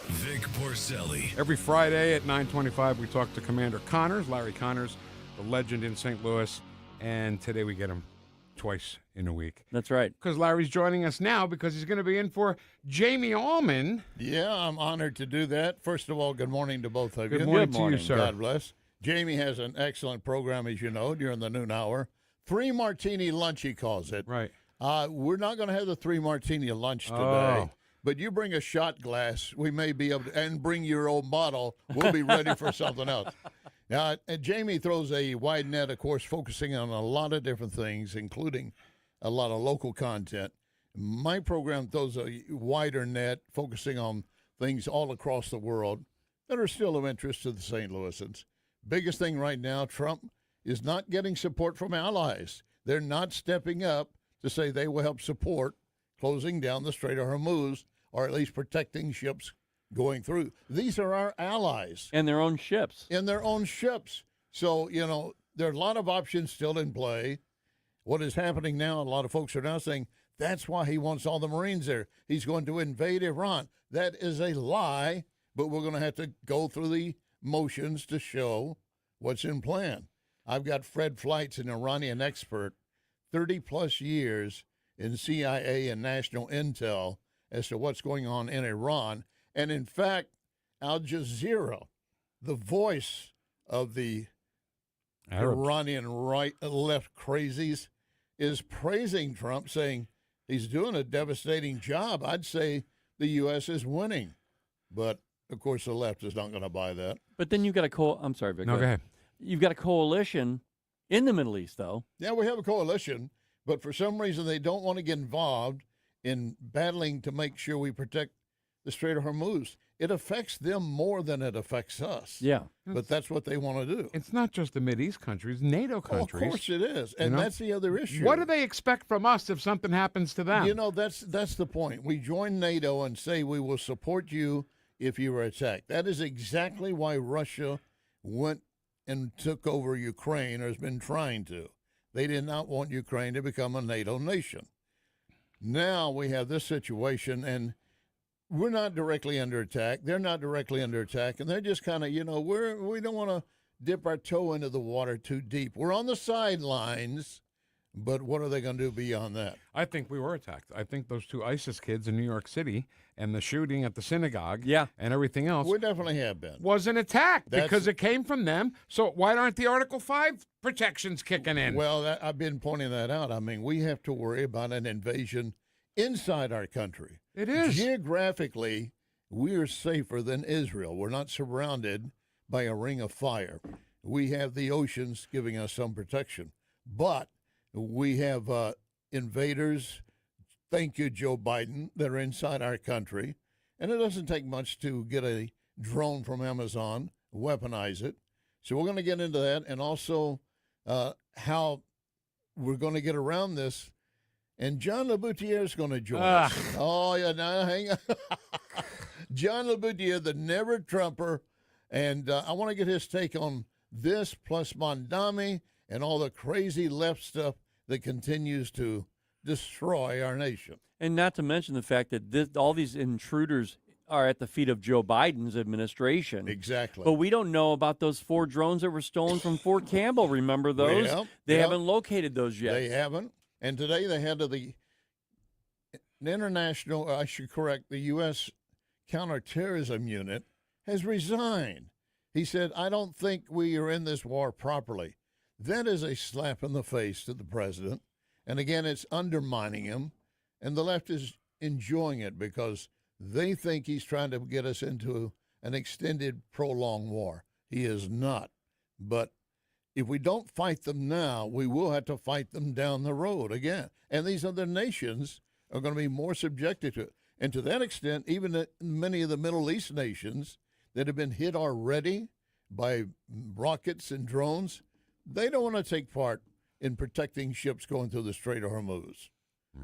Vic Porcelli. Every Friday at 9:25, we talk to Commander Connors, Larry Connors, the legend in St. Louis, and today we get him twice in a week. That's right. Because Larry's joining us now because he's going to be in for Jamie Allman. Yeah, I'm honored to do that. First of all, good morning to both of you. Good morning to you, sir. God bless. Jamie has an excellent program, as you know, during the noon hour. 3 martini lunch, he calls it. Right. We're not going to have the 3 martini lunch today. Oh. But you bring a shot glass, we may be able to, and bring your own bottle. We'll be ready for something else. Now, and Jamie throws a wide net, of course, focusing on a lot of different things, including a lot of local content. My program throws a wider net, focusing on things all across the world that are still of interest to the St. Louisans. Biggest thing right now, Trump is not getting support from allies. They're not stepping up to say they will help support closing down the Strait of Hormuz, or at least protecting ships going through. These are our allies. And their own ships. In their own ships. So, you know, there are a lot of options still in play. What is happening now, a lot of folks are now saying, that's why he wants all the Marines there. He's going to invade Iran. That is a lie, but we're going to have to go through the motions to show what's in plan. I've got Fred Fleitz, an Iranian expert, 30-plus years in CIA and national intel as to what's going on in Iran. And, in fact, Al Jazeera, the voice of the Iranian right-left crazies, is praising Trump, saying he's doing a devastating job. I'd say the U.S. is winning. But, of course, the left is not going to buy that. But then you've got I'm sorry, Vic. No, go ahead. You've got a coalition in the Middle East, though. Yeah, we have a coalition, but for some reason they don't want to get involved in battling to make sure we protect the Strait of Hormuz. It affects them more than it affects us. Yeah. But that's what they want to do. It's not just the Mideast countries, NATO countries. Of course it is. And that's the other issue. What do they expect from us if something happens to them? You know, that's the point. We join NATO and say we will support you if you are attacked. That is exactly why Russia went and took over Ukraine, or has been trying to. They did not want Ukraine to become a NATO nation. Now we have this situation, and we're not directly under attack. They're not directly under attack, and they're just kind of, we don't want to dip our toe into the water too deep. We're on the sidelines, but what are they going to do beyond that? I think we were attacked. I think those 2 ISIS kids in New York City and the shooting at the synagogue and everything else We definitely have been. was an attack because it came from them. So why aren't the Article 5 protections kicking in? Well, I've been pointing that out. I mean, we have to worry about an invasion inside our country. It is. Geographically, we are safer than Israel. We're not surrounded by a ring of fire. We have the oceans giving us some protection. But we have invaders, thank you, Joe Biden, that are inside our country. And it doesn't take much to get a drone from Amazon, weaponize it. So we're going to get into that, and also how we're going to get around this. And John LaBoutiere is going to join us. Oh, yeah, now hang on. John LaBoutiere, the never-Trumper, and I want to get his take on this, plus Mondami and all the crazy left stuff that continues to destroy our nation. And not to mention the fact that all these intruders are at the feet of Joe Biden's administration. Exactly. But we don't know about those 4 drones that were stolen from Fort Campbell. Remember those? They haven't located those yet. They haven't. And today the head of the international, I should correct, the U.S. counterterrorism unit has resigned. He said, I don't think we are in this war properly. That is a slap in the face to the president. And again, it's undermining him. And the left is enjoying it because they think he's trying to get us into an extended, prolonged war. He is not. But if we don't fight them now, we will have to fight them down the road again. And these other nations are going to be more subjected to it. And to that extent, even many of the Middle East nations that have been hit already by rockets and drones, they don't want to take part in protecting ships going through the Strait of Hormuz. Yeah.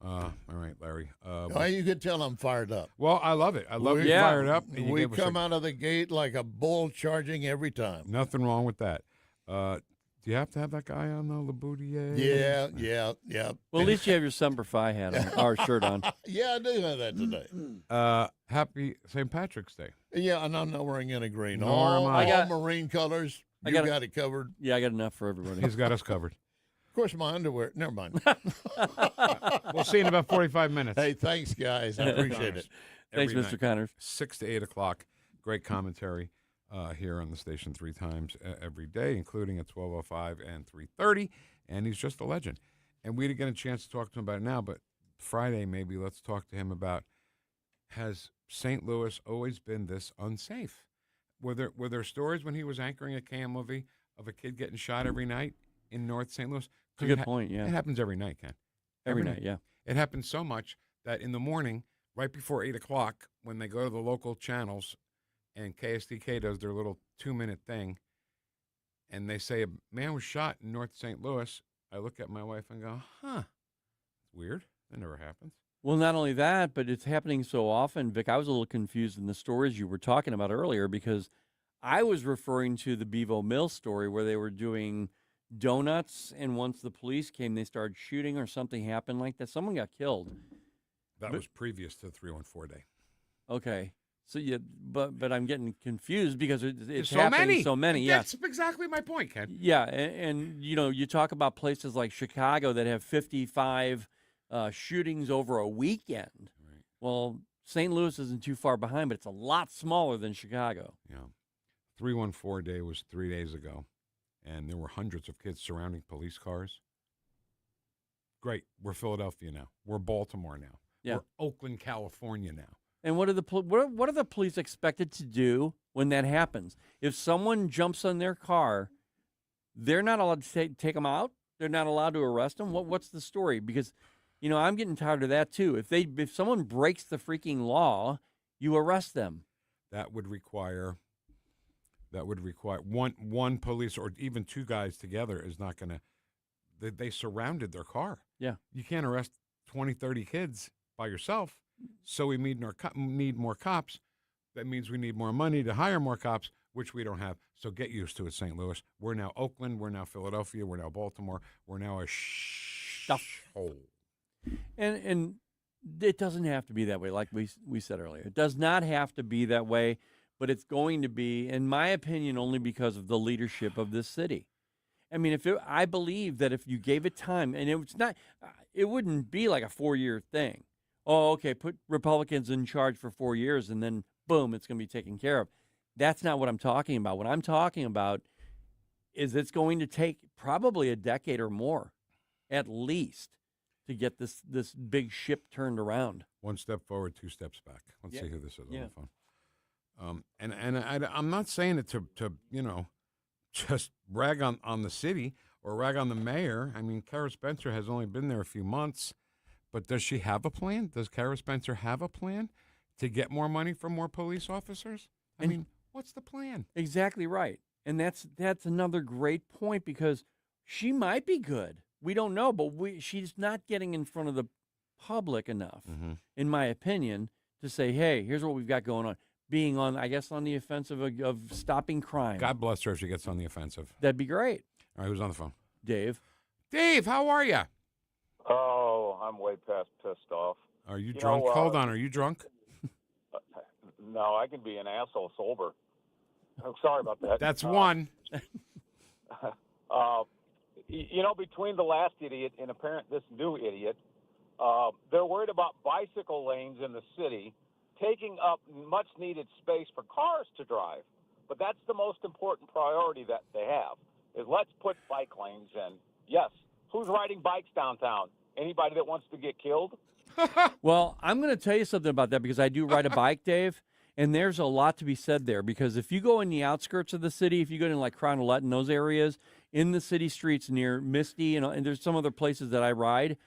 All right, Larry. You can tell I'm fired up. Well, I love it. I love you fired up. And we come out of the gate like a bull charging every time. Nothing wrong with that. Do you have to have that guy on, though, Laboudier? Yeah. Well, at least you have your Semper Fi hat on, or shirt on. Yeah, I do have that today. Happy St. Patrick's Day. Yeah, and I'm not wearing any green. Nor all am I. All marine colors. You got it covered. Yeah, I got enough for everybody. He's got us covered. Of course, my underwear. Never mind. We'll see you in about 45 minutes. Hey, thanks, guys. I appreciate it. Thanks, Mr. Connors. 6 to 8 o'clock. Great commentary here on the station 3 times every day, including at 12:05 and 3:30. And he's just a legend. And we didn't get a chance to talk to him about it now, but Friday maybe let's talk to him about, has St. Louis always been this unsafe? Were there stories when he was anchoring at KMOV of a kid getting shot every night in North St. Louis? That's a good point, yeah. It happens every night, Ken. Every night, yeah. It happens so much that in the morning, right before 8 o'clock, when they go to the local channels and KSDK does their little 2-minute thing, and they say a man was shot in North St. Louis, I look at my wife and go, it's weird. That never happens. Well, not only that, but it's happening so often. Vic, I was a little confused in the stories you were talking about earlier because I was referring to the Bevo Mill story where they were doing donuts, and once the police came, they started shooting or something happened like that. Someone got killed. That was previous to the 314 day. Okay. So but I'm getting confused because it's so happening so many. Yeah, that's exactly my point, Ken. Yeah, and you talk about places like Chicago that have 55 shootings over a weekend. Right. Well, St. Louis isn't too far behind, but it's a lot smaller than Chicago. Yeah. 314 day was 3 days ago, and there were hundreds of kids surrounding police cars. Great. We're Philadelphia now. We're Baltimore now. Yeah. We're Oakland, California now. And what are the police expected to do when that happens? If someone jumps on their car, they're not allowed to take them out. They're not allowed to arrest them. What's the story? Because, I'm getting tired of that too. If someone breaks the freaking law, you arrest them. That would require one police or even 2 guys together is not going to. They surrounded their car. Yeah, you can't arrest 20, 30 kids by yourself. So we need more cops. That means we need more money to hire more cops, which we don't have. So get used to it, St. Louis. We're now Oakland. We're now Philadelphia. We're now Baltimore. We're now a hole. And it doesn't have to be that way, like we said earlier. It does not have to be that way, but it's going to be, in my opinion, only because of the leadership of this city. I mean, I believe that if you gave it time, and it wouldn't be like a 4-year thing. Oh, okay, put Republicans in charge for 4 years, and then, boom, it's going to be taken care of. That's not what I'm talking about. What I'm talking about is it's going to take probably a decade or more, at least, to get this big ship turned around. 1 step forward, 2 steps back. Let's see who this is on the phone. And I'm not saying it to just rag on the city or rag on the mayor. I mean, Kara Spencer has only been there a few months. But does she have a plan? Does Kara Spencer have a plan to get more money from more police officers? I mean, what's the plan? Exactly right. And that's another great point because she might be good. We don't know, but she's not getting in front of the public enough, in my opinion, to say, hey, here's what we've got going on. Being on the offensive of stopping crime. God bless her if she gets on the offensive. That'd be great. All right, who's on the phone? Dave. Dave, how are you? Oh, I'm way past pissed off. Are you drunk? Hold on. Are you drunk? No, I can be an asshole sober. I'm sorry about that. That's one. Between the last idiot and this new idiot, they're worried about bicycle lanes in the city taking up much-needed space for cars to drive. But that's the most important priority that they have, is let's put bike lanes in. Yes. Who's riding bikes downtown? Anybody that wants to get killed? Well, I'm going to tell you something about that because I do ride a bike, Dave, and there's a lot to be said there because if you go in the outskirts of the city, if you go in like Crown Roulette and those areas, in the city streets near Misty, and there's some other places that I ride,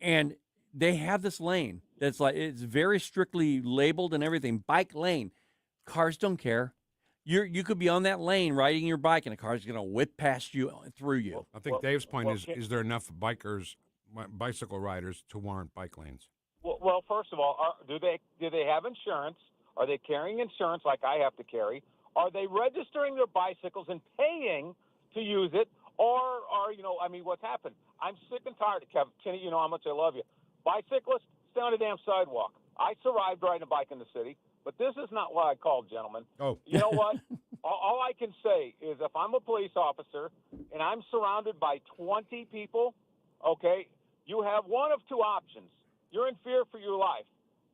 and they have this lane that's like, it's very strictly labeled and everything, bike lane. Cars don't care. You could be on that lane riding your bike, and a car's going to whip past you through you. I think Dave's point is there enough bicycle riders to warrant bike lanes? Well, first of all, do they have insurance? Are they carrying insurance like I have to carry? Are they registering their bicycles and paying to use it? Or what's happened? I'm sick and tired of Kevin. Kenny, you know how much I love you. Bicyclists, stay on the damn sidewalk. I survived riding a bike in the city. But this is not what I called, gentlemen. Oh. You know what? All I can say is if I'm a police officer and I'm surrounded by 20 people, okay, you have one of two options. You're in fear for your life.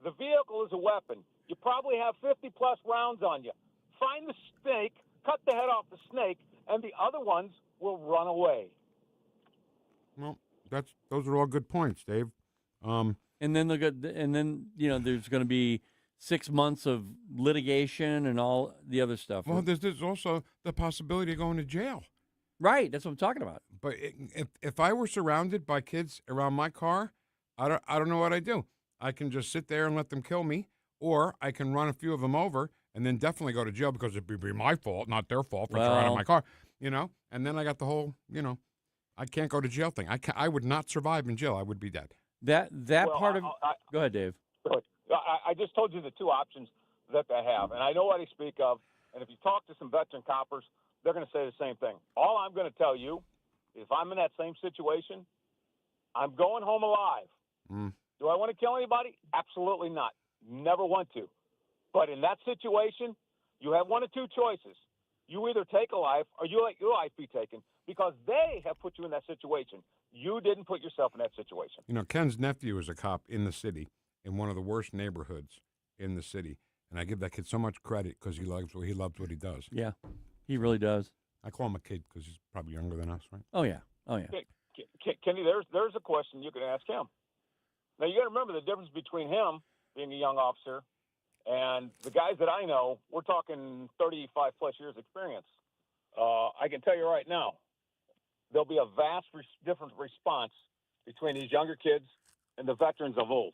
The vehicle is a weapon. You probably have 50-plus rounds on you. Find the snake, cut the head off the snake, and the other ones will run away. Well, those are all good points, Dave. And then there's going to be 6 months of litigation and all the other stuff. Well, there's also the possibility of going to jail. Right, that's what I'm talking about. But if I were surrounded by kids around my car, I don't know what I'd do. I can just sit there and let them kill me, or I can run a few of them over and then definitely go to jail because it'd be my fault, not their fault for surrounding my car, And then I got the whole, I can't go to jail thing. I would not survive in jail. I would be dead. Go ahead, Dave. I just told you the two options that they have, and I know what I speak of. And if you talk to some veteran coppers, they're going to say the same thing. All I'm going to tell you, if I'm in that same situation, I'm going home alive. Do I want to kill anybody? Absolutely not. Never want to. But in that situation, you have one of two choices. You either take a life or you let your life be taken because they have put you in that situation. You didn't put yourself in that situation. Ken's nephew is a cop in the city, in one of the worst neighborhoods in the city. And I give that kid so much credit because he loves what he does. Yeah, he really does. I call him a kid because he's probably younger than us, right? Oh, yeah. Kenny, there's a question you can ask him. Now, you got to remember the difference between him being a young officer and the guys that I know. We're talking 35-plus years experience. I can tell you right now, there'll be a vast different response between these younger kids and the veterans of old.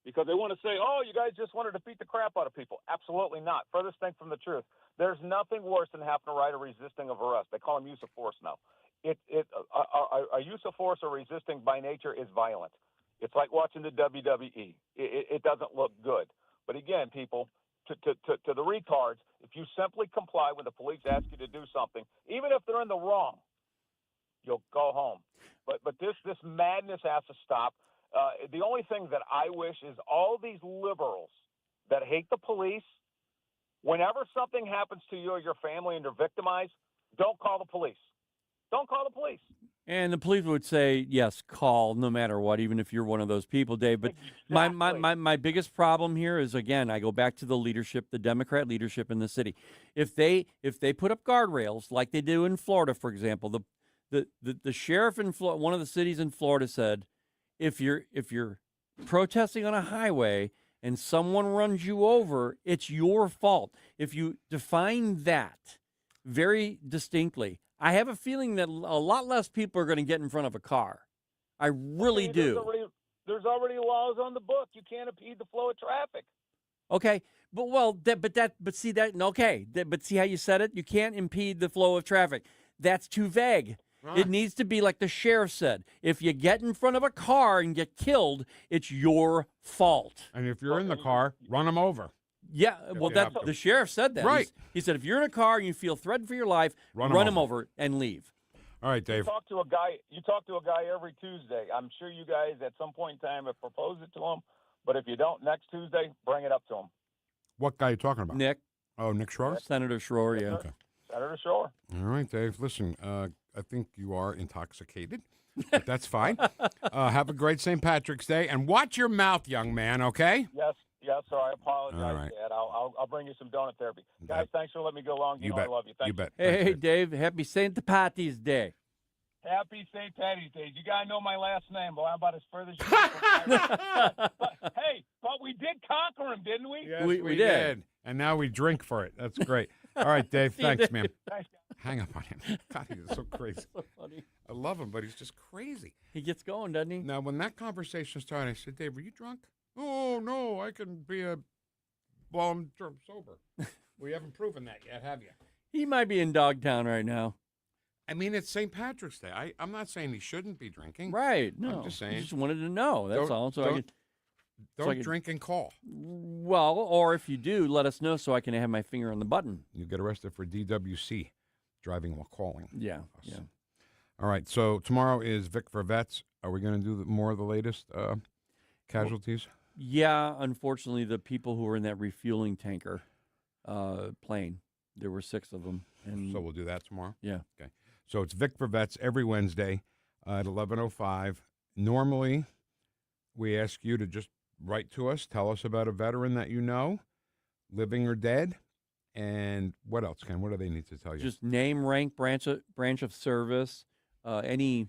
Because they want to say, oh, you guys just wanted to beat the crap out of people. Absolutely not. Furthest thing from the truth. There's nothing worse than having to ride a resisting of arrest. They call them use of force now. A use of force or resisting by nature is violent. It's like watching the WWE. It doesn't look good. But again, people, to the retards, if you simply comply when the police ask you to do something, even if they're in the wrong, you'll go home. But this madness has to stop. The only thing that I wish is all these liberals that hate the police, whenever something happens to you or your family and they're victimized, don't call the police. Don't call the police. And the police would say, yes, call no matter what, even if you're one of those people, Dave. But exactly. my biggest problem here is, again, I go back to the leadership, the Democrat leadership in the city. If they put up guardrails like they do in Florida, for example, the sheriff in Florida, one of the cities in Florida said, if you're protesting on a highway and someone runs you over, it's your fault. If you define that very distinctly, I have a feeling that a lot less people are going to get in front of a car. I really do. There's already laws on the book. You can't impede the flow of traffic. Okay, but see how you said it? You can't impede the flow of traffic. That's too vague. Right. It needs to be like the sheriff said. If you get in front of a car and get killed, it's your fault. And if you're in the car, run them over. Yeah, well, the sheriff said that. Right. He said if you're in a car and you feel threatened for your life, run him over and leave. All right, Dave. You talk to a guy every Tuesday. I'm sure you guys at some point in time have proposed it to him, But if you don't, next Tuesday, bring it up to him. What guy are you talking about? Nick. Oh, Nick Schroer? Senator Schroer, yeah. Okay. Senator Schroer. All right, Dave. Listen, I think you are intoxicated, but that's fine. Have a great St. Patrick's Day, and watch your mouth, young man, okay? Yes, sir. I apologize, All right. Dad. I'll bring you some donut therapy. Guys, thanks for letting me go long. You know bet. I love you. Thank You bet. Hey, Dave, happy St. Patty's Day. Happy St. Patty's Day. You got to know my last name, boy. I'm about as further as you can. But we did conquer him, didn't we? Yes, we did. And now we drink for it. That's great. All right, Dave. Thanks, man. Thanks, Hang up on him. God, he's so crazy. So funny. I love him, but he's just crazy. He gets going, doesn't he? Now, when that conversation started, I said, Dave, were you drunk? Oh, no, I can be I'm sober. We haven't proven that yet, have you? He might be in Dogtown right now. I mean, it's St. Patrick's Day. I'm not saying he shouldn't be drinking. Right. No. I'm just saying. I just wanted to know. That's all. Don't drink and call. Well, or if you do, let us know so I can have my finger on the button. You get arrested for DWC, driving while calling. Yeah. All right. So tomorrow is Vic for Vets. Are we going to do more of the latest casualties? Yeah. Unfortunately, the people who were in that refueling tanker plane, there were 6 of them. And so we'll do that tomorrow? Yeah. Okay. So it's Vic for Vets every Wednesday at 11:05. Normally, we ask you to just write to us, tell us about a veteran that you know, living or dead, and what else, Ken? What do they need to tell you? Just name, rank, branch of service, any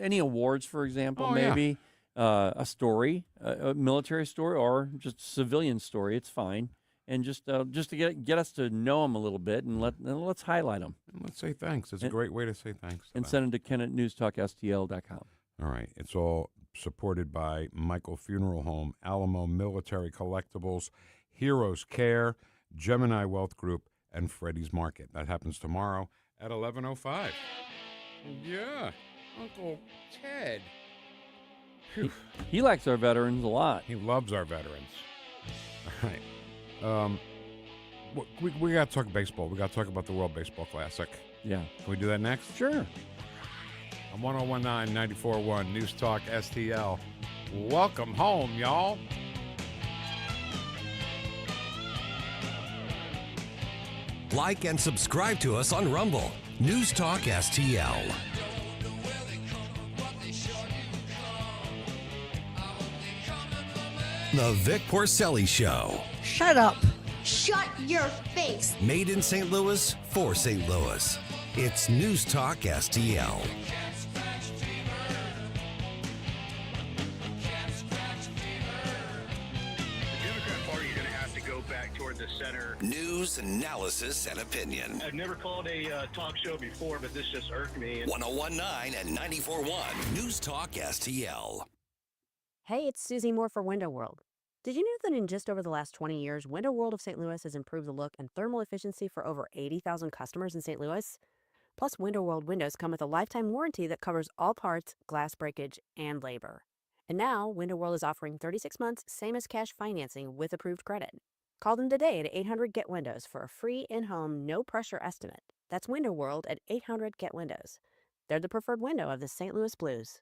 awards, for example, maybe a story, a military story, or just a civilian story. It's fine. And just to get us to know them a little bit, and let's highlight them. And let's say thanks. It's a great way to say thanks. And send it to Ken at NewstalkSTL.com. All right. It's all supported by Michael Funeral Home, Alamo Military Collectibles, Heroes Care, Gemini Wealth Group, and Freddie's Market. That happens tomorrow at 11:05. Yeah, Uncle Ted. He likes our veterans a lot. He loves our veterans. All right. We got to talk baseball. We got to talk about the World Baseball Classic. Yeah. Can we do that next? Sure. On 101.9, 94.1, News Talk STL. Welcome home, y'all. Like and subscribe to us on Rumble. News Talk STL. The Vic Porcelli Show. Shut up. Shut your face. Made in St. Louis for St. Louis. It's News Talk STL. News, analysis, and opinion. I've never called a talk show before, but this just irked me. 101.9 and 94.1 News Talk STL. Hey, it's Susie Moore for Window World. Did you know that in just over the last 20 years, Window World of St. Louis has improved the look and thermal efficiency for over 80,000 customers in St. Louis? Plus, Window World windows come with a lifetime warranty that covers all parts, glass breakage, and labor. And now, Window World is offering 36 months, same as cash financing with approved credit. Call them today at 800-GET-WINDOWS for a free in-home, no-pressure estimate. That's Window World at 800-GET-WINDOWS. They're the preferred window of the St. Louis Blues.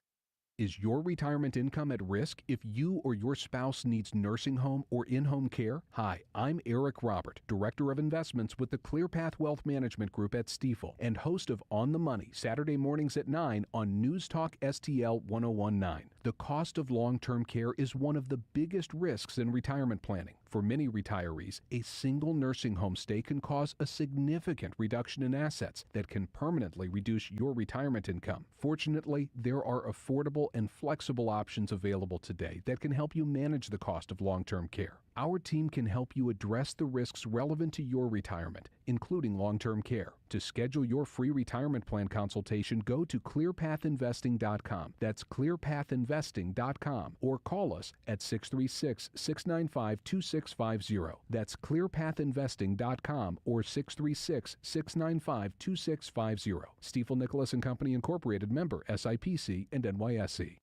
Is your retirement income at risk if you or your spouse needs nursing home or in-home care? Hi, I'm Eric Robert, Director of Investments with the ClearPath Wealth Management Group at Stifel and host of On the Money, Saturday mornings at 9 on News Talk STL 1019. The cost of long-term care is one of the biggest risks in retirement planning. For many retirees, a single nursing home stay can cause a significant reduction in assets that can permanently reduce your retirement income. Fortunately, there are affordable and flexible options available today that can help you manage the cost of long-term care. Our team can help you address the risks relevant to your retirement, including long-term care. To schedule your free retirement plan consultation, go to clearpathinvesting.com. That's clearpathinvesting.com, or call us at 636-695-2650. That's clearpathinvesting.com or 636-695-2650. Stifel Nicholas and Company Incorporated, member SIPC and NYSE.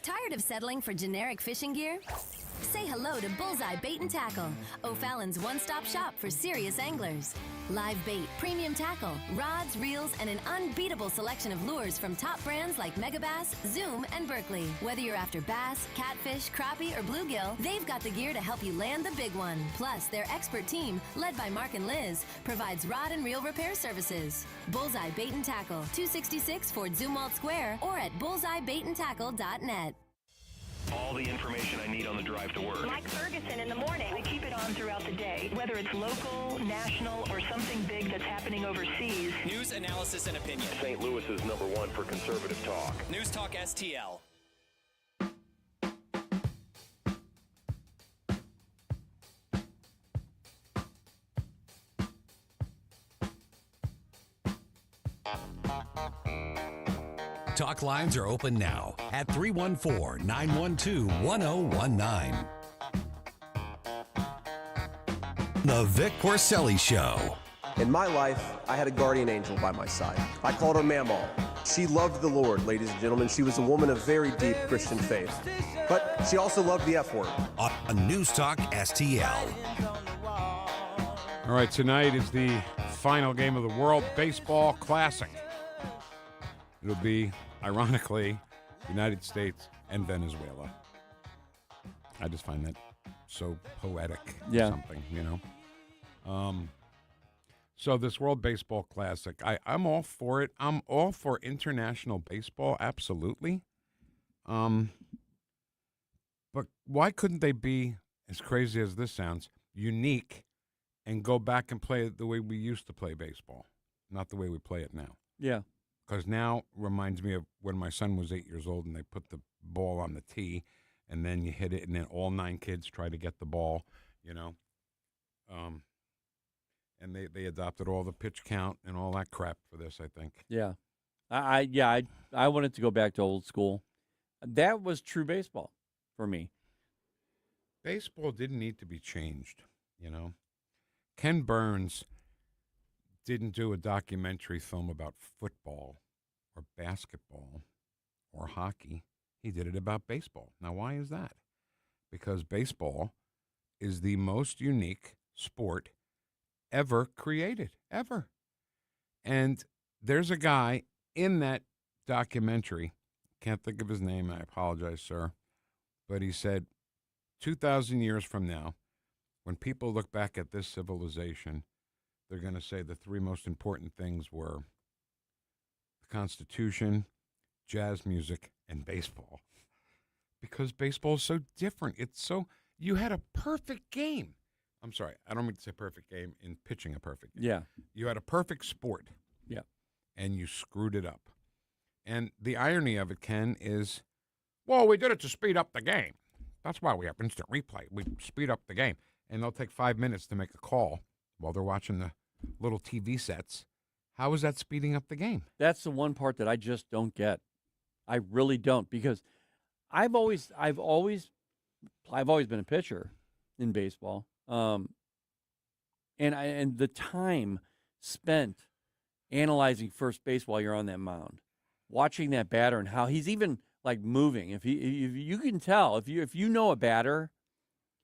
Tired of settling for generic fishing gear? Say hello to Bullseye Bait and Tackle, O'Fallon's one-stop shop for serious anglers. Live bait, premium tackle, rods, reels, and an unbeatable selection of lures from top brands like Megabass, Zoom, and Berkley. Whether you're after bass, catfish, crappie, or bluegill, they've got the gear to help you land the big one. Plus, their expert team, led by Mark and Liz, provides rod and reel repair services. Bullseye Bait and Tackle, 266 Fort Zumwalt Square, or at bullseyebaitandtackle.net. All the information I need on the drive to work. Mike Ferguson in the morning. I keep it on throughout the day, whether it's local, national, or something big that's happening overseas. News, analysis, and opinion. St. Louis is #1 for conservative talk. NewstalkSTL. Talk lines are open now at 314-912-1019. The Vic Porcelli Show. In my life, I had a guardian angel by my side. I called her Mamaw. She loved the Lord, ladies and gentlemen. She was a woman of very deep Christian faith. But she also loved the F word. On News Talk STL. All right, tonight is the final game of the World Baseball Classic. It'll be, ironically, United States and Venezuela. I just find that so poetic. Yeah. Something, you know. So this World Baseball Classic, I'm all for it. I'm all for international baseball, absolutely. But why couldn't they be, as crazy as this sounds, unique and go back and play it the way we used to play baseball, not the way we play it now? Yeah. Because now reminds me of when my son was 8 years old and they put the ball on the tee and then you hit it and then all 9 kids try to get the ball, you know. And they adopted all the pitch count and all that crap for this, I think. Yeah. I wanted to go back to old school. That was true baseball for me. Baseball didn't need to be changed, you know. Ken Burns didn't do a documentary film about football or basketball or hockey. He did it about baseball. Now, why is that? Because baseball is the most unique sport ever created, ever. And there's a guy in that documentary, can't think of his name, I apologize, sir, but he said 2,000 years from now, when people look back at this civilization, they're going to say the 3 most important things were the Constitution, jazz music, and baseball. Because baseball is so different. It's so, you had a perfect game. I'm sorry, I don't mean to say perfect game in pitching a perfect game. Yeah. You had a perfect sport. Yeah. And you screwed it up. And the irony of it, Ken, is, well, we did it to speed up the game. That's why we have instant replay. We speed up the game. And they'll take 5 minutes to make a call while they're watching the little TV sets. How is that speeding up the game? That's the one part that I just don't get. I really don't, because I've always been a pitcher in baseball. And the time spent analyzing first base while you're on that mound, watching that batter and how he's even like moving. If you can tell, if you know a batter,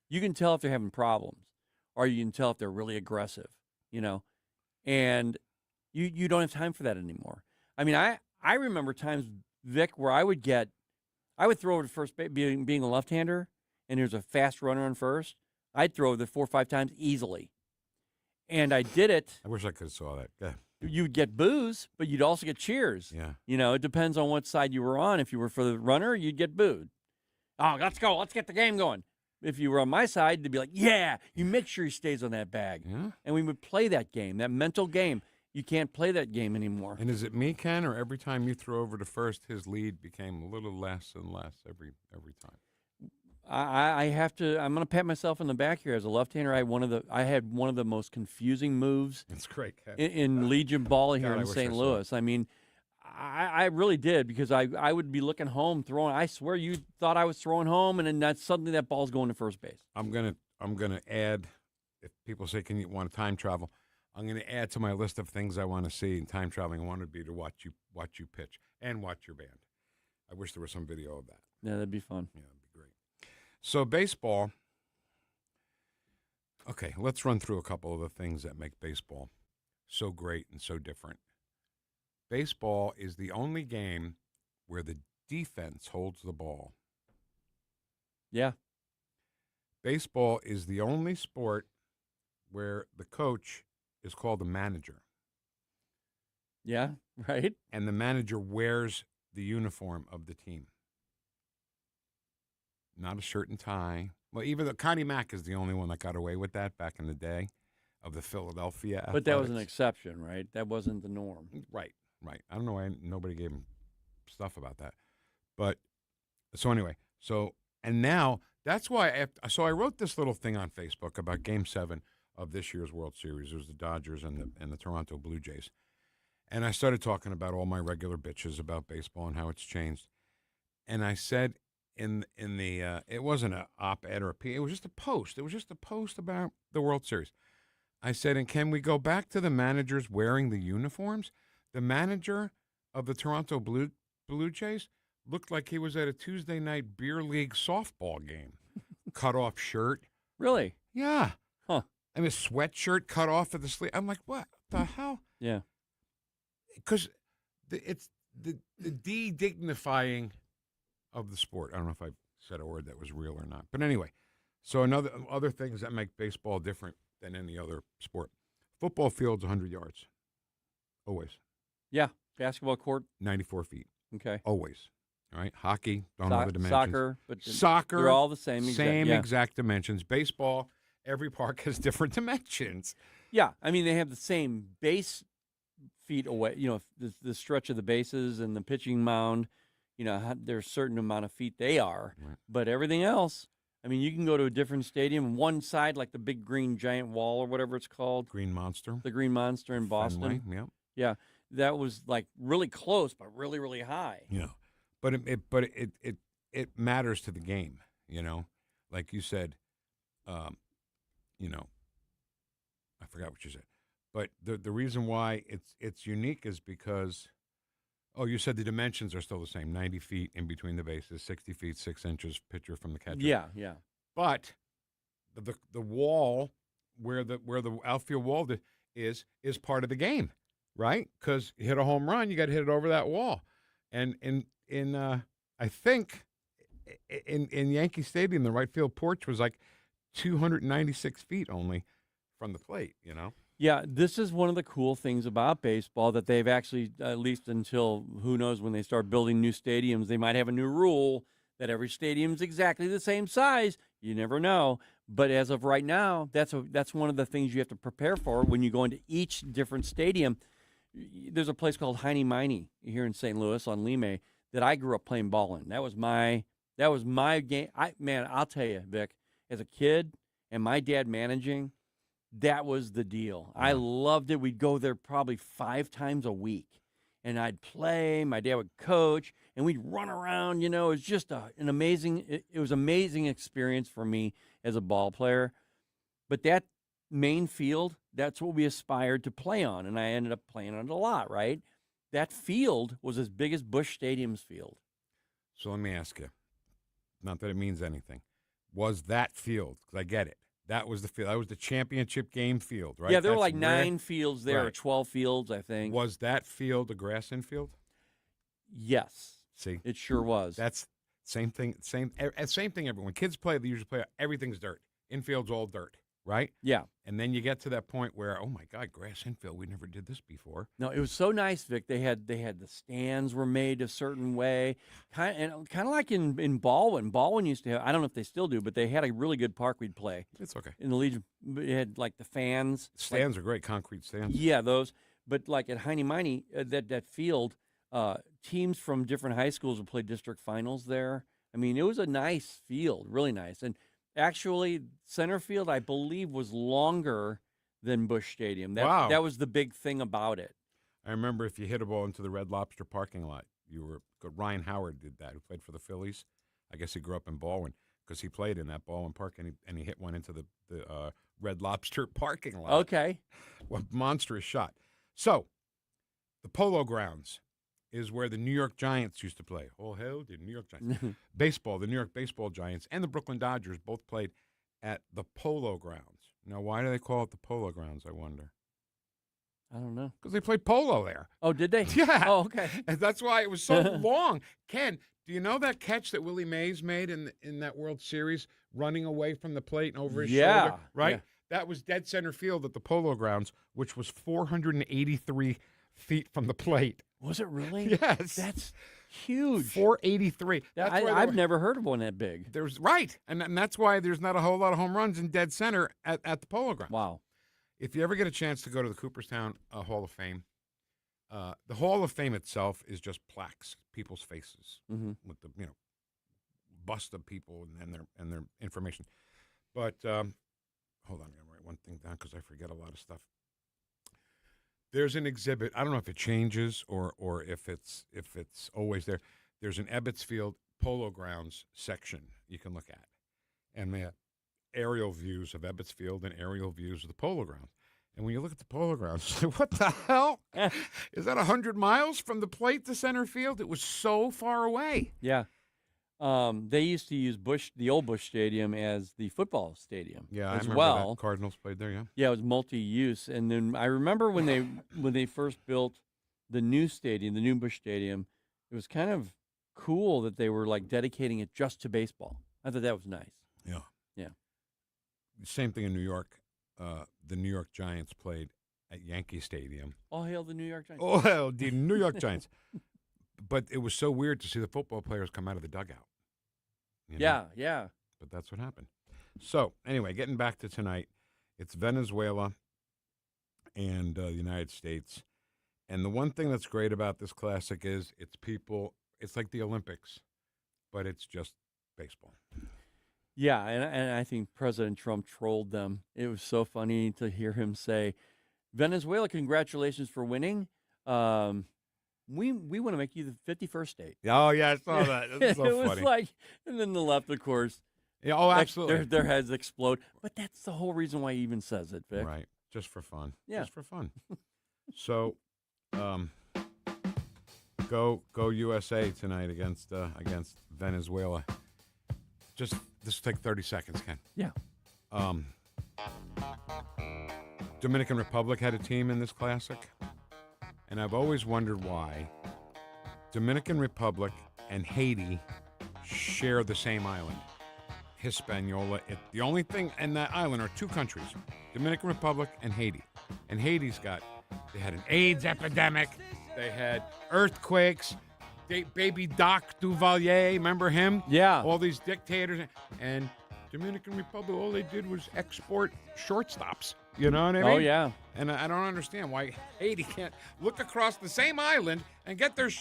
you can tell if they're having problems, or you can tell if they're really aggressive, you know, and you don't have time for that anymore. I mean, I remember times, Vic, where I would throw over to first base, being a left-hander, and there's a fast runner on first. I'd throw over 4 or 5 times easily. And I did it. I wish I could have saw that. Yeah. You'd get boos, but you'd also get cheers. Yeah. You know, it depends on what side you were on. If you were for the runner, you'd get booed. Oh, let's go. Let's get the game going. If you were on my side, they'd be like, yeah, you make sure he stays on that bag. Yeah. And we would play that game, that mental game. You can't play that game anymore. And is it me, Ken, or every time you throw over to first, his lead became a little less and less every time? I have to. I'm going to pat myself in the back here. As a left-hander, I had one of the most confusing moves. That's great, Ken. in Legion Ball here in St. Louis. I mean, I really did, because I would be looking home, throwing. I swear you thought I was throwing home, and then suddenly that ball's going to first base. I'm gonna add. If people say, "Can you want to time travel?" I'm going to add to my list of things I want to see in time traveling. I want to be to watch you pitch and watch your band. I wish there was some video of that. Yeah, that'd be fun. Yeah, that'd be great. So baseball. Okay, let's run through a couple of the things that make baseball so great and so different. Baseball is the only game where the defense holds the ball. Yeah. Baseball is the only sport where the coach is called a manager. Yeah, right. And the manager wears the uniform of the team. Not a shirt and tie. Well, even though Connie Mack is the only one that got away with that back in the day of the Philadelphia Athletics. But that was an exception, right? That wasn't the norm. Right. I don't know why nobody gave him stuff about that. But so anyway, and now that's why I wrote this little thing on Facebook about Game 7 of this year's World Series. It was the Dodgers and the Toronto Blue Jays. And I started talking about all my regular bitches about baseball and how it's changed. And I said in the it wasn't an op-ed or it was just a post. It was just a post about the World Series. I said, and can we go back to the managers wearing the uniforms? The manager of the Toronto Blue Jays looked like he was at a Tuesday night beer league softball game. Cut off shirt. Really? Yeah. Huh. I mean, a sweatshirt cut off at the sleeve. I'm like, what the hell? Yeah. Because it's the de-dignifying of the sport. I don't know if I said a word that was real or not. But anyway, so other things that make baseball different than any other sport. Football field's 100 yards. Always. Yeah. Basketball court? 94 feet. Okay. Always. All right. Hockey, don't know the dimensions. Soccer. They're all the same. Exact dimensions. Baseball, every park has different dimensions. Yeah. I mean, they have the same base feet away, the stretch of the bases and the pitching mound, there's a certain amount of feet they are. Right. But everything else, I mean, you can go to a different stadium. One side, like the big green giant wall or whatever it's called. Green Monster. The Green Monster in Boston. Fenway, yep. Yeah. That was like really close, but really, really high. Yeah. But it matters to the game, Like you said, I forgot what you said. But the reason why it's unique is because, you said the dimensions are still the same, 90 feet in between the bases, 60 feet, 6 inches, pitcher from the catcher. Yeah, yeah. But the wall where the outfield wall is part of the game, right? Because you hit a home run, you got to hit it over that wall. And I think in Yankee Stadium, the right field porch was like 296 feet only from the plate, Yeah, this is one of the cool things about baseball that they've actually, at least until who knows when they start building new stadiums, they might have a new rule that every stadium's exactly the same size. You never know. But as of right now, that's one of the things you have to prepare for when you go into each different stadium. There's a place called Heine Miney here in St. Louis on Lime that I grew up playing ball in. That was my game. I'll tell you, Vic, as a kid and my dad managing, that was the deal. I loved it. We'd go there probably 5 times a week, and I'd play. My dad would coach, and we'd run around. It was just an amazing. It was an amazing experience for me as a ball player. But that main field, that's what we aspired to play on, and I ended up playing on it a lot. Right, that field was as big as Busch Stadium's field. So let me ask you, not that it means anything, was that field? Because I get it. That was the field. That was the championship game field, right? Yeah, there were like 9 fields there, or 12 fields, I think. Was that field a grass infield? Yes. See, it sure was. That's same thing. Same thing. Everyone, kids play, they usually play. Everything's dirt. Infield's all dirt, right? Yeah. And then you get to that point where, oh my God, grass infield. We never did this before. No, it was so nice, Vic. They had the stands were made a certain way, kind of like in Baldwin. Baldwin used to have. I don't know if they still do, but they had a really good park we'd play. It's okay. In the Legion, it had like the fans. Stands are great, concrete stands. Yeah, those. But like at Heine Miney, that field, teams from different high schools would play district finals there. I mean, it was a nice field, really nice. And actually, center field, I believe, was longer than Busch Stadium. Wow. That was the big thing about it. I remember if you hit a ball into the Red Lobster parking lot, you were good. Ryan Howard did that, who played for the Phillies. I guess he grew up in Baldwin because he played in that Baldwin Park, and he hit one into the Red Lobster parking lot. Okay. What monstrous shot. So, the Polo Grounds is where the New York Giants used to play. Oh, hell, the New York Giants. Baseball, the New York Baseball Giants and the Brooklyn Dodgers both played at the Polo Grounds. Now, why do they call it the Polo Grounds, I wonder? I don't know. Because they played polo there. Oh, did they? Yeah. Oh, okay. And that's why it was so long. Ken, do you know that catch that Willie Mays made in that World Series, running away from the plate and over his shoulder? Right? Yeah. That was dead center field at the Polo Grounds, which was 483 feet from the plate. Was it really? Yes. That's huge. 483. I've never heard of one that big. Right. And that's why there's not a whole lot of home runs in dead center at the Polo Grounds. Wow. If you ever get a chance to go to the Cooperstown Hall of Fame, the Hall of Fame itself is just plaques, people's faces with the bust of people and their information. But hold on, I'm gonna write one thing down because I forget a lot of stuff. There's an exhibit. I don't know if it changes or if it's always there. There's an Ebbetsfield Polo Grounds section you can look at, and they have aerial views of Ebbetsfield and aerial views of the Polo Grounds. And when you look at the Polo Grounds, what the hell? Is that 100 miles from the plate to center field? It was so far away. Yeah. They used to use the old Busch Stadium as the football stadium. Yeah, as I remember well. that. Cardinals played there, yeah. Yeah, it was multi-use. And then I remember when they first built the new stadium, the new Busch Stadium, it was kind of cool that they were like dedicating it just to baseball. I thought that was nice. Yeah. Yeah. Same thing in New York. The New York Giants played at Yankee Stadium. All hail the New York Giants. Oh, hell, the New York Giants. But it was so weird to see the football players come out of the dugout. Yeah, yeah. But that's what happened. So, anyway, getting back to tonight, it's Venezuela and the United States. And the one thing that's great about this classic is it's like the Olympics, but it's just baseball. Yeah, and I think President Trump trolled them. It was so funny to hear him say, Venezuela, congratulations for winning. We want to make you the 51st state. Oh, yeah, I saw that. That's so it was funny. like, and then the left, of course. Yeah, oh, absolutely. Their heads explode. But that's the whole reason why he even says it, Vic. Right, just for fun. Yeah. Just for fun. So, go USA tonight against Venezuela. This will take 30 seconds, Ken. Yeah. Dominican Republic had a team in this classic, and I've always wondered why. Dominican Republic and Haiti share the same island, Hispaniola. The only thing in that island are two countries, Dominican Republic and Haiti. And Haiti's they had an AIDS epidemic, they had earthquakes, baby Doc Duvalier, remember him? Yeah. All these dictators. And Dominican Republic, all they did was export shortstops. You know what I mean? Oh, yeah. And I don't understand why Haiti can't look across the same island and get their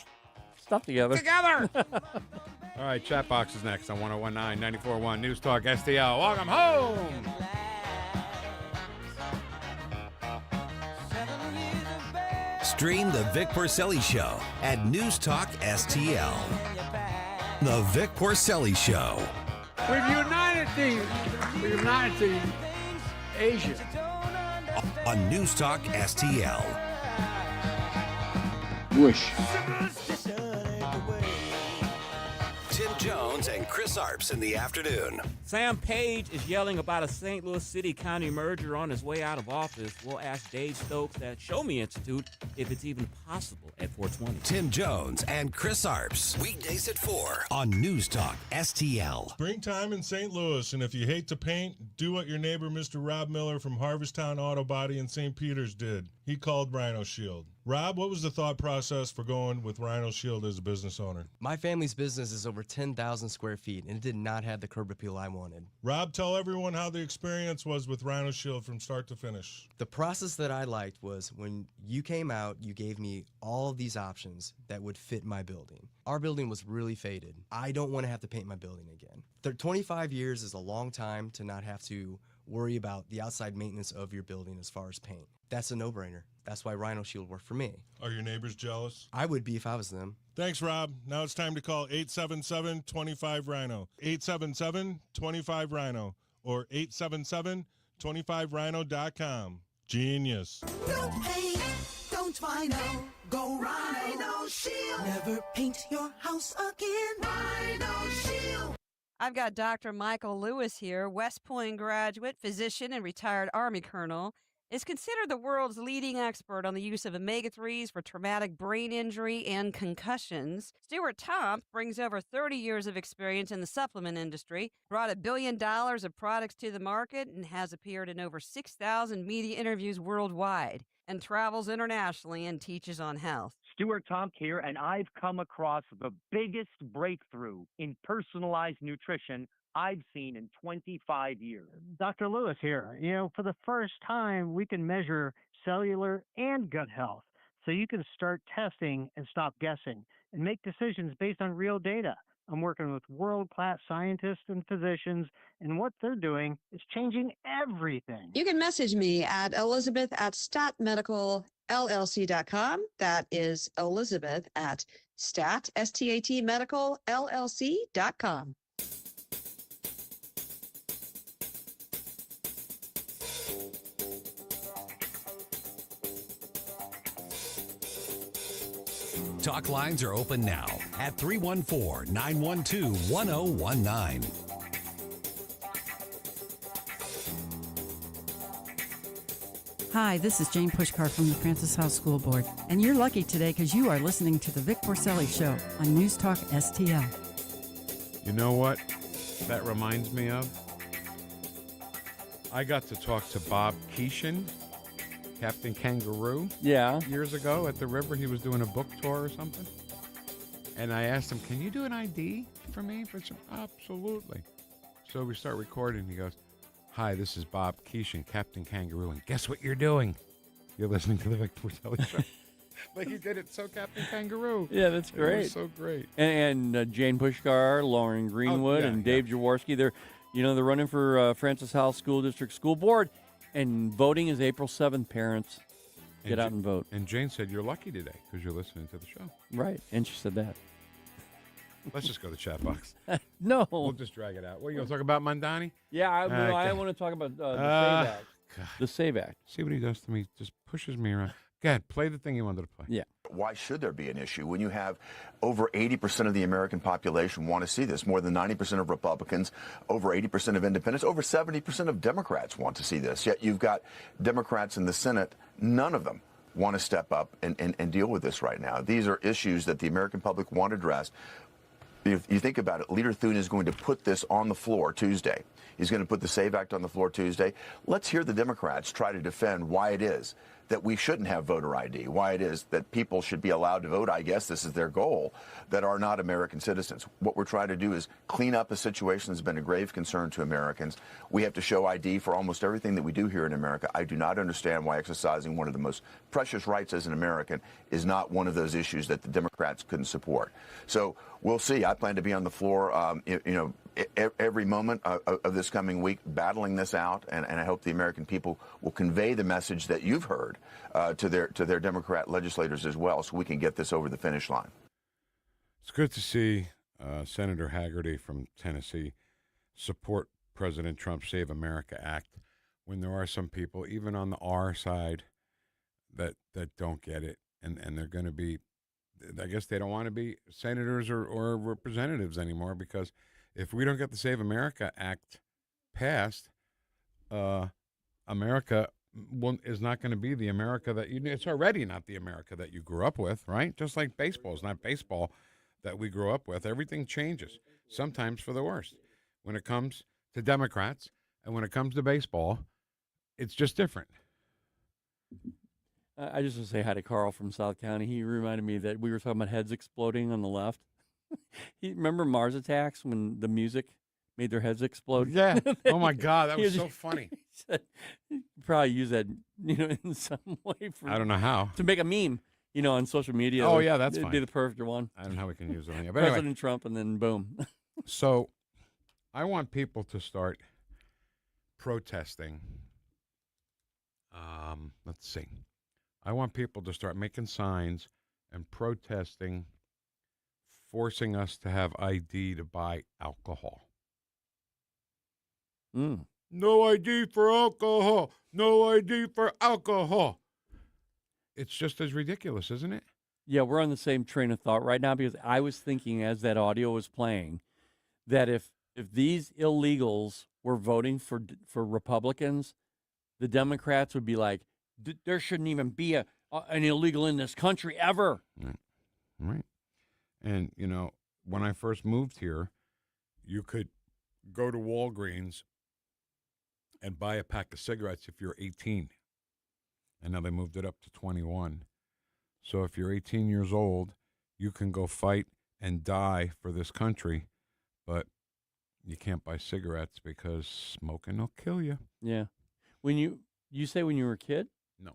stuff together. All right, chat box is next on 101.9, 94.1 News Talk STL. Welcome home. Stream the Vic Porcelli Show at NewstalkSTL. The Vic Porcelli Show. We've united Asia. On NewstalkSTL. Whoosh. Tim Jones and Chris Arps in the afternoon. Sam Page is yelling about a St. Louis City-County merger on his way out of office. We'll ask Dave Stokes at Show Me Institute if it's even possible at 420. Tim Jones and Chris Arps. Weekdays at 4 on News Talk STL. Springtime in St. Louis, and if you hate to paint, do what your neighbor Mr. Rob Miller from Harvesttown Auto Body in St. Peters did. He called Rhino Shield. Rob, what was the thought process for going with Rhino Shield as a business owner? My family's business is over 10,000 square feet, and it did not have the curb appeal I wanted. Rob, tell everyone how the experience was with Rhino Shield from start to finish. The process that I liked was when you came out, you gave me all of these options that would fit my building. Our building was really faded. I don't want to have to paint my building again. 25 years is a long time to not have to worry about the outside maintenance of your building as far as paint. That's a no-brainer. That's why Rhino Shield worked for me. Are your neighbors jealous? I would be if I was them. Thanks, Rob. Now it's time to call 877-25-RHINO. 877-25-RHINO or 877-25rhino.com. Genius. Don't paint, don't Rhino, go Rhino. Rhino Shield. Never paint your house again. Rhino Shield. I've got Dr. Michael Lewis here, West Point graduate, physician, and retired Army colonel. Is considered the world's leading expert on the use of omega-3s for traumatic brain injury and concussions. Stuart Tomp brings over 30 years of experience in the supplement industry, brought $1 billion of products to the market, and has appeared in over 6,000 media interviews worldwide, and travels internationally and teaches on health. Stuart Tomp here, and I've come across the biggest breakthrough in personalized nutrition I've seen in 25 years. Dr. Lewis here. You know, for the first time, we can measure cellular and gut health. So you can start testing and stop guessing and make decisions based on real data. I'm working with world-class scientists and physicians, and what they're doing is changing everything. You can message me at elizabeth@statmedicalllc.com. That is Elizabeth at statmedicalllc.com. Talk lines are open now at 314-912-1019. Hi, this is Jane Pushkar from the Francis House School Board, and you're lucky today because you are listening to the Vic Porcelli Show on NewstalkSTL. You know what that reminds me of? I got to talk to Bob Keeshan, Captain Kangaroo. Yeah. Years ago at the river, he was doing a book tour or something. And I asked him, can you do an ID for me? Absolutely. So we start recording. He goes, hi, this is Bob Keeshan, Captain Kangaroo. And guess what you're doing? You're listening to the Vic Porcelli Show. Like he did it so Captain Kangaroo. Yeah, that's great. It was so great. And Jane Pushkar, Lauren Greenwood, and Dave Jaworski. They're running for Francis House School District School Board. And voting is April 7th, parents. Get out and vote. And Jane said you're lucky today because you're listening to the show. Right, and she said that. Let's just go to the chat box. No. We'll just drag it out. What, you going to talk about Mandani? Yeah, I want to talk about the SAVE Act. God. The SAVE Act. See what he does to me? Just pushes me around. Go ahead, play the thing you wanted to play. Yeah. Why should there be an issue when you have over 80% of the American population want to see this? More than 90% of Republicans, over 80% of independents, over 70% of Democrats want to see this. Yet you've got Democrats in the Senate, none of them want to step up and deal with this right now. These are issues that the American public want addressed. If you think about it, Leader Thune is going to put this on the floor Tuesday. He's going to put the SAVE Act on the floor Tuesday. Let's hear the Democrats try to defend why it is that we shouldn't have voter ID, why it is that people should be allowed to vote, I guess this is their goal, that are not American citizens. What we're trying to do is clean up a situation that's been a grave concern to Americans. We have to show ID for almost everything that we do here in America. I do not understand why exercising one of the most precious rights as an American is not one of those issues that the Democrats couldn't support. So we'll see. I plan to be on the floor, every moment of this coming week, battling this out, and I hope the American people will convey the message that you've heard to their Democrat legislators as well, so we can get this over the finish line. It's good to see Senator Haggerty from Tennessee support President Trump's Save America Act when there are some people, even on the R side, that don't get it, and they're going to be, I guess they don't want to be senators or representatives anymore, because if we don't get the Save America Act passed, America is not going to be the America that it's already not the America that you grew up with, right? Just like baseball is not baseball that we grew up with. Everything changes, sometimes for the worst. When it comes to Democrats and when it comes to baseball, it's just different. I just want to say hi to Carl from South County. He reminded me that we were talking about heads exploding on the left. Remember Mars Attacks when the music made their heads explode? Yeah. Oh, my God. That was so funny. He said, probably use that, in some way. I don't know how. To make a meme, on social media. Oh, yeah, that's It'd fine. be the perfect one. I don't know how we can use it. But President anyway. Trump, and then boom. So I want people to start protesting. Let's see. I want people to start making signs and protesting, forcing us to have ID to buy alcohol. No ID for alcohol. No ID for alcohol. It's just as ridiculous, isn't it? Yeah, we're on the same train of thought right now because I was thinking as that audio was playing that if these illegals were voting for Republicans, the Democrats would be like, there shouldn't even be an illegal in this country ever. Right. And, you know, when I first moved here, you could go to Walgreens and buy a pack of cigarettes if you're 18. And now they moved it up to 21. So if you're 18 years old, you can go fight and die for this country, but you can't buy cigarettes because smoking will kill you. Yeah. When you say when you were a kid? No.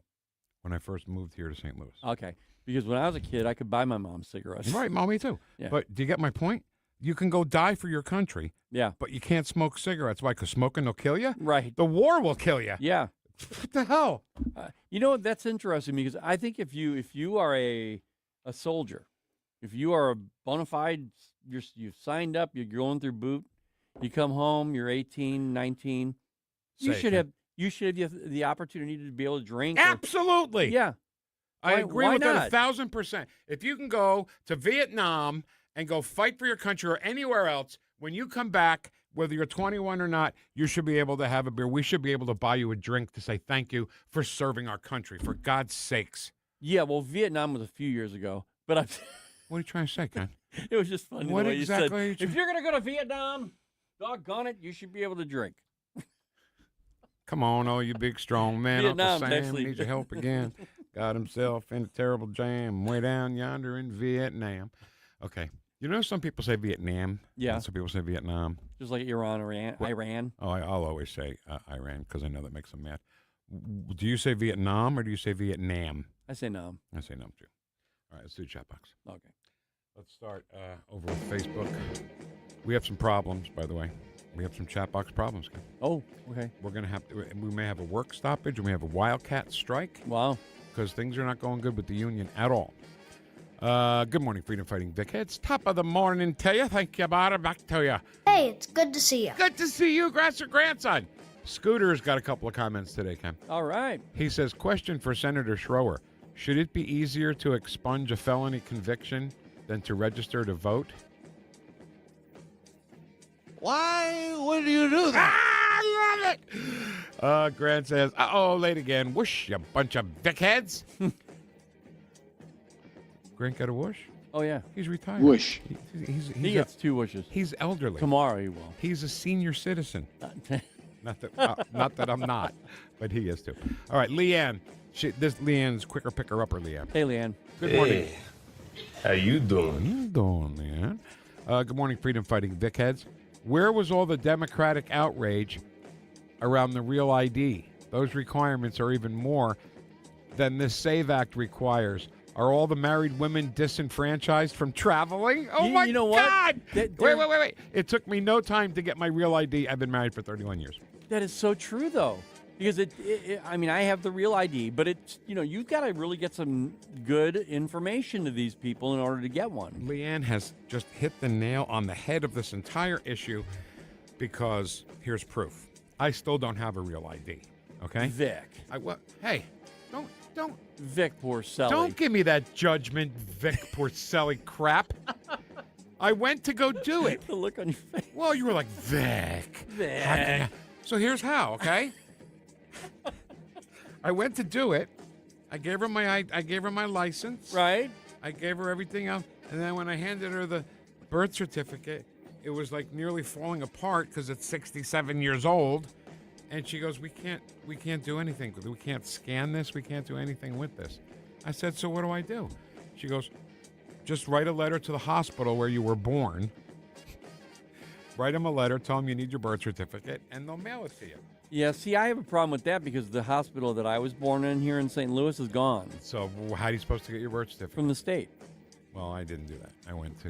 When I first moved here to St. Louis. Okay. Because when I was a kid, I could buy my mom cigarettes. Right, Mom, me too. Yeah. But do you get my point? You can go die for your country. Yeah. But you can't smoke cigarettes. Why? Because smoking will kill you? Right. The war will kill you. Yeah. What the hell? You know what? That's interesting because I think if you are a soldier, if you are a bona fide, you've signed up, you're going through boot, you come home, you're 18, 19, you should have the opportunity to be able to drink. Absolutely. Yeah. I agree why with not? that 1,000%. If you can go to Vietnam and go fight for your country or anywhere else, when you come back, whether you're 21 or not, you should be able to have a beer. We should be able to buy you a drink to say thank you for serving our country, for God's sakes. Yeah, well, Vietnam was a few years ago, but What are you trying to say, Ken? It was just funny What the way exactly you said, are you if you're going to go to Vietnam, doggone it, you should be able to drink. Come on, oh, you big, strong man. Vietnam's Uncle Sam actually- needs your help again. Got himself in a terrible jam way down yonder in Vietnam. Okay. You know some people say Vietnam? Yeah. And some people say Vietnam. Just like Iran or Iran. Oh, I'll always say Iran because I know that makes them mad. Do you say Vietnam or do you say Vietnam? I say Nam. I say Nam too. All right, let's do chat box. Okay. Let's start over with Facebook. We have some problems, by the way. We have some chat box problems, guys. Oh, okay. We're going to have to, we may have a work stoppage and we have a wildcat strike. Wow. Because things are not going good with the union at all. Good morning, Freedom Fighting Vic. It's top of the morning to you. Thank you, Bada. Back to you. Hey, it's good to see you. Good to see you, grandson. Scooter's got a couple of comments today, Ken. All right. He says, question for Senator Schroer. Should it be easier to expunge a felony conviction than to register to vote? Why would you do that? I love it. Grant says, uh-oh, late again. Whoosh, you bunch of Vic-heads. Grant got a whoosh? Oh, yeah. He's retired. Whoosh. He gets 2 wishes. He's elderly. Tomorrow he will. He's a senior citizen. Not that I'm not, but he is too. All right, Leanne. This Leanne's quicker picker upper, Leanne. Hey, Leanne. Good morning. Hey, how you doing? How you doing, Leanne? Good morning, Freedom Fighting Vic heads. Where was all the Democratic outrage around the Real ID? Those requirements are even more than this SAVE Act requires. Are all the married women disenfranchised from traveling? Oh, my you know what? God! Wait. It took me no time to get my Real ID. I've been married for 31 years. That is so true, though. Because I mean, I have the Real ID, but it's, you've got to really get some good information to these people in order to get one. Leanne has just hit the nail on the head of this entire issue because here's proof. I still don't have a Real ID, okay? Vic. Hey, don't. Vic Porcelli. Don't give me that judgment, Vic Porcelli crap. I went to go do it. The look on your face. Well, you were like, Vic. So here's how, okay? I went to do it. I gave her my license. Right. I gave her everything else. And then when I handed her the birth certificate, it was like nearly falling apart because it's 67 years old. And she goes, we can't do anything with it. We can't scan this. We can't do anything with this. I said, so what do I do? She goes, just write a letter to the hospital where you were born. Write them a letter, tell them you need your birth certificate, and they'll mail it to you. Yeah, see, I have a problem with that because the hospital that I was born in here in St. Louis is gone. So how are you supposed to get your birth certificate? From the state. Well, I didn't do that. I went to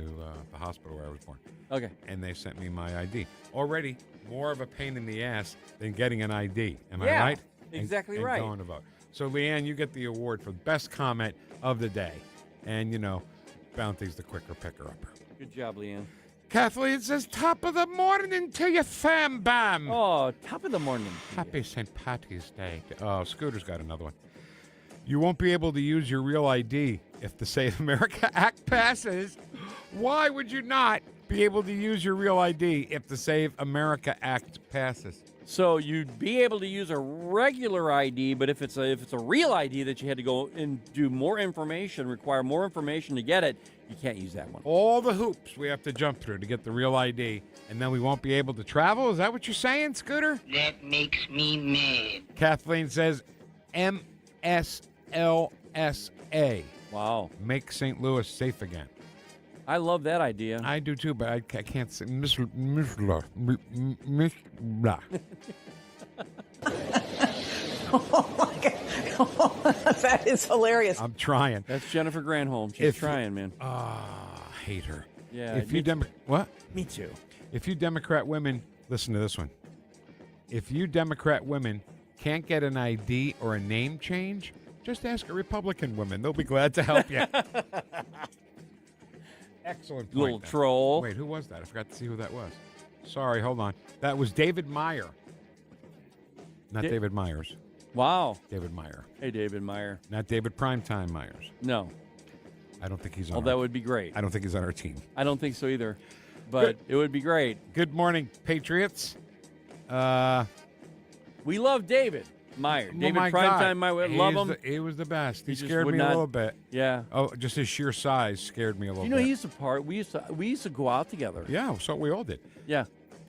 the hospital where I was born. Okay. And they sent me my ID. Already more of a pain in the ass than getting an ID. Am I Yeah, right? exactly and right. Going to vote. So, Leanne, you get the award for best comment of the day. And, Bounty's the quicker picker-upper. Good job, Leanne. Kathleen says, top of the morning to you, fam bam. Oh, top of the morning. Happy St. Patty's Day. Oh, Scooter's got another one. You won't be able to use your real ID if the Save America Act passes. Why would you not be able to use your real ID if the Save America Act passes? So you'd be able to use a regular ID, but if it's a real ID that you had to go and do more information, require more information to get it, you can't use that one. All the hoops we have to jump through to get the real ID, and then we won't be able to travel? Is that what you're saying, Scooter? That makes me mad. Kathleen says MSLSA. Wow. Make St. Louis safe again. I love that idea. I do too, but I can't say Miss blah. Oh my God. That is hilarious. I'm trying. That's Jennifer Granholm. She's trying, man. Hate her. Yeah. If you what? Me too. If you Democrat women, listen to this one. If you Democrat women can't get an ID or a name change, just ask a Republican woman. They'll be glad to help you. Excellent point. Little troll. Wait, who was that? I forgot to see who that was. Sorry, hold on. That was David Meyer. Not David Myers. Wow. David Meyer. Hey, David Meyer. Not David Primetime Myers. No. I don't think he's on that would be great. I don't think he's on our team. I don't think so either. But it would be great. Good morning, Patriots. We love David Meyer. David my Primetime God. Meyer. Love him. He was the best. He just scared would me a not- little bit. Yeah. Oh, just his sheer size scared me a little You know, bit. we used to go out together. Yeah, so we all did. Yeah.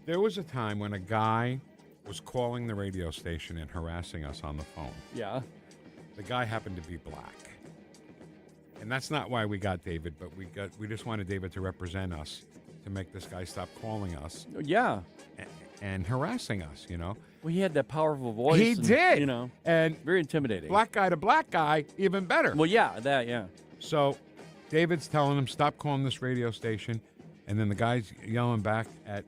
There was a time when a guy was calling the radio station and harassing us on the phone. Yeah. The guy happened to be black. And that's not why we got David, but we just wanted David to represent us, to make this guy stop calling us. Yeah. And harassing us, you know. Well, he had that powerful voice. He did. You know, and very intimidating. Black guy to black guy, even better. Well, yeah. So David's telling him, stop calling this radio station. And then the guy's yelling back at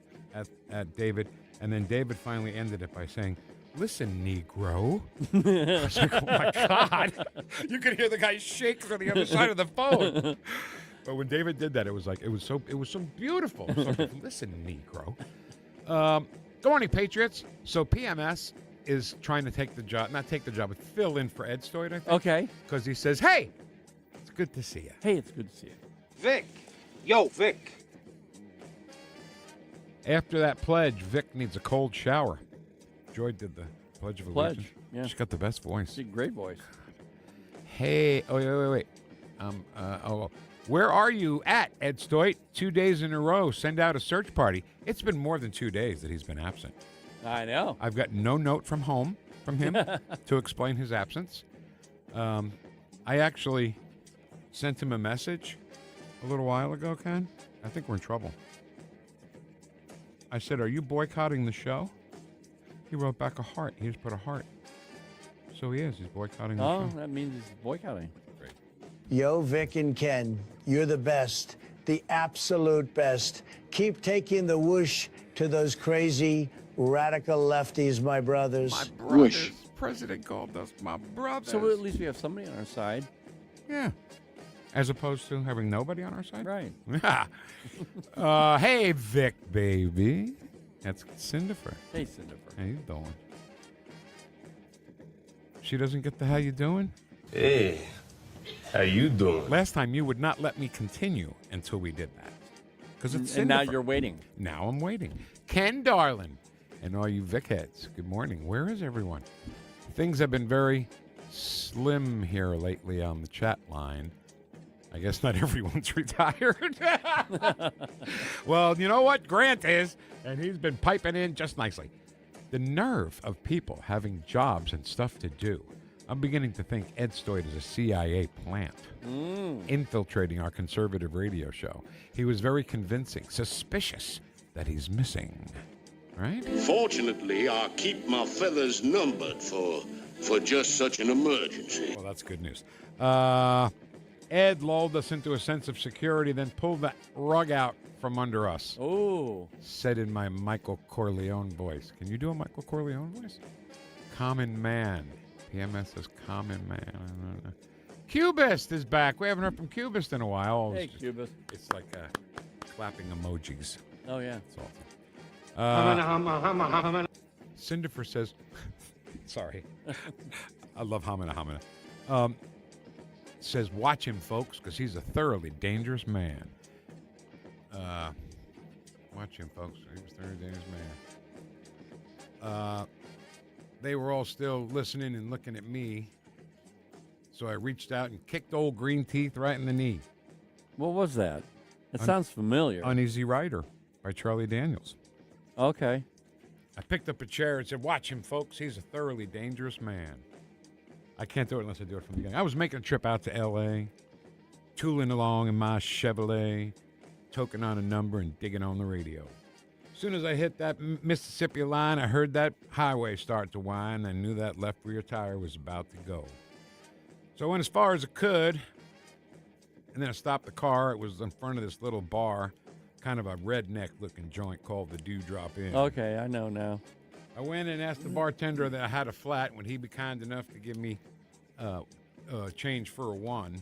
David. And then David finally ended it by saying, listen, Negro. I was like, oh, my God. You could hear the guy shake on the other side of the phone. But when David did that, it was so beautiful. It was like, listen, Negro. Good morning, Patriots. So PMS is trying to take the job, not take the job, but fill in for Ed Stoid, I think. Okay. Because he says, hey, it's good to see you. Hey, it's good to see you. Vic. Yo, Vic. After that pledge, Vic needs a cold shower. Joy did the Pledge of Allegiance. Yeah. She's got the best voice. She's a great voice. Hey, wait. Where are you at, Ed Stoit? 2 days in a row. Send out a search party. It's been more than 2 days that he's been absent. I know. I've got no note from home from him to explain his absence. I actually sent him a message a little while ago, Ken. I think we're in trouble. I said, are you boycotting the show? He wrote back a heart. He just put a heart. So he is. He's boycotting the show. Oh, that means he's boycotting. Great. Yo, Vic and Ken, you're the best, the absolute best. Keep taking the whoosh to those crazy radical lefties, my brothers. My brothers. Whoosh. President called us my brothers. So at least we have somebody on our side. Yeah. As opposed to having nobody on our side? Right. Hey, Vic, baby. That's Cinderfer. Hey, Cinderfer. How you doing? She doesn't get the how you doing? Hey, how you doing? Last time you would not let me continue until we did that. Because it's And now Cinderfer. you're waiting. Now I'm waiting. Ken Darlin and all you Vic heads, good morning. Where is everyone? Things have been very slim here lately on the chat line. I guess not everyone's retired. Well, you know what? Grant is, and he's been piping in just nicely. The nerve of people having jobs and stuff to do. I'm beginning to think Ed Stoid is a CIA plant, infiltrating our conservative radio show. He was very convincing, suspicious that he's missing. Right? Fortunately, I keep my feathers numbered for just such an emergency. Well, that's good news. Ed lulled us into a sense of security, then pulled the rug out from under us. Oh. Said in my Michael Corleone voice. Can you do a Michael Corleone voice? Common man. PMS says common man. Cubist is back. We haven't heard from Cubist in a while. Hey, Cubist. It's like clapping emojis. Oh, yeah. That's all. Cinderfer says, sorry. I love Hamina. Says, watch him, folks, because he's a thoroughly dangerous man. Watch him, folks. He's a thoroughly dangerous man. They were all still listening and looking at me. So I reached out and kicked old Green Teeth right in the knee. What was that? It sounds familiar. Uneasy Rider by Charlie Daniels. Okay. I picked up a chair and said, watch him, folks. He's a thoroughly dangerous man. I can't do it unless I do it from the beginning. I was making a trip out to L.A., tooling along in my Chevrolet, toking on a number and digging on the radio. As soon as I hit that Mississippi line, I heard that highway start to whine. I knew that left rear tire was about to go. So I went as far as I could, and then I stopped the car. It was in front of this little bar, kind of a redneck-looking joint called the Dewdrop Inn. Okay, I know now. I went and asked the bartender that I had a flat. Would he be kind enough to give me change for a one?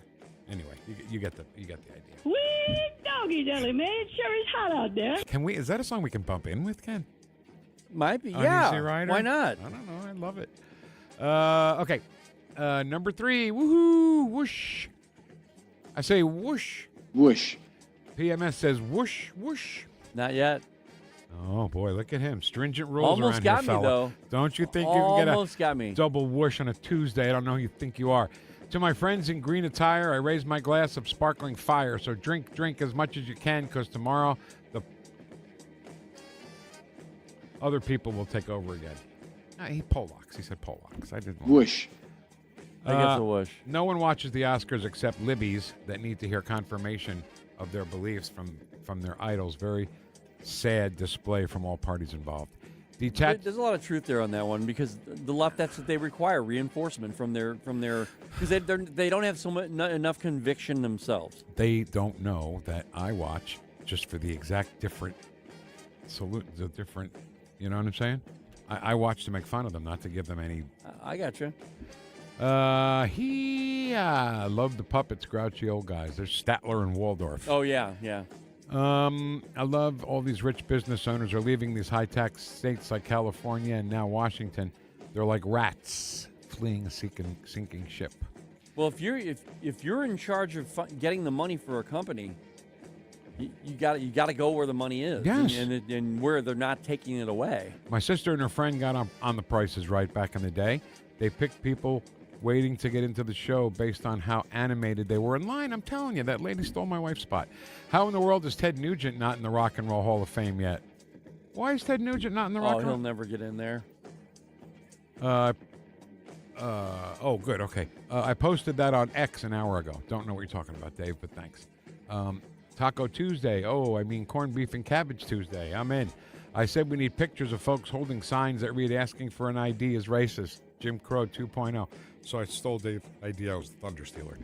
Anyway, you get the idea. Sweet doggy jelly, man. Sure is hot out there. Is that a song we can bump in with, Ken? Might be, Uneasy yeah. Rider? Why not? I don't know. I love it. Okay. Number 3. Woohoo! Whoosh. I say whoosh. Whoosh. PMS says whoosh, whoosh. Not yet. Oh, boy, look at him. Stringent rules Almost around got here, me, fella. though. Don't you think you can Almost get got me. double whoosh on a Tuesday? I don't know who you think you are. To my friends in green attire, I raise my glass of sparkling fire. So drink as much as you can, because tomorrow the other people will take over again. He Polacks. He said Polacks. I didn't. Whoosh. I guess a whoosh. No one watches the Oscars except Libbies that need to hear confirmation of their beliefs from their idols. Very sad display from all parties involved. There's a lot of truth there on that one, because the left, that's what they require, reinforcement from their because they don't have enough conviction themselves. They don't know that I watch just for the exact different you know what I'm saying? I watch to make fun of them, not to give them any. I gotcha. He loved the puppets, grouchy old guys. There's Statler and Waldorf. Oh yeah, yeah. I love all these rich business owners are leaving these high-tax states like California and now Washington. They're like rats fleeing a sinking ship. Well, if you're in charge of getting the money for a company, you got to go where the money is. Yes. and where they're not taking it away. My sister and her friend got on The Price is Right back in the day. They picked people waiting to get into the show based on how animated they were in line. I'm telling you, that lady stole my wife's spot. How in the world is Ted Nugent not in the Rock and Roll Hall of Fame yet? Why is Ted Nugent not in the Rock and Roll? He'll never get in there. Good, okay. I posted that on X an hour ago. Don't know what you're talking about, Dave, but thanks. Taco Tuesday. Corned beef and cabbage Tuesday. I'm in. I said we need pictures of folks holding signs that read asking for an ID is racist. Jim Crow 2.0. So I stole Dave's idea. I was the Thunder Stealer.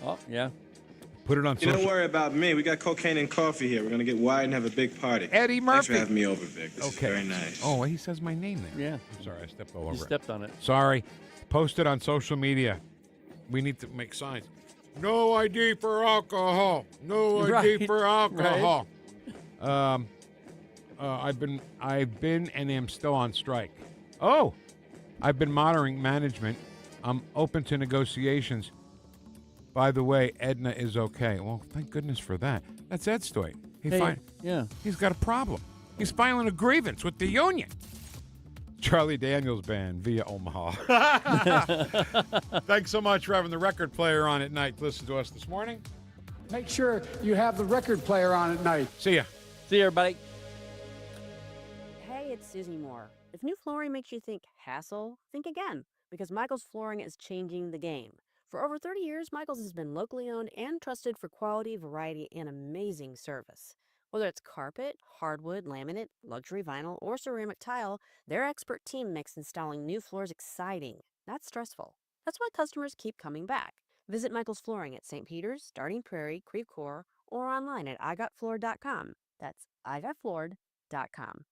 Oh, yeah. Put it on social. Don't worry about me. We got cocaine and coffee here. We're going to get wide and have a big party. Eddie Murphy. Thanks for having me over, Vic. This is very nice. Oh, he says my name there. Yeah. I'm sorry. I stepped all over You stepped on it. Sorry. Post it on social media. We need to make signs. No ID for alcohol. No ID for alcohol. Right. I've been and am still on strike. Oh, I've been monitoring management. I'm open to negotiations. By the way, Edna is okay. Well, thank goodness for that. That's Ed's story. He's got a problem. He's filing a grievance with the union. Charlie Daniels Band via Omaha. Thanks so much for having the record player on at night to listen to us this morning. Make sure you have the record player on at night. See ya. See you, everybody. Hey, it's Susie Moore. If new flooring makes you think hassle, think again, because Michael's Flooring is changing the game. For over 30 years, Michael's has been locally owned and trusted for quality, variety, and amazing service. Whether it's carpet, hardwood, laminate, luxury vinyl, or ceramic tile, their expert team makes installing new floors exciting, not stressful. That's why customers keep coming back. Visit Michael's Flooring at St. Peter's, Starting Prairie, Creve Coeur, or online at igotfloored.com. That's igotfloored.com.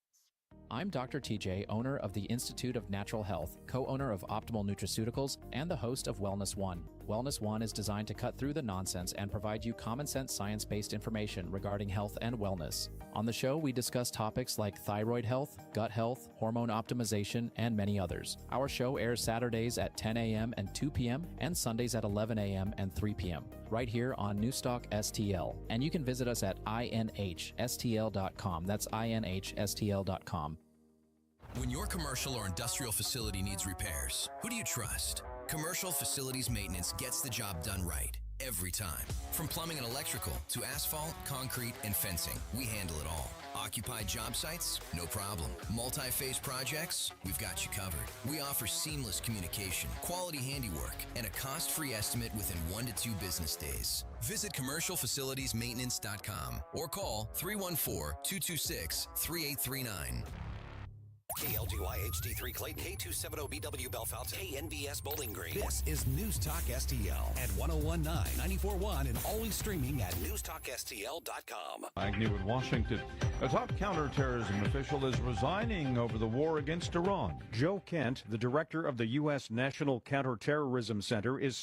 I'm Dr. TJ, owner of the Institute of Natural Health, co-owner of Optimal Nutraceuticals, and the host of Wellness One. Wellness One is designed to cut through the nonsense and provide you common sense science-based information regarding health and wellness. On the show, we discuss topics like thyroid health, gut health, hormone optimization, and many others. Our show airs Saturdays at 10 a.m. and 2 p.m. and Sundays at 11 a.m. and 3 p.m. right here on NewstalkSTL. And you can visit us at inhstl.com. That's inhstl.com. When your commercial or industrial facility needs repairs, who do you trust? Commercial Facilities Maintenance gets the job done right every time. From plumbing and electrical to asphalt, concrete, and fencing, we handle it all. Occupied job sites? No problem. Multi-phase projects? We've got you covered. We offer seamless communication, quality handiwork, and a cost-free estimate within 1 to 2 business days. Visit commercialfacilitiesmaintenance.com or call 314-226-3839. KLGY HD3 Clayton, K270BW Bellefonte, KNBS Bowling Green. This is News Talk STL at 1019, 94.1, and always streaming at NewstalkSTL.com. Agnew in Washington. A top counterterrorism official is resigning over the war against Iran. Joe Kent, the director of the U.S. National Counterterrorism Center, is